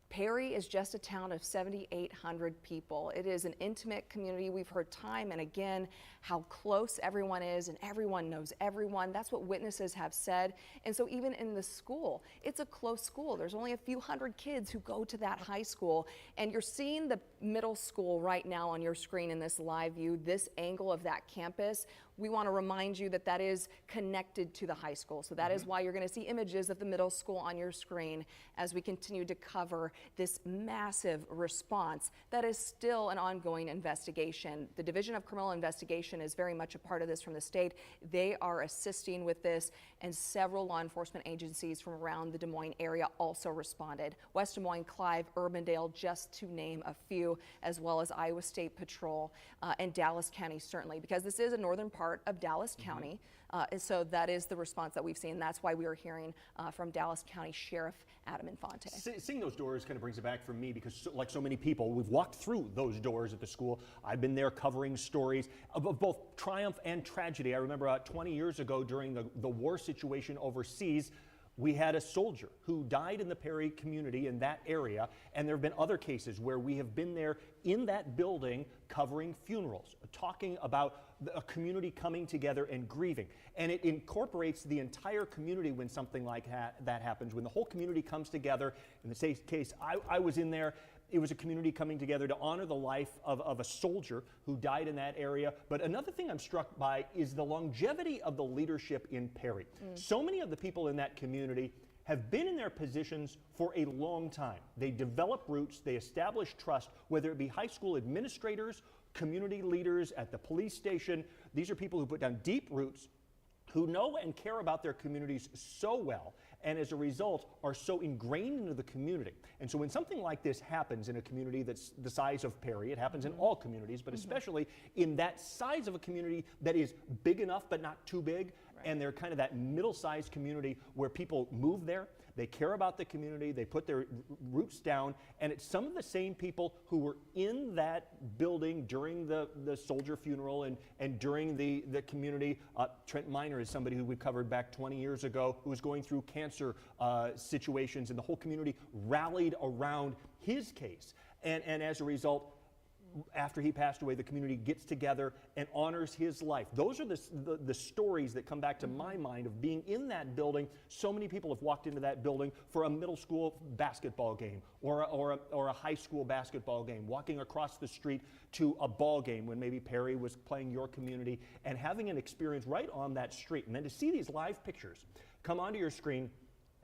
Speaker 13: Perry is just a town of 7,800 people. It is an intimate community. We've heard time and again how close everyone is and everyone knows everyone. That's what witnesses have said. And so even in the school, it's a close school. There's only a few hundred kids who go to that high school. And you're seeing the middle school right now on your screen in this live view, this angle of that campus. We want to remind you that that is connected to the high school. So that is why you're going to see images of the middle school on your screen as we continue to cover this massive response that is still an ongoing investigation. The Division of Criminal Investigation is very much a part of this from the state. They are assisting with this, and several law enforcement agencies from around the Des Moines area also responded. West Des Moines, Clive, Urbandale, just to name a few, as well as Iowa State Patrol and Dallas County, certainly, because this is a northern part of Dallas County. And so that is the response that we've seen. That's why we are hearing from Dallas County Sheriff Adam Infante.
Speaker 14: Seeing those doors kind of brings it back for me, because like so many people, we've walked through those doors at the school. I've been there covering stories of both triumph and tragedy. I remember 20 years ago during the war situation overseas, we had a soldier who died in the Perry community in that area, and there have been other cases where we have been there in that building covering funerals, talking about a community coming together and grieving. And it incorporates the entire community when something like that happens, when the whole community comes together. In the case, I was in there. It was a community coming together to honor the life of a soldier who died in that area. But another thing I'm struck by is the longevity of the leadership in Perry. So many of the people in that community have been in their positions for a long time. They develop roots, they establish trust, whether it be high school administrators, community leaders at the police station. These are people who put down deep roots, who know and care about their communities so well, and as a result are so ingrained into the community. And so when something like this happens in a community that's the size of Perry, it happens in all communities, but especially in that size of a community that is big enough but not too big, and they're kind of that middle-sized community where people move there, they care about the community, they put their roots down, and it's some of the same people who were in that building during the soldier funeral and during the community. Trent Miner is somebody who we covered back 20 years ago, who was going through cancer situations, and the whole community rallied around his case. And as a result, after he passed away, the community gets together and honors his life. Those are the stories that come back to my mind of being in that building. So many people have walked into that building for a middle school basketball game or a high school basketball game, walking across the street to a ball game when maybe Perry was playing your community, and having an experience right on that street. And then to see these live pictures come onto your screen,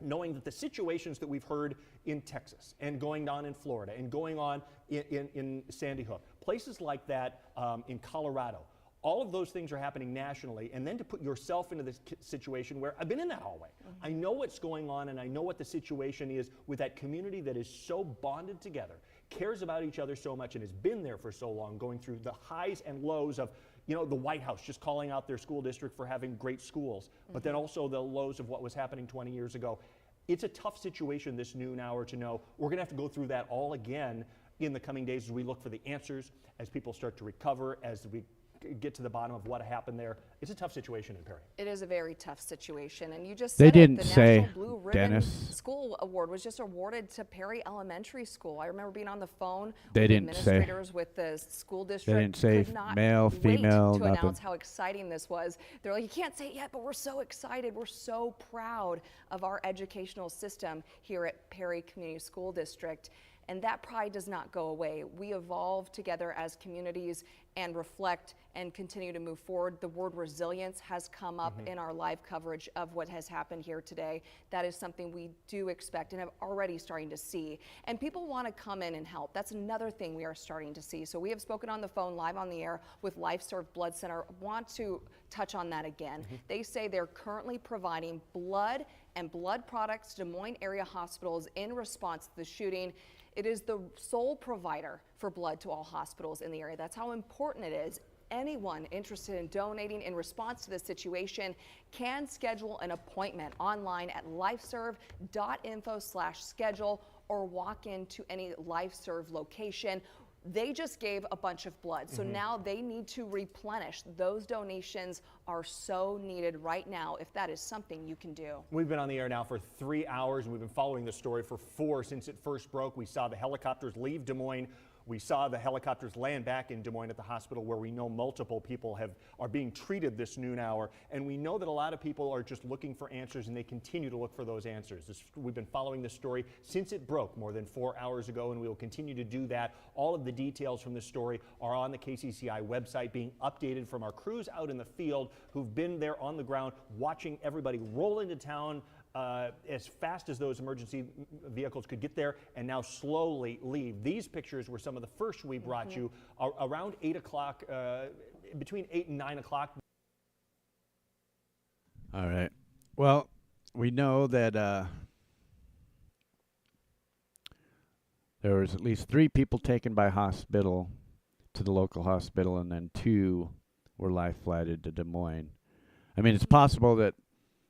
Speaker 14: knowing that the situations that we've heard in Texas and going on in Florida and going on in Sandy Hook, places like that in Colorado, all of those things are happening nationally. And then to put yourself into this situation where I've been in that hallway. I know what's going on, and I know what the situation is with that community that is so bonded together, cares about each other so much, and has been there for so long, going through the highs and lows of, you know, the White House just calling out their school district for having great schools, but then also the lows of what was happening 20 years ago. It's a tough situation this noon hour to know we're going to have to go through that all again in the coming days as we look for the answers, as people start to recover, as we get to the bottom of what happened there. It's a tough situation in Perry.
Speaker 13: It is a very tough situation, and you just
Speaker 5: They
Speaker 13: said
Speaker 5: didn't
Speaker 13: it. The
Speaker 5: say,
Speaker 13: National Blue Ribbon
Speaker 5: Dennis.
Speaker 13: School Award was just awarded to Perry Elementary School. I remember being on the phone
Speaker 5: They
Speaker 13: with
Speaker 5: didn't say.
Speaker 13: administrators with the school district.
Speaker 5: didn't say
Speaker 13: Could not
Speaker 5: male,
Speaker 13: wait
Speaker 5: female,
Speaker 13: to
Speaker 5: nothing.
Speaker 13: announce how exciting this was. They're like, you can't say it yet, but we're so excited. We're so proud of our educational system here at Perry Community School District. And that pride does not go away. We evolve together as communities, and reflect and continue to move forward. The word resilience has come up in our live coverage of what has happened here today. That is something we do expect and have already starting to see. And people want to come in and help. That's another thing we are starting to see. So we have spoken on the phone live on the air with LifeServe Blood Center. Want to touch on that again. They say they're currently providing blood and blood products to Des Moines area hospitals in response to the shooting. It is the sole provider for blood to all hospitals in the area. That's how important it is. Anyone interested in donating in response to this situation can schedule an appointment online at lifeserve.info/schedule or walk into any LifeServe location. They just gave a bunch of blood, so now they need to replenish. Those donations are so needed right now if that is something you can do.
Speaker 14: We've been on the air now for 3 hours, and we've been following the story for 4 since it first broke. We saw the helicopters leave Des Moines. We saw the helicopters land back in Des Moines at the hospital where we know multiple people are being treated this noon hour. And we know that a lot of people are just looking for answers, and they continue to look for those answers. We've been following this story since it broke more than 4 hours ago, and we will continue to do that. All of the details from this story are on the KCCI website, being updated from our crews out in the field who've been there on the ground watching everybody roll into town as fast as those emergency vehicles could get there and now slowly leave. These pictures were some of the first we brought you around 8 o'clock, between 8 and 9 o'clock.
Speaker 5: All right. Well, we know that there was at least 3 people taken by hospital to the local hospital, and then 2 were life flighted to Des Moines. I mean, it's possible that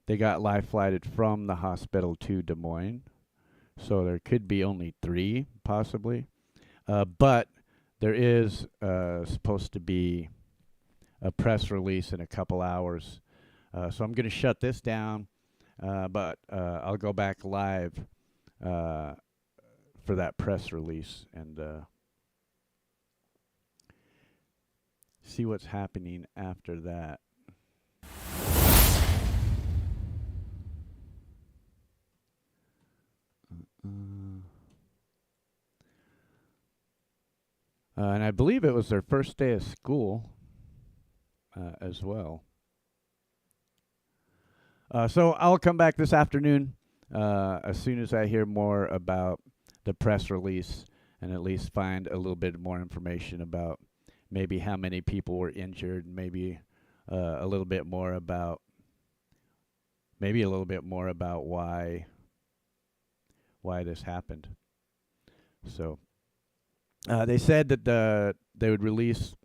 Speaker 5: they got life flighted from the hospital to Des Moines, so there could be only 3 possibly. But there is supposed to be a press release in a couple hours. So I'm going to shut this down, but I'll go back live for that press release and see what's happening after that. And I believe it was their first day of school as well. So I'll come back this afternoon as soon as I hear more about the press release and at least find a little bit more information about maybe how many people were injured, maybe a little bit more about why this happened. So they said that they would release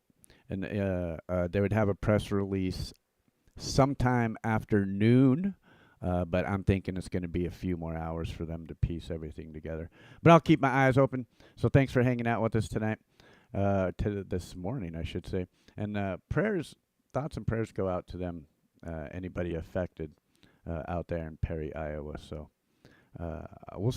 Speaker 5: and they would have a press release sometime after noon, but I'm thinking it's going to be a few more hours for them to piece everything together. But I'll keep my eyes open. So thanks for hanging out with us tonight, this morning, I should say. And thoughts and prayers go out to them, anybody affected out there in Perry, Iowa. So we'll